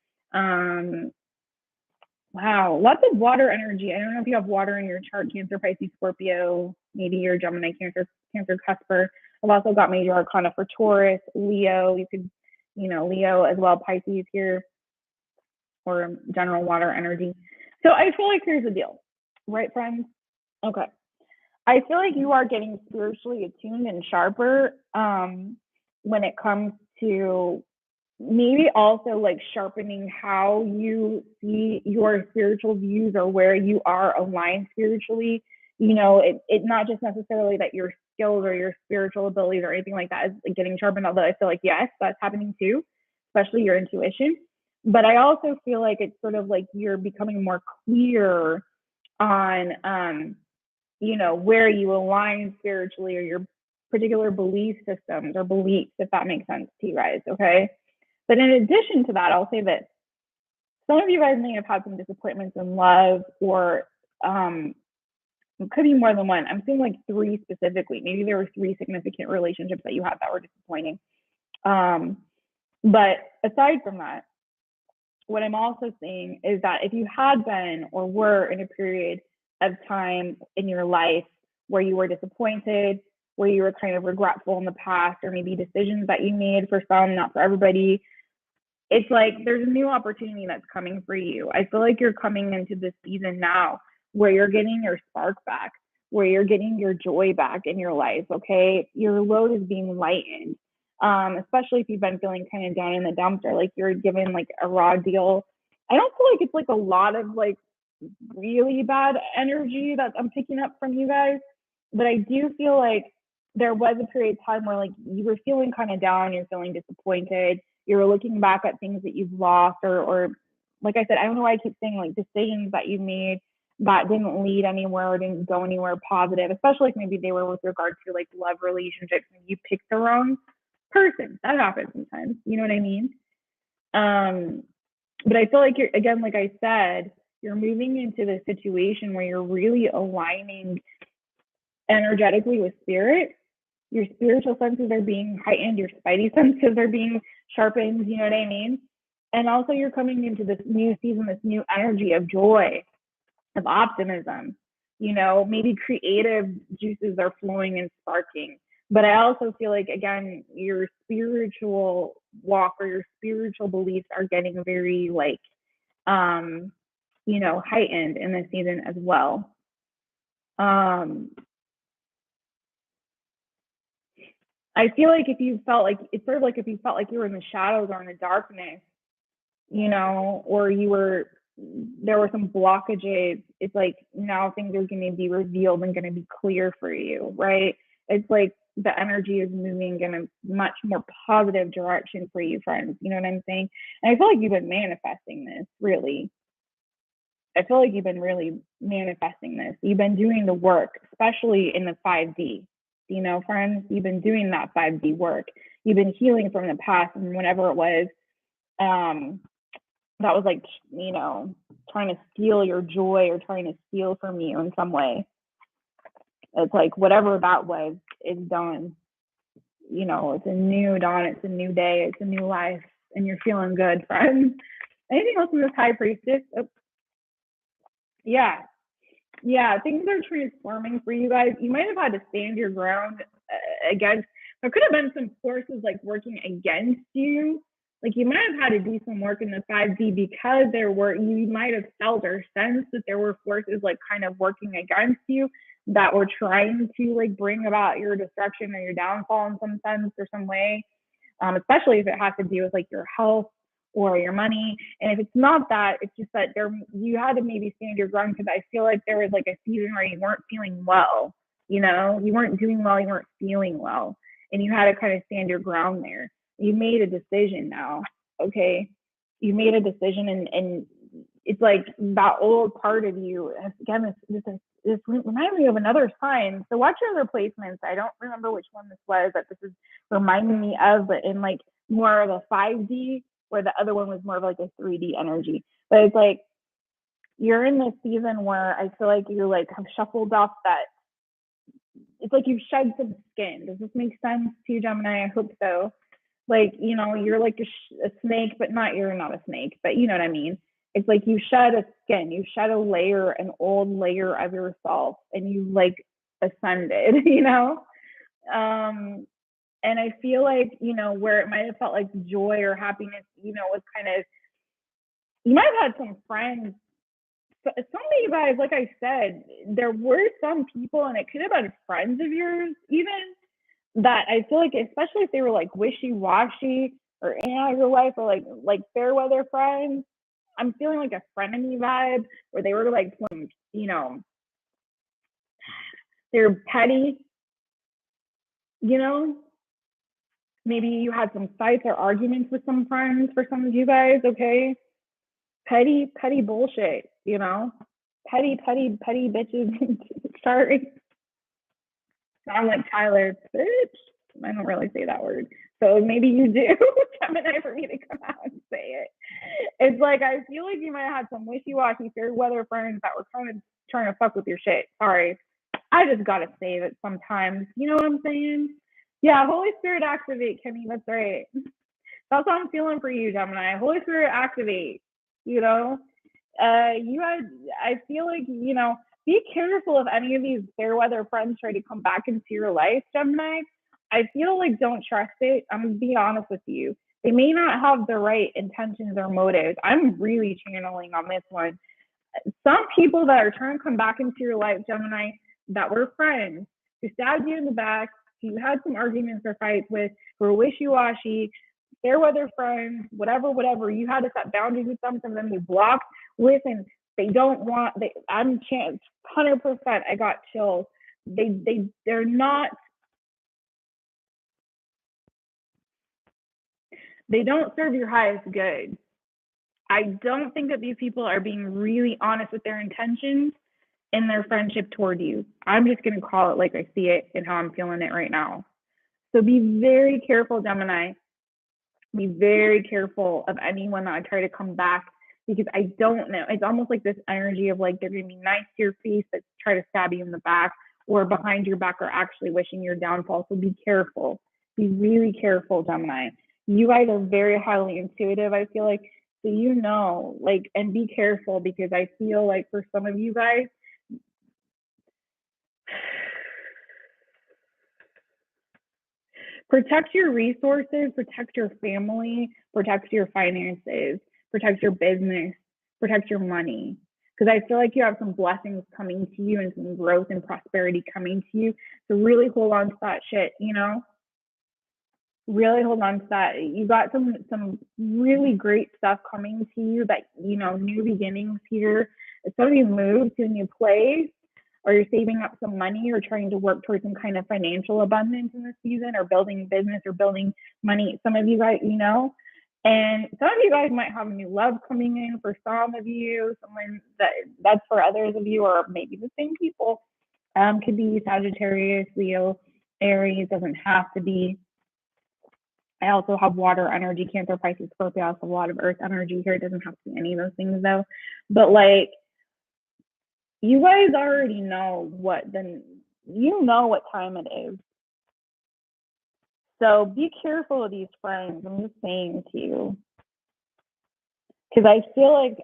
Wow, lots of water energy. I don't know if you have water in your chart, Cancer, Pisces, Scorpio, maybe you're Gemini, Cancer, Cusper. I've also got major arcana for Taurus, Leo. You could, Leo as well, Pisces here, or general water energy. So I feel like here's the deal, right, friends? Okay. I feel like you are getting spiritually attuned and sharper when it comes to maybe also like sharpening how you see your spiritual views or where you are aligned spiritually. It not just necessarily that your skills or your spiritual abilities or anything like that is like getting sharpened, although I feel like, yes, that's happening too, especially your intuition. But I also feel like it's sort of like you're becoming more clear on, where you align spiritually or your particular belief systems or beliefs, if that makes sense to you guys, okay? But in addition to that, I'll say that some of you guys may have had some disappointments in love, or it could be more than one. I'm seeing like 3 specifically. Maybe there were 3 significant relationships that you had that were disappointing. But aside from that, what I'm also seeing is that if you had been or were in a period of time in your life where you were disappointed, where you were kind of regretful in the past, or maybe decisions that you made, for some, not for everybody, it's like there's a new opportunity that's coming for you. I feel like you're coming into this season now where you're getting your spark back, where you're getting your joy back in your life, okay? Your load is being lightened, especially if you've been feeling kind of down in the dumps, or like you're given like a raw deal. I don't feel like it's like a lot of like really bad energy that I'm picking up from you guys, but I do feel like there was a period of time where like you were feeling kind of down, you're feeling disappointed, you're looking back at things that you've lost, or like I said, I don't know why I keep saying like decisions that you made that didn't lead anywhere or didn't go anywhere positive, especially if maybe they were with regard to like love relationships and you picked the wrong person. That happens sometimes, you know what I mean? But I feel like you're, again, like I said, you're moving into the situation where you're really aligning energetically with spirit. Your spiritual senses are being heightened, your spidey senses are being sharpened, you know what I mean? And also you're coming into this new season, this new energy of joy, of optimism, maybe creative juices are flowing and sparking. But I also feel like, again, your spiritual walk or your spiritual beliefs are getting very like, heightened in this season as well. I feel like if you felt like, it's sort of like if you felt like you were in the shadows or in the darkness, or there were some blockages, it's like now things are going to be revealed and going to be clear for you, right? It's like the energy is moving in a much more positive direction for you, friends. You know what I'm saying? And I feel like you've been manifesting this, really. I feel like you've been really manifesting this. You've been doing the work, especially in the 5D. Friends, you've been doing that 5D work. You've been healing from the past and whatever it was that was like, trying to steal your joy or trying to steal from you in some way. It's like whatever that was is done. It's a new dawn, it's a new day, it's a new life, and you're feeling good, friends. Anything else with this high priestess? Oh. Yeah, things are transforming for you guys. You might have had to stand your ground against, there could have been some forces like working against you Like you might have had to do some work in the 5D because you might have felt or sensed that there were forces like kind of working against you that were trying to like bring about your destruction or your downfall in some sense or some way, especially if it has to do with like your health or your money. And if it's not that, it's just that you had to maybe stand your ground, because I feel like there was like a season where you weren't feeling well, you weren't doing well, you weren't feeling well, and you had to kind of stand your ground there. You made a decision now, okay? You made a decision, and it's like that old part of you. Again, this reminds me of another sign. So watch your other placements. I don't remember which one this was that this is reminding me of, but in like more of a 5D, where the other one was more of like a 3D energy. But it's like you're in this season where I feel like you like have shuffled off that. It's like you've shed some skin. Does this make sense to you, Gemini? I hope so. Like, you're like a snake, but you're not a snake, but you know what I mean? It's like you shed a skin, you shed a layer, an old layer of yourself, and you like ascended, and I feel like, where it might have felt like joy or happiness, was kind of, you might have had some friends. Some of you guys, like I said, there were some people, and it could have been friends of yours even, that I feel like, especially if they were like wishy-washy or in and out of your life, or like fair weather friends, I'm feeling like a frenemy vibe where they were like, they're petty, maybe you had some fights or arguments with some friends for some of you guys, okay? Petty bullshit, petty bitches. Sorry. I'm like Tyler, bitch. I don't really say that word. So maybe you do, Gemini, for me to come out and say it. It's like, I feel like you might have had some wishy-washy fair weather friends that were kind of trying to fuck with your shit. Sorry. I just got to say it sometimes. You know what I'm saying? Yeah, Holy Spirit activate, Kimmy. That's right. That's what I'm feeling for you, Gemini. Holy Spirit activate, I feel like, be careful if any of these fair weather friends try to come back into your life, Gemini. I feel like don't trust it. I'm going to be honest with you. They may not have the right intentions or motives. I'm really channeling on this one. Some people that are trying to come back into your life, Gemini, that were friends, who stabbed you in the back, who you had some arguments or fights with, who were wishy-washy, fair weather friends, whatever. You had to set boundaries with them. Some of them you blocked. Listen, they don't want. I'm 100%. I got chills. They're not. They don't serve your highest good. I don't think that these people are being really honest with their intentions in their friendship toward you. I'm just going to call it like I see it and how I'm feeling it right now. So be very careful, Gemini. Be very careful of anyone that I try to come back, because I don't know. It's almost like this energy of like they're going to be nice to your face but try to stab you in the back, or behind your back are actually wishing your downfall. So be careful. Be really careful, Gemini. You guys are very highly intuitive, I feel like. So and be careful, because I feel like for some of you guys, protect your resources, protect your family, protect your finances, protect your business, protect your money. Because I feel like you have some blessings coming to you and some growth and prosperity coming to you. So really hold on to that shit, Really hold on to that. You got some really great stuff coming to you that, new beginnings here. If some of you move to a new place, or you're saving up some money, or trying to work towards some kind of financial abundance in this season, or building business or building money, some of you guys, and some of you guys might have new love coming in for some of you, someone that's for others of you, or maybe the same people. Could be Sagittarius, Leo, Aries, doesn't have to be. I also have water energy, Cancer, Pisces, Scorpio. I also have a lot of earth energy here. It doesn't have to be any of those things though. But like, you guys already know what time it is. So be careful of these friends. I'm just saying to you, because I feel like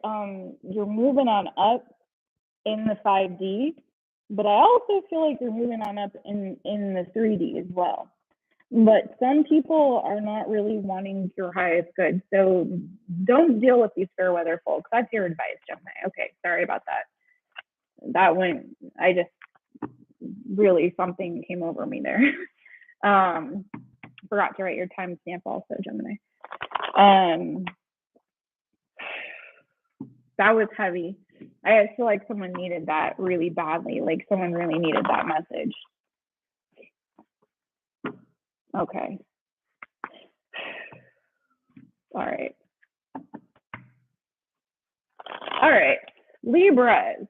you're moving on up in the 5D, but I also feel like you're moving on up in the 3D as well. But some people are not really wanting your highest good. So don't deal with these fair weather folks. That's your advice, Gemini. Okay, sorry about that. That went, I just really, something came over me there. Forgot to write your timestamp also, Gemini. That was heavy. I feel like someone needed that really badly. Like someone really needed that message. Okay. All right. All right. Libras.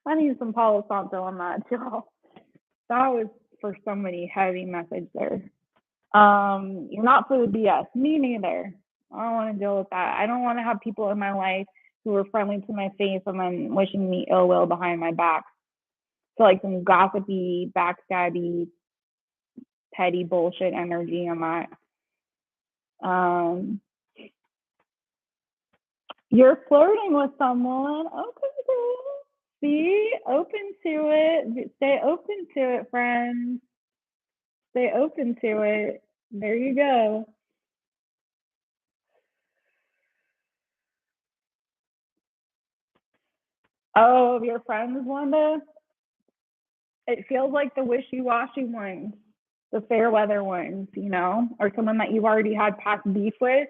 I need some Palo Santo on that, y'all. That was for somebody heavy message there. You're not for the BS. Me neither. I don't want to deal with that. I don't want to have people in my life who are friendly to my face and then wishing me ill will behind my back. So like some gossipy, backstabby, petty bullshit energy on that. You're flirting with someone. Okay, see, open to it. Stay open to it, friends. Stay open to it. There you go. Oh, your friends, Wanda? It feels like the wishy-washy ones, the fair weather ones, you know, or someone that you've already had past beef with.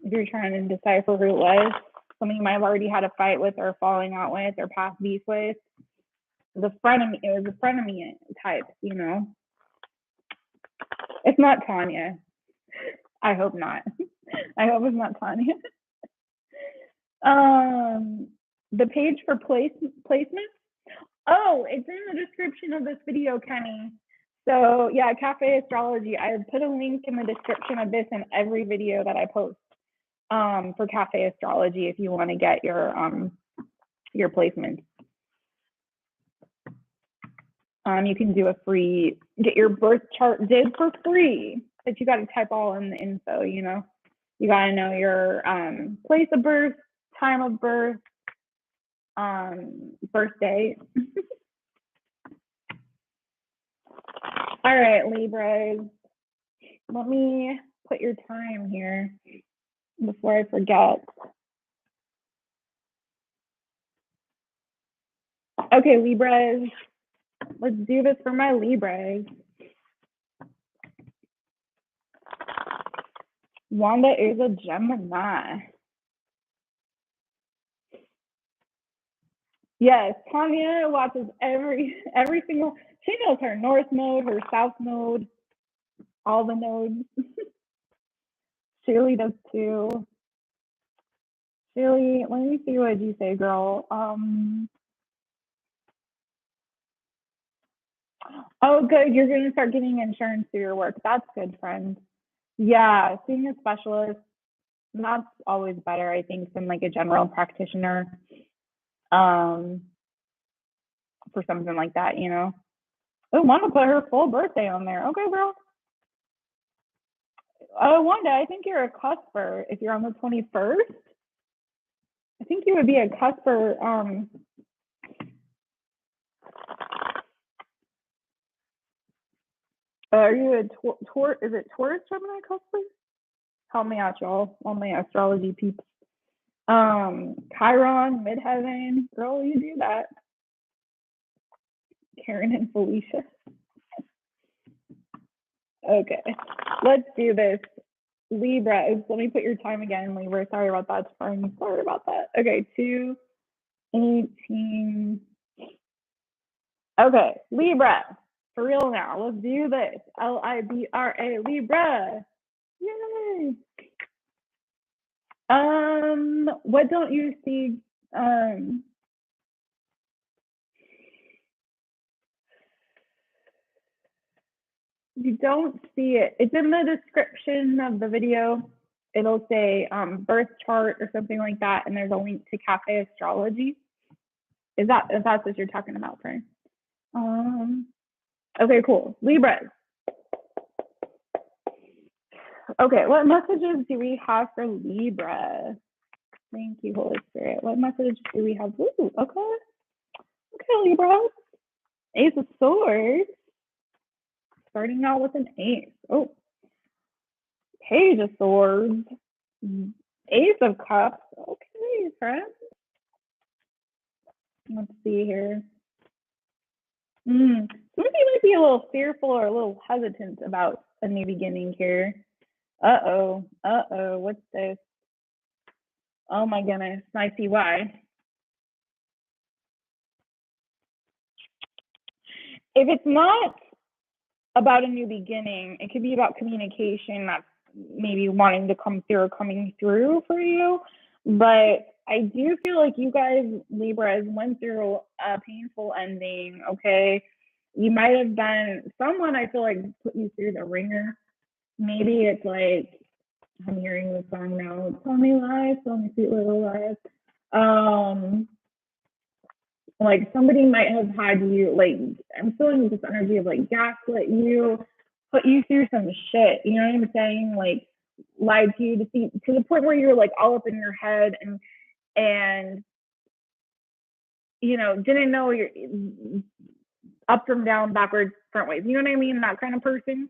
If you're trying to decipher who it was, someone you might have already had a fight with or falling out with or past beef with. It was a frenemy type, you know. It's not Tanya. I hope not. I hope it's not Tanya. The page for placements. Oh, it's in the description of this video, Kenny. So yeah, Cafe Astrology. I put a link in the description of this in every video that I post for Cafe Astrology if you want to get your placement. You can do get your birth chart did for free, but you got to type all in the info, you know. You got to know your place of birth, time of birth, birthday. All right, Libras. Let me put your time here before I forget. Okay, Libras. Let's do this for my Libras. Wanda is a Gemini. Yes, Tanya watches every single. She knows her north node, her south node, all the nodes. Shirley does too. Shirley, let me see what you say, girl. Oh, good. You're going to start getting insurance through your work. That's good, friend. Yeah, seeing a specialist, that's always better, I think, than like a general practitioner. For something like that, you know. Oh, Wanda put her full birthday on there. Okay, girl. Oh, Wanda, I think you're a cusper if you're on the 21st. I think you would be a cusper. Are you a Taurus? Is it Taurus Gemini cusper? Help me out, y'all. All my astrology peeps. Chiron, midheaven. Girl, you do that. Karen and Felicia. Okay, let's do this. Libra, let me put your time again, Libra. Sorry about that, friend. Sorry about that. Okay, 2:18. Okay, Libra, for real now. Let's do this. Libra, Libra. Yay. What don't you see? You don't see it. It's in the description of the video. It'll say birth chart or something like that, and there's a link to Cafe Astrology. If that's what you're talking about, friend? Okay, cool. Libras. Okay, what messages do we have for Libra? Thank you, Holy Spirit. What message do we have? Ooh, okay. Okay, Libra. Ace of Swords. starting out with an ace. Oh, Page of Swords. Ace of Cups. Okay, friends. Let's see here. Somebody might be a little fearful or a little hesitant about a new beginning here. Uh-oh. What's this? Oh my goodness. I see why. If it's not about a new beginning, it could be about communication that's maybe wanting to come through or coming through for you. But I do feel like you guys, Libras, went through a painful ending, okay? You might have been, someone I feel like put you through the ringer. Maybe it's like, I'm hearing the song now, tell me lies, tell me sweet little lies. Like somebody might have had you, like, I'm feeling this energy of like gaslit you, put you through some shit, you know what I'm saying? Like lied to you to the point where you're like all up in your head and you know, didn't know you're up from down, backwards, front ways. You know what I mean? That kind of person.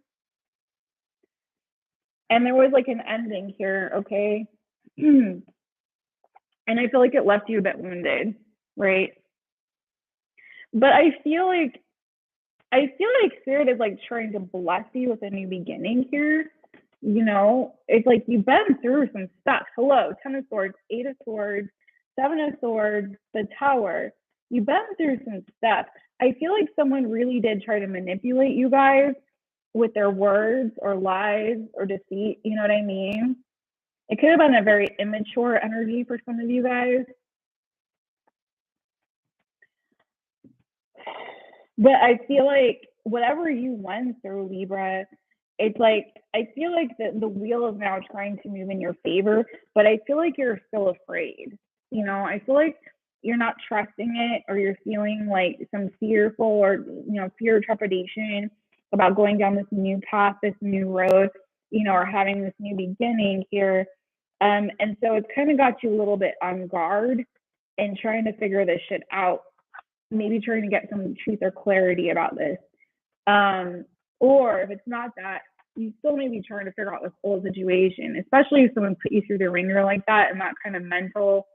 And there was like an ending here, okay? And I feel like it left you a bit wounded, right? But I feel like Spirit is like trying to bless you with a new beginning here. You know, it's like you've been through some stuff. Hello, 10 of Swords, 8 of Swords, 7 of Swords, the Tower. You've been through some stuff. I feel like someone really did try to manipulate you guys with their words or lies or deceit. You know what I mean? It could have been a very immature energy for some of you guys. But I feel like whatever you went through, Libra, it's like, I feel like the wheel is now trying to move in your favor, but I feel like you're still afraid. You know, I feel like you're not trusting it, or you're feeling like some fearful or, you know, fear or trepidation about going down this new path, this new road, you know, or having this new beginning here. And so it's kind of got you a little bit on guard and trying to figure this shit out, maybe trying to get some truth or clarity about this. Or if it's not that, you still may be trying to figure out this whole situation, especially if someone put you through the ringer like that and that kind of mental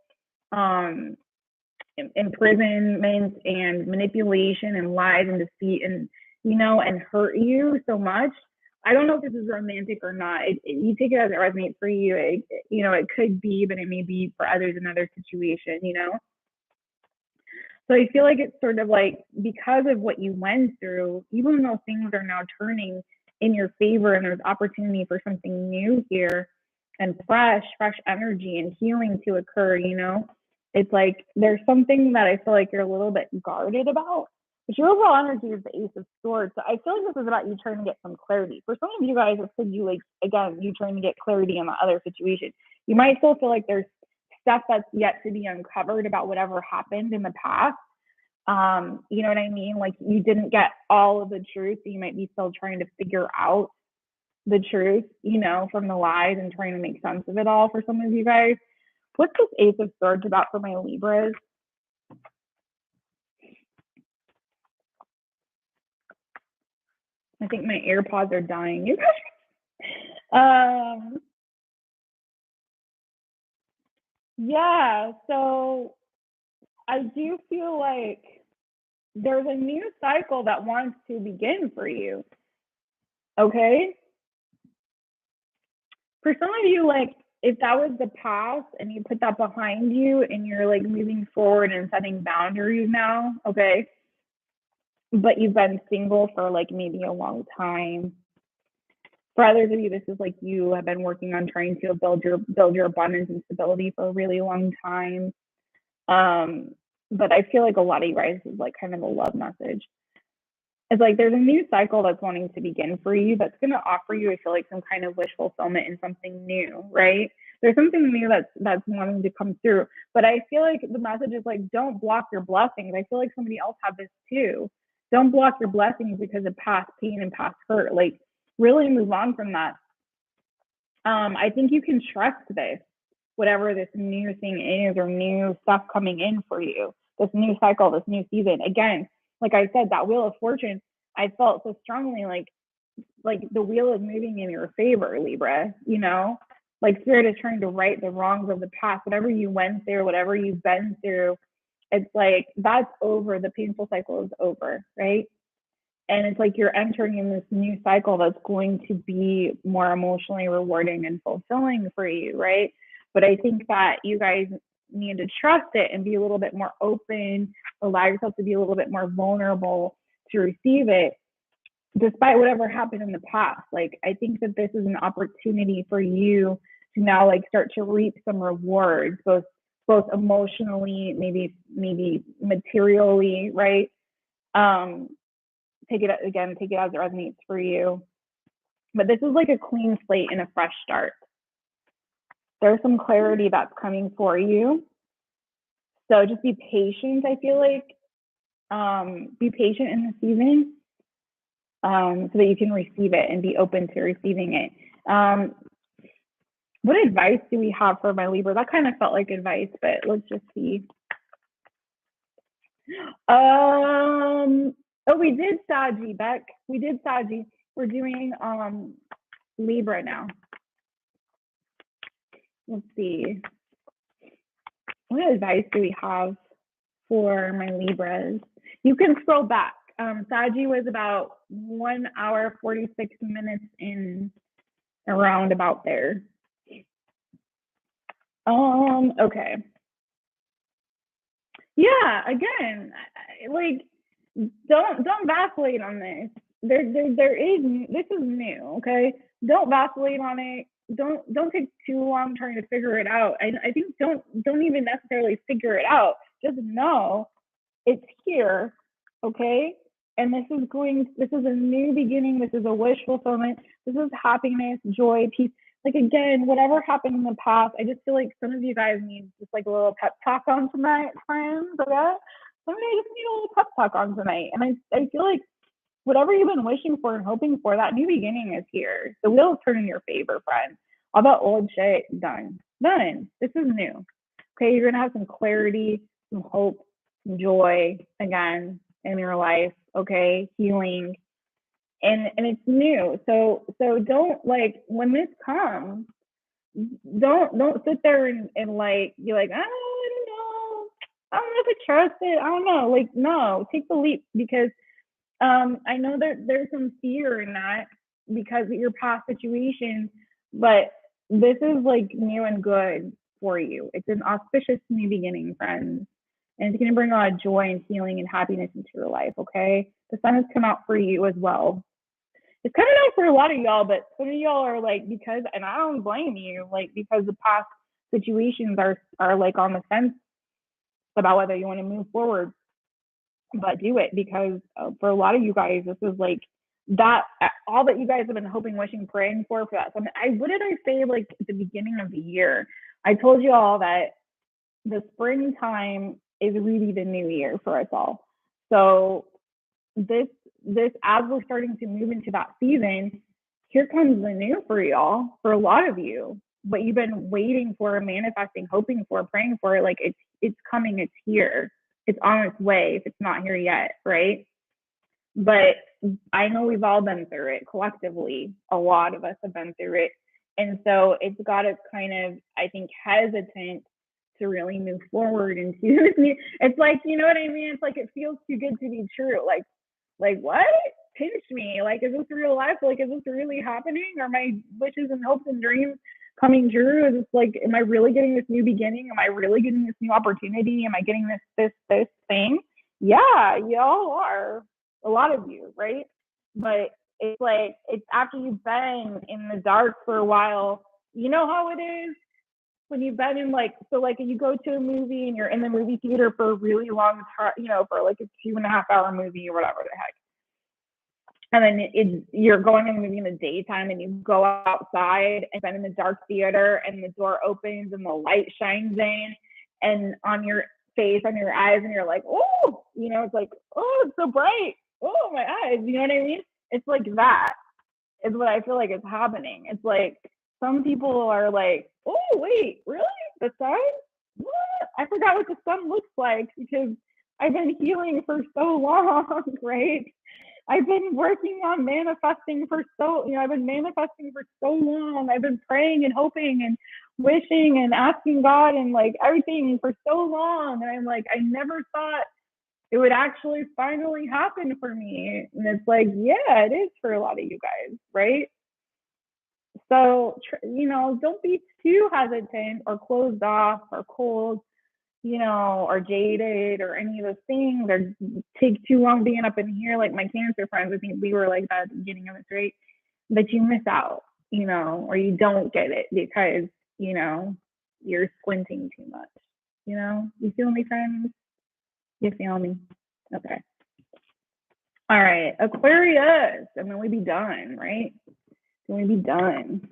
imprisonment and manipulation and lies and deceit and, you know, and hurt you so much. I don't know if this is romantic or not. You take it as it resonates for you. You know, it could be, but it may be for others another situation, you know? So I feel like it's sort of like, because of what you went through, even though things are now turning in your favor and there's opportunity for something new here and fresh energy and healing to occur, you know, it's like there's something that I feel like you're a little bit guarded about. But your overall energy is the Ace of Swords. So I feel like this is about you trying to get some clarity. For some of you guys, it could be like, again, you trying to get clarity in the other situation. You might still feel like there's stuff that's yet to be uncovered about whatever happened in the past. You know what I mean? Like you didn't get all of the truth, so you might be still trying to figure out the truth, you know, from the lies and trying to make sense of it all for some of you guys. What's this Ace of Swords about for my Libras? I think my AirPods are dying. You guys. Yeah, so I do feel like there's a new cycle that wants to begin for you. Okay? For some of you, like, if that was the past and you put that behind you and you're like moving forward and setting boundaries now, okay? But you've been single for like maybe a long time. For others of you, this is like you have been working on trying to build your abundance and stability for a really long time. But I feel like a lot of you guys is like kind of a love message. It's like there's a new cycle that's wanting to begin for you that's going to offer you, I feel like, some kind of wish fulfillment and something new, right? There's something new that's wanting to come through. But I feel like the message is like, don't block your blessings. I feel like somebody else had this too. Don't block your blessings because of past pain and past hurt. Like, really move on from that. I think you can trust this, whatever this new thing is or new stuff coming in for you, this new cycle, this new season. Again, like I said, that Wheel of Fortune, I felt so strongly like like the wheel is moving in your favor, Libra, you know? Like Spirit is trying to right the wrongs of the past. Whatever you went through, whatever you've been through, it's like that's over. The painful cycle is over, right? And it's like you're entering in this new cycle that's going to be more emotionally rewarding and fulfilling for you, right? But I think that you guys need to trust it and be a little bit more open, allow yourself to be a little bit more vulnerable to receive it, despite whatever happened in the past. Like, I think that this is an opportunity for you to now like start to reap some rewards, both emotionally, maybe materially, right? Take it as it resonates for you. But this is like a clean slate and a fresh start. There's some clarity that's coming for you. So just be patient, I feel like. Be patient in the season so that you can receive it and be open to receiving it. What advice do we have for my Libra? That kind of felt like advice, but let's just see. Oh, we did Saggy, Beck. We did Saggy. We're doing Libra now. Let's see. What advice do we have for my Libras? You can scroll back. Saggy was about 1 hour, 46 minutes in, around about there. Okay. Yeah, again, like, don't vacillate on this. There is, this is new, okay? Don't vacillate on it. Don't take too long trying to figure it out. I think don't even necessarily figure it out. Just know it's here, okay? And this is a new beginning. This is a wish fulfillment. This is happiness, joy, peace. Like, again, whatever happened in the past, I just feel like some of you guys need just like a little pep talk on tonight, friends, okay? Some of you just need a little pep talk on tonight. And I feel like whatever you've been wishing for and hoping for, that new beginning is here. The wheel is turning in your favor, friend. All that old shit, done. This is new. Okay, you're gonna have some clarity, some hope, some joy again in your life, okay? Healing. And it's new. So don't, like, when this comes, don't sit there and like you're like, oh, I don't know if I trust it. I don't know. Like, no, take the leap, because I know that there's some fear in that because of your past situations, but this is like new and good for you. It's an auspicious new beginning, friends. And it's going to bring a lot of joy and healing and happiness into your life, okay? The sun has come out for you as well. It's coming out for a lot of y'all, but some of y'all are like, because, and I don't blame you, like, because the past situations are like on the fence about whether you want to move forward. But do it, because for a lot of you guys, this is like that, all that you guys have been hoping, wishing, praying for that. What did I say, like, at the beginning of the year? I told you all that the springtime is really the new year for us all. So this, as we're starting to move into that season, here comes the new for y'all, for a lot of you. What you've been waiting for, manifesting, hoping for, praying for, like, it's coming, it's here. It's on its way if it's not here yet, right? But I know we've all been through it collectively. A lot of us have been through it. And so it's got us kind of, I think, hesitant to really move forward into this new. It's like, you know what I mean? It's like, it feels too good to be true. Like what? Pinch me. Like, is this real life? Like, is this really happening? Are my wishes and hopes and dreams coming true? Is this like, am I really getting this new beginning? Am I really getting this new opportunity? Am I getting this thing? Yeah, y'all are. A lot of you, right? But it's like, it's after you've been in the dark for a while. You know how it is when you've been in, like, so like you go to a movie and you're in the movie theater for a really long time, you know, for like a 2.5 hour movie or whatever the heck. And then you're going in the movie in the daytime and you go outside and been in the dark theater and the door opens and the light shines in and on your face, on your eyes, and you're like, oh, you know, it's like, oh, it's so bright. Oh, my eyes. You know what I mean? It's like that is what I feel like is happening. It's like some people are like, oh, wait, really? The sun? What? I forgot what the sun looks like because I've been healing for so long, right? I've been working on manifesting for I've been manifesting for so long. I've been praying and hoping and wishing and asking God and like everything for so long. And I'm like, I never thought it would actually finally happen for me. And it's like, yeah, it is for a lot of you guys, right? So, don't be too hesitant or closed off or cold, or jaded or any of those things, or take too long being up in here. Like my Cancer friends, I think we were like that at the beginning of this, right? But you miss out, or you don't get it because, you're squinting too much. You feel me, friends? You feel me? Okay. All right, Aquarius, and then we be done, right? Then we be done.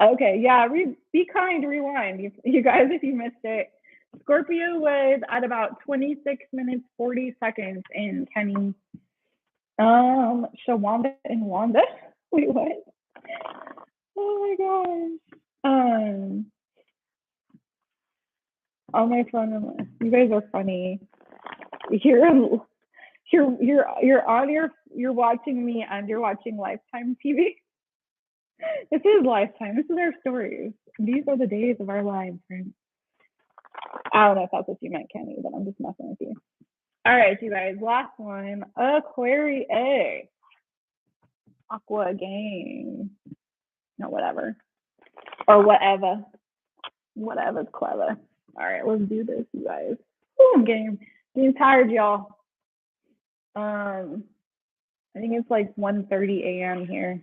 Okay, yeah, be kind, rewind. You guys, if you missed it. Scorpio was at about 26 minutes, 40 seconds in Kenny. Shawanda and Wanda. Wait, what? Oh my gosh. Oh my phone. You guys are funny. You're watching me and you're watching Lifetime TV. This is Lifetime. This is our stories. These are the days of our lives, friends. I don't know if that's what you meant, Kenny, but I'm just messing with you. All right, you guys. Last one. Aquarius. Aqua gang. No, whatever. Or whatever. Whatever's clever. All right, let's do this, you guys. Ooh, I'm getting tired, y'all. I think it's like 1:30 a.m. here.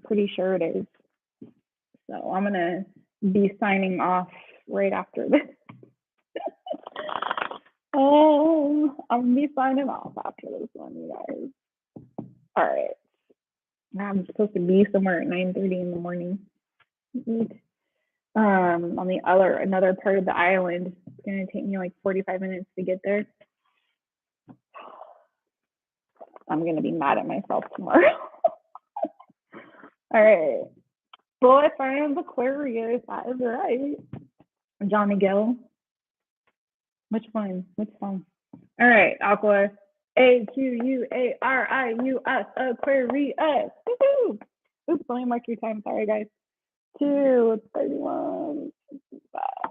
Pretty sure it is. So I'm gonna be signing off right after this. I'm gonna be signing off after this one, you guys. All right. I'm supposed to be somewhere at 9:30 in the morning. On another part of the island. It's gonna take me like 45 minutes to get there. I'm gonna be mad at myself tomorrow. All right. Boyfriend Aquarius, that is right. Johnny Gill. Which one? Which song? All right, Aqua. Aquarius. Aquarius. Woo-hoo. Oops, let me mark your time. Sorry, guys. 2:31.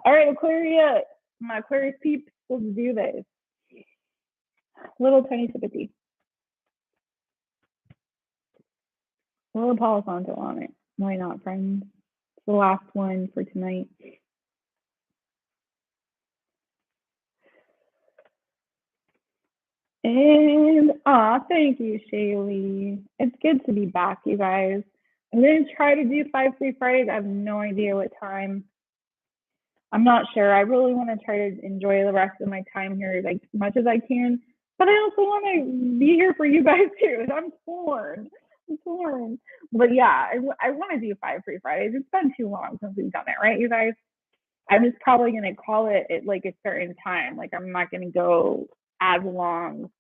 All right, Aquarius. My Aquarius peeps, let's do this. Little tiny sip of tea. A little Palo Santo on it. Why not, friends? It's the last one for tonight. And thank you, Shaylee. It's good to be back, you guys. I'm gonna try to do 5 free Fridays. I have no idea what time. I'm not sure. I really want to try to enjoy the rest of my time here like as much as I can. But I also want to be here for you guys too. I'm torn. But yeah, I want to do 5 free Fridays. It's been too long since we've done it, right, you guys? I'm just probably going to call it at like a certain time. Like I'm not going to go as long.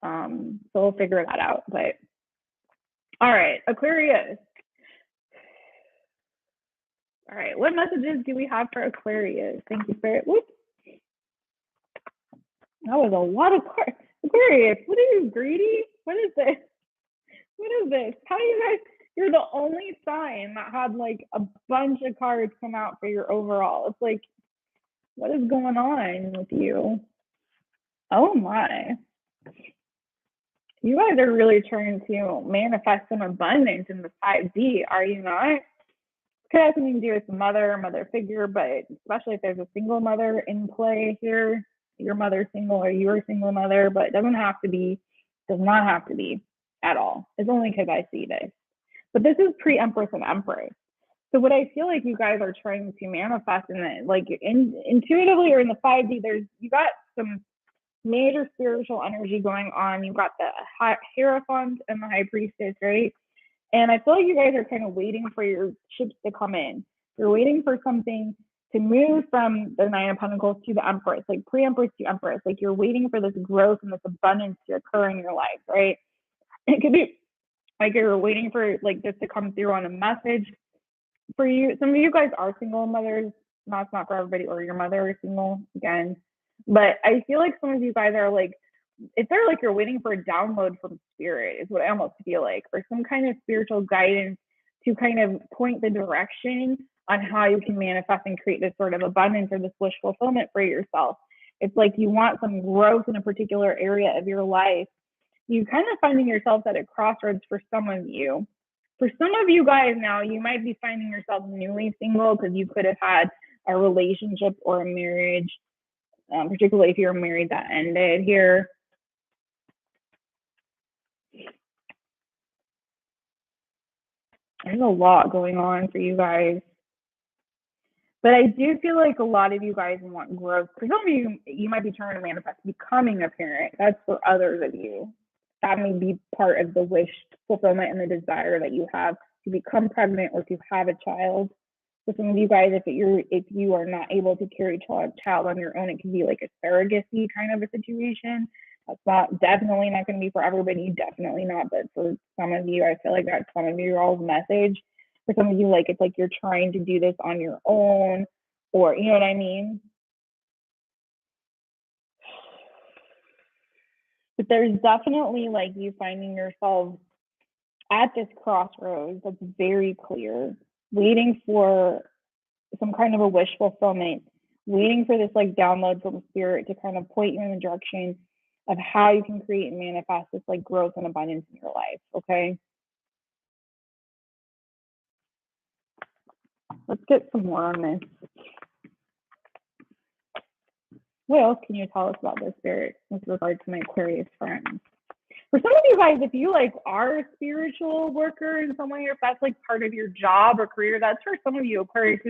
So we'll figure that out. But all right, Aquarius. All right, what messages do we have for Aquarius? Thank you, Spirit. Whoops. That was a lot of cards. Aquarius, what are you, greedy? What is this? What is this? How do you guys, you're the only sign that had like a bunch of cards come out for your overall. It's like, what is going on with you? Oh my. You guys are really trying to manifest some abundance in the 5D, are you not? Could have something to do with mother figure, but especially if there's a single mother in play here, your mother's single or you're a single mother, but it does not have to be at all. It's only because I see this. But this is pre-Empress and Empress. So what I feel like you guys are trying to manifest in it, like intuitively or in the 5D, you got some major spiritual energy going on. You've got the Hierophant and the High Priestess, right? And I feel like you guys are kind of waiting for your ships to come in. You're waiting for something to move from the Nine of Pentacles to the Empress, like pre-Empress to Empress. Like you're waiting for this growth and this abundance to occur in your life, right? It could be like you're waiting for like this to come through on a message. for you, some of you guys are single mothers. That's not for everybody, or your mother is single again. But I feel like some of you guys are like, it's sort of like you're waiting for a download from spirit, is what I almost feel like, or some kind of spiritual guidance to kind of point the direction on how you can manifest and create this sort of abundance or this wish fulfillment for yourself. It's like you want some growth in a particular area of your life. You kind of finding yourself at a crossroads for some of you. For some of you guys now, you might be finding yourself newly single because you could have had a relationship or a marriage, particularly if you're married, that ended here. There's a lot going on for you guys. But I do feel like a lot of you guys want growth. For some of you, you might be trying to manifest becoming a parent. That's for others of you. That may be part of the wish fulfillment and the desire that you have to become pregnant or to have a child. For some of you guys, if you are not able to carry a child on your own, it can be like a surrogacy kind of a situation. That's definitely not going to be for everybody, definitely not. But for some of you, I feel like that's some of your all's message. For some of you, like it's like you're trying to do this on your own, or you know what I mean? But there's definitely like you finding yourself at this crossroads that's very clear, waiting for some kind of a wish fulfillment, waiting for this like download from spirit to kind of point you in the direction of how you can create and manifest this like growth and abundance in your life. Okay. Let's get some more on this. What else can you tell us about this, spirit, with regard to my Aquarius friends? For some of you guys, if you like are a spiritual worker in some way, or if that's like part of your job or career, that's for some of you Aquarius.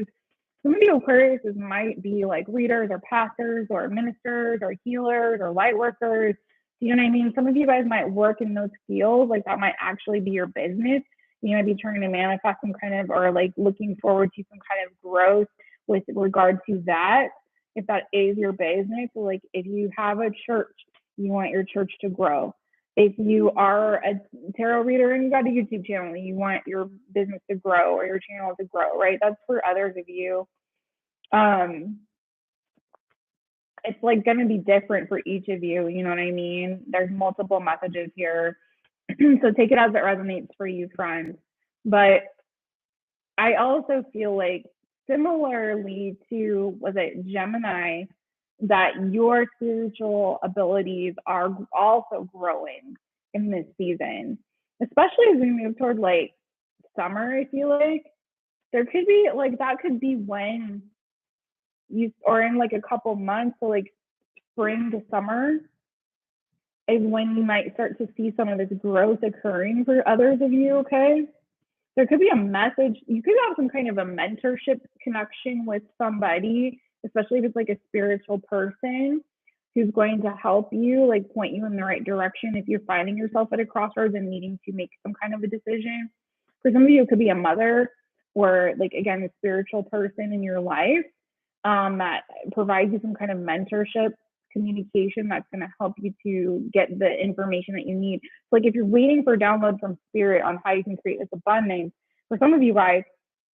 Some of you Aquariuses might be like readers or pastors or ministers or healers or light workers. You know what I mean? Some of you guys might work in those fields, like that might actually be your business. You might be trying to manifest some kind of, or like looking forward to some kind of growth with regard to that, if that is your business. So like if you have a church, you want your church to grow. If you are a tarot reader and you got a YouTube channel, you want your business to grow or your channel to grow, right? That's for others of you. It's like going to be different for each of you. You know what I mean? There's multiple messages here. So take it as it resonates for you, friends. But I also feel like similarly to, was it Gemini, that your spiritual abilities are also growing in this season, especially as we move toward like summer. I feel like there could be like, that could be when you, or in like a couple months, so like spring to summer is when you might start to see some of this growth occurring for others of you. Okay. There could be a message. You could have some kind of a mentorship connection with somebody, especially if it's like a spiritual person who's going to help you, like point you in the right direction if you're finding yourself at a crossroads and needing to make some kind of a decision. For some of you, it could be a mother or like, again, a spiritual person in your life that provides you some kind of mentorship, communication that's going to help you to get the information that you need. So like if you're waiting for a download from spirit on how you can create this abundance, for some of you guys,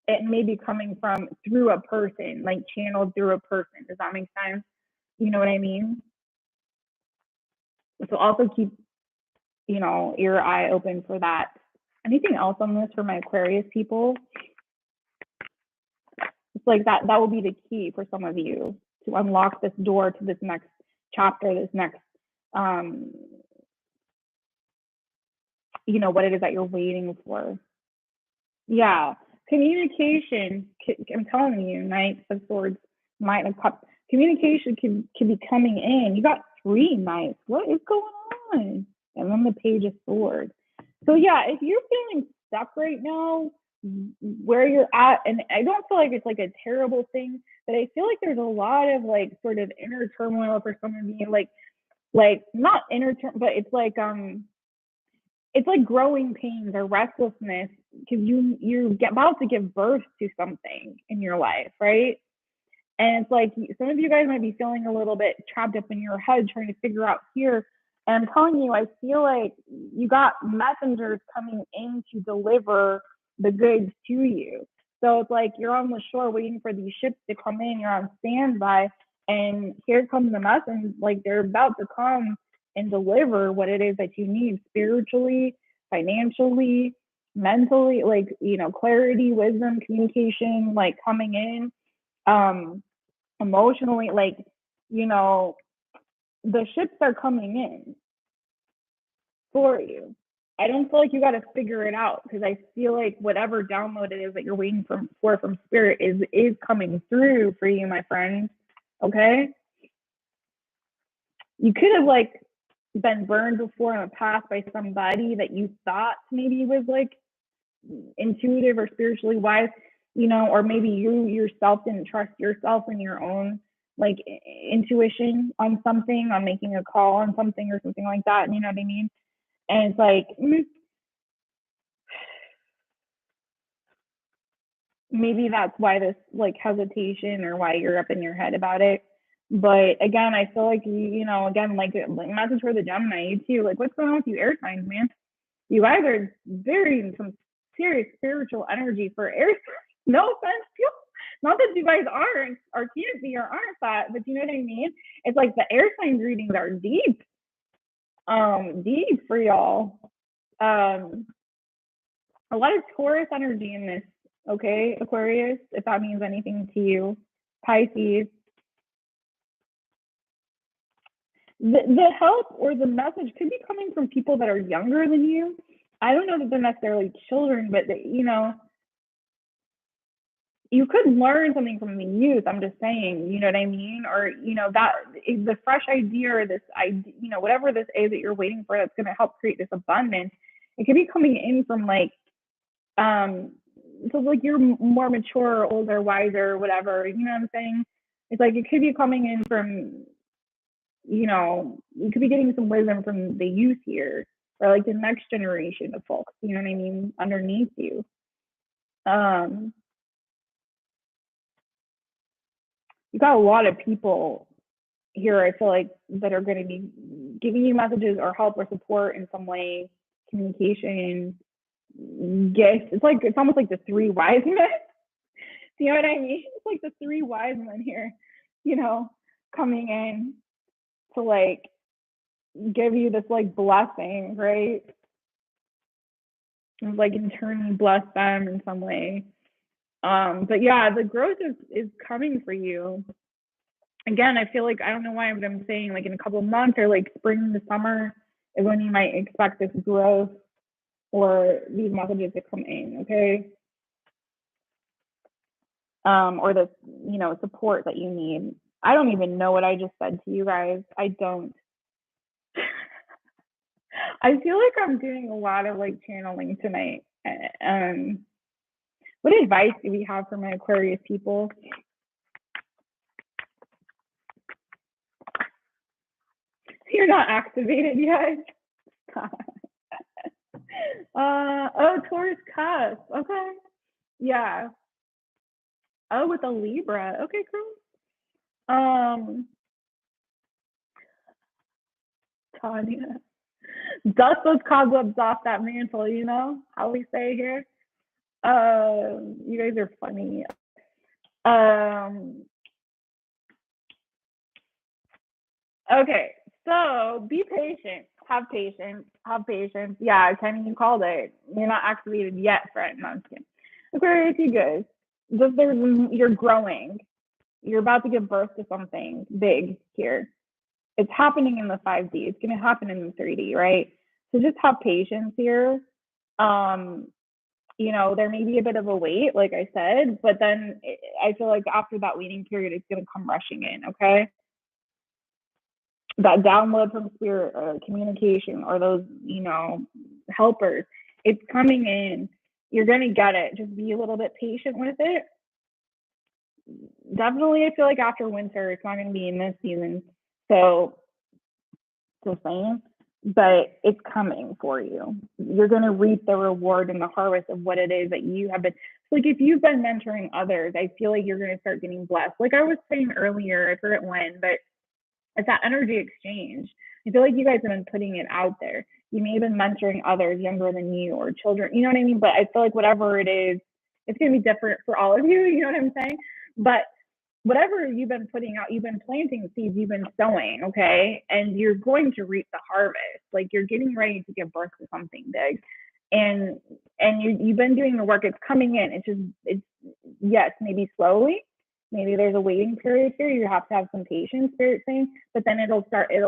it may be coming from through a person, like channeled through a person. Does that make sense? You know what I mean? So also keep, your eye open for that. Anything else on this for my Aquarius people? It's like that will be the key for some of you to unlock this door to this next chapter, this next, what it is that you're waiting for. Yeah, communication. I'm telling you, Knights of Swords, Knight of Cups. Communication can be coming in. You got 3 Knights. What is going on? And then the Page of Swords. So yeah, if you're feeling stuck right now, where you're at, and I don't feel like it's like a terrible thing, but I feel like there's a lot of like sort of inner turmoil for some of you, like not inner but it's like growing pains or restlessness because you're about to give birth to something in your life, right? And it's like some of you guys might be feeling a little bit trapped up in your head trying to figure out here. And I'm telling you, I feel like you got messengers coming in to deliver the goods to you. So it's like you're on the shore waiting for these ships to come in. You're on standby, and here comes the mess, and like they're about to come and deliver what it is that you need spiritually, financially, mentally, like, you know, clarity, wisdom, communication, like coming in, emotionally, like, you know, the ships are coming in for you. I don't feel like you got to figure it out, because I feel like whatever download it is that you're waiting for from spirit is coming through for you, my friend. Okay? You could have like been burned before in the past by somebody that you thought maybe was like intuitive or spiritually wise, you know, or maybe you yourself didn't trust yourself and your own like intuition on something, on making a call on something or something like that. You know what I mean? And it's like, maybe that's why this like hesitation, or why you're up in your head about it. But again, I feel like you know, again, like message for the Gemini, you too. Like, what's going on with you, air signs, man? You guys are very some serious spiritual energy for air signs. No offense, not that you guys aren't or can't be or aren't that, but you know what I mean? It's like the air signs readings are deep, deep for y'all. A lot of Taurus energy in this, okay, Aquarius, if that means anything to you. Pisces. The help or the message could be coming from people that are younger than you. I don't know that they're necessarily children, but you know, you could learn something from the youth. I'm just saying, you know what I mean? Or, you know, that the fresh idea, or this idea, you know, whatever this is that you're waiting for that's going to help create this abundance, it could be coming in from like, so like you're more mature, older, wiser, whatever, you know what I'm saying? It's like it could be coming in from, you know, you could be getting some wisdom from the youth here, or like the next generation of folks, you know what I mean, underneath you. You got a lot of people here, I feel like, that are going to be giving you messages or help or support in some way, communication, gifts. It's almost like the three wise men. Do you know what I mean? It's like the three wise men here, you know, coming in to like give you this like blessing, right? And like in turn bless them in some way. But yeah, the growth is coming for you. Again, I feel like, I don't know why, but I'm saying like in a couple of months, or like spring to summer is when you might expect this growth or these messages to come in, okay? Or this, you know, support that you need. I don't even know what I just said to you guys. I don't. I feel like I'm doing a lot of like channeling tonight. What advice do we have for my Aquarius people? You're not activated yet. Oh, Taurus cusp. Okay. Yeah. Oh, with a Libra. Okay, cool. Tanya. Dust those cobwebs off that mantle, you know how we say here. You guys are funny. Okay, so be patient. Have patience. Have patience. Yeah, Kenny, you called it. You're not activated yet, friend. No, I'm kidding. Aquarius, you guys. You're growing. You're about to give birth to something big here. It's happening in the 5D. It's going to happen in the 3D, right? So just have patience here. You know, there may be a bit of a wait, like I said, but then I feel like after that waiting period, it's going to come rushing in, okay? That download from spirit, communication, or those, you know, helpers, it's coming in. You're going to get it. Just be a little bit patient with it. Definitely, I feel like after winter, it's not going to be in this season. So, just saying, but it's coming for you. You're going to reap the reward and the harvest of what it is that you have been. Like, if you've been mentoring others, I feel like you're going to start getting blessed. Like I was saying earlier, I forget when, but it's that energy exchange. I feel like you guys have been putting it out there. You may have been mentoring others younger than you, or children, you know what I mean? But I feel like whatever it is, It's going to be different for all of you. You know what I'm saying? But whatever you've been putting out, you've been planting seeds, you've been sowing, okay? And you're going to reap the harvest. Like you're getting ready to give birth to something big. And you've been doing the work. It's coming in. It's yes, maybe slowly. Maybe there's a waiting period here. You have to have some patience, spirit saying, but then it'll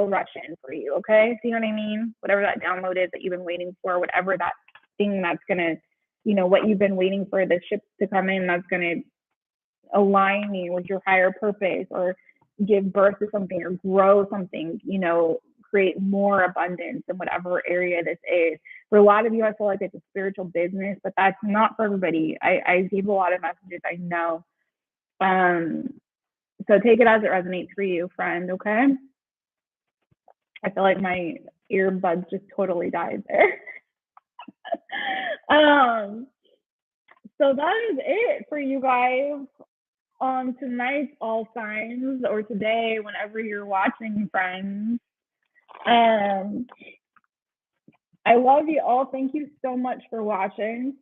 rush in for you, okay? See what I mean? Whatever that download is that you've been waiting for, whatever that thing that's gonna, what you've been waiting for the ship to come in, that's gonna align you with your higher purpose or give birth to something or grow something, create more abundance in whatever area this is. For a lot of you, I feel like it's a spiritual business, but that's not for everybody. I gave a lot of messages, I know. So take it as it resonates for you, friend, okay? I feel like my earbuds just totally died there. So that is it for you guys on tonight's All Signs, or today, whenever you're watching, friends. I love you all. Thank you so much for watching.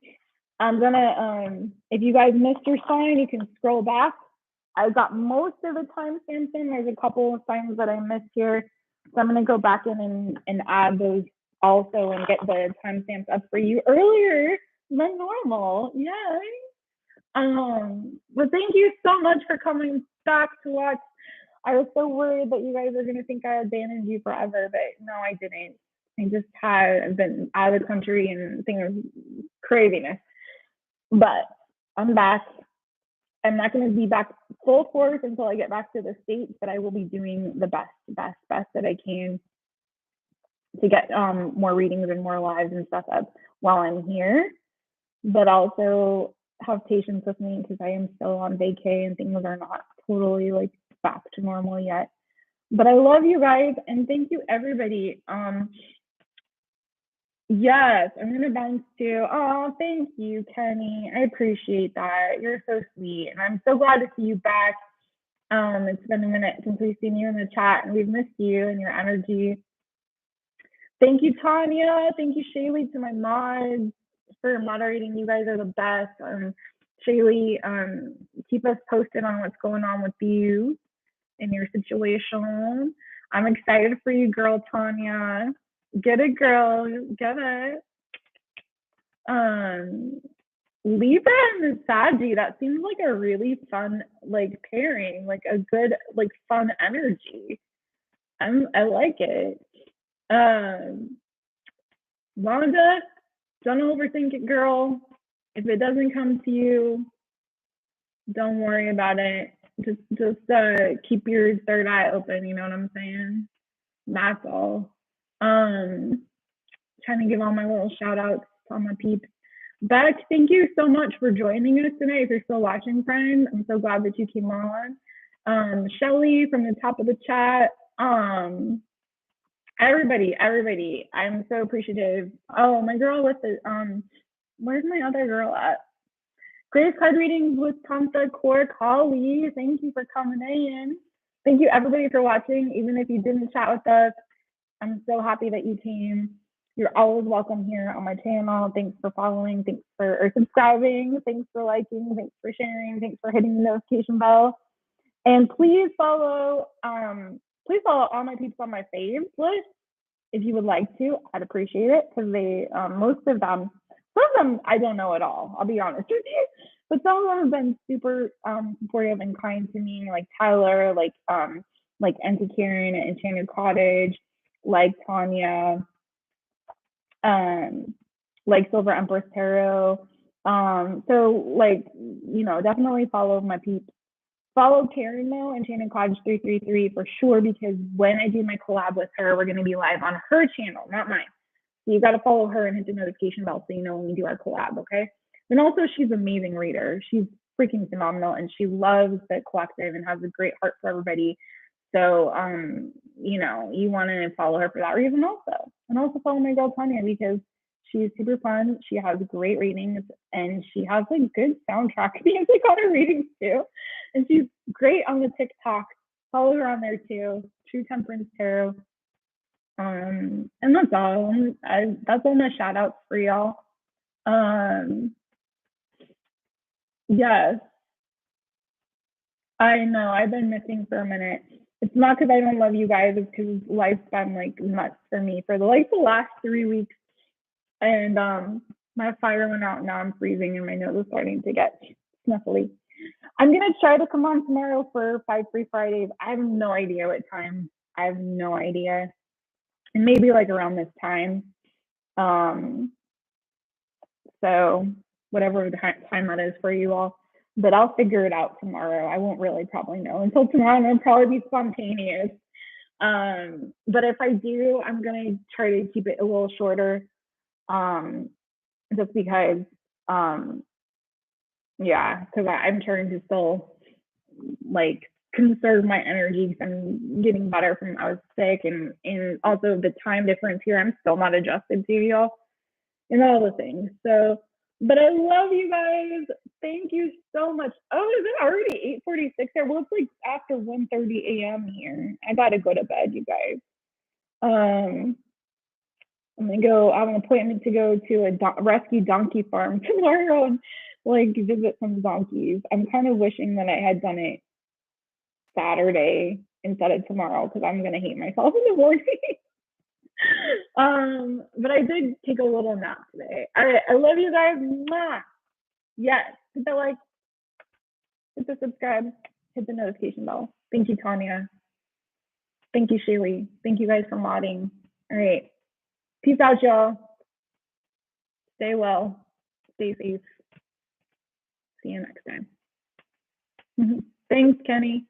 I'm gonna, if you guys missed your sign, you can scroll back. I've got most of the timestamps in. There's a couple of signs that I missed here. So I'm gonna go back in and add those also and get the timestamps up for you earlier than normal. Yay. But thank you so much for coming back to watch. I was so worried that you guys are gonna think I abandoned you forever, but no, I didn't. I just had been out of the country and things craziness. But I'm back. I'm not going to be back full force until I get back to the States, but I will be doing the best that I can to get more readings and more lives and stuff up while I'm here. But also have patience with me because I am still on vacay and things are not totally like back to normal yet. But I love you guys and thank you everybody. Yes, I'm gonna bounce too. Oh, thank you, Kenny. I appreciate that. You're so sweet, and I'm so glad to see you back. It's been a minute since we've seen you in the chat, and we've missed you and your energy. Thank you, Tanya. Thank you, Shaylee, to my mods for moderating. You guys are the best. Shaylee, keep us posted on what's going on with you and your situation. I'm excited for you, girl, Tanya. Get it, girl. Get it. Libra and the Saggy, that seems like a really fun like pairing, like a good like fun energy. I like it. Wanda, don't overthink it, girl. If it doesn't come to you, don't worry about it. Just keep your third eye open, you know what I'm saying? That's all. Trying to give all my little shout outs to all my peeps. Beck, thank you so much for joining us today. If you're still watching, friend, I'm so glad that you came on. Shelly from the top of the chat. Everybody, I'm so appreciative. Oh, my girl with the where's my other girl at? Grace card readings with Tanta Core Holly. Thank you for coming in. Thank you everybody for watching, even if you didn't chat with us. I'm so happy that you came. You're always welcome here on my channel. Thanks for following. Thanks for subscribing. Thanks for liking. Thanks for sharing. Thanks for hitting the notification bell. And please follow all my peeps on my faves list if you would like to. I'd appreciate it because they most of them, some of them I don't know at all. I'll be honest with you, but some of them have been super supportive and kind to me. Like Tyler, like Auntie Karen at Enchanted Cottage, like Tanya, like Silver Empress Tarot. So like, definitely follow my peeps. Follow Karen though, Enchanted Cottage 333 for sure, because when I do my collab with her, we're gonna be live on her channel, not mine. So you gotta follow her and hit the notification bell so you know when we do our collab, okay? And also she's an amazing reader. She's freaking phenomenal and she loves the collective and has a great heart for everybody. So, you want to follow her for that reason also. And also follow my girl Tanya because she's super fun. She has great readings and she has like good soundtrack music on her readings too. And she's great on the TikTok. Follow her on there too. True Temperance Tarot. And that's all. That's all my shout outs for y'all. Yes, I know. I've been missing for a minute. It's not because I don't love you guys. It's because life's been like nuts for me for the last 3 weeks. And my fire went out. Now I'm freezing, and my nose is starting to get snuffly. I'm gonna try to come on tomorrow for 5 Free Fridays. I have no idea what time. I have no idea, and maybe like around this time. Um, so whatever the time that is for you all, but I'll figure it out tomorrow. I won't really probably know until tomorrow. I'm gonna probably be spontaneous. But if I do, I'm gonna try to keep it a little shorter. Just because, yeah, because I'm trying to still like conserve my energy because I'm getting better from I was sick, and also the time difference here. I'm still not adjusted to, y'all, and all the things. So, but I love you guys. Thank you so much. Oh, is it already 8:46 there? Well, it's like after 1:30 a.m. here. I gotta go to bed, you guys. I'm gonna go. I have an appointment to go to a rescue donkey farm tomorrow and like visit some donkeys. I'm kind of wishing that I had done it Saturday instead of tomorrow because I'm gonna hate myself in the morning. But I did take a little nap today. All right, I love you guys. Mwah. Yes, hit the like, hit the subscribe, hit the notification bell. Thank you, Tanya. Thank you, Shaylee. Thank you guys for modding. All right, peace out, y'all. Stay well. Stay safe. See you next time. Thanks, Kenny.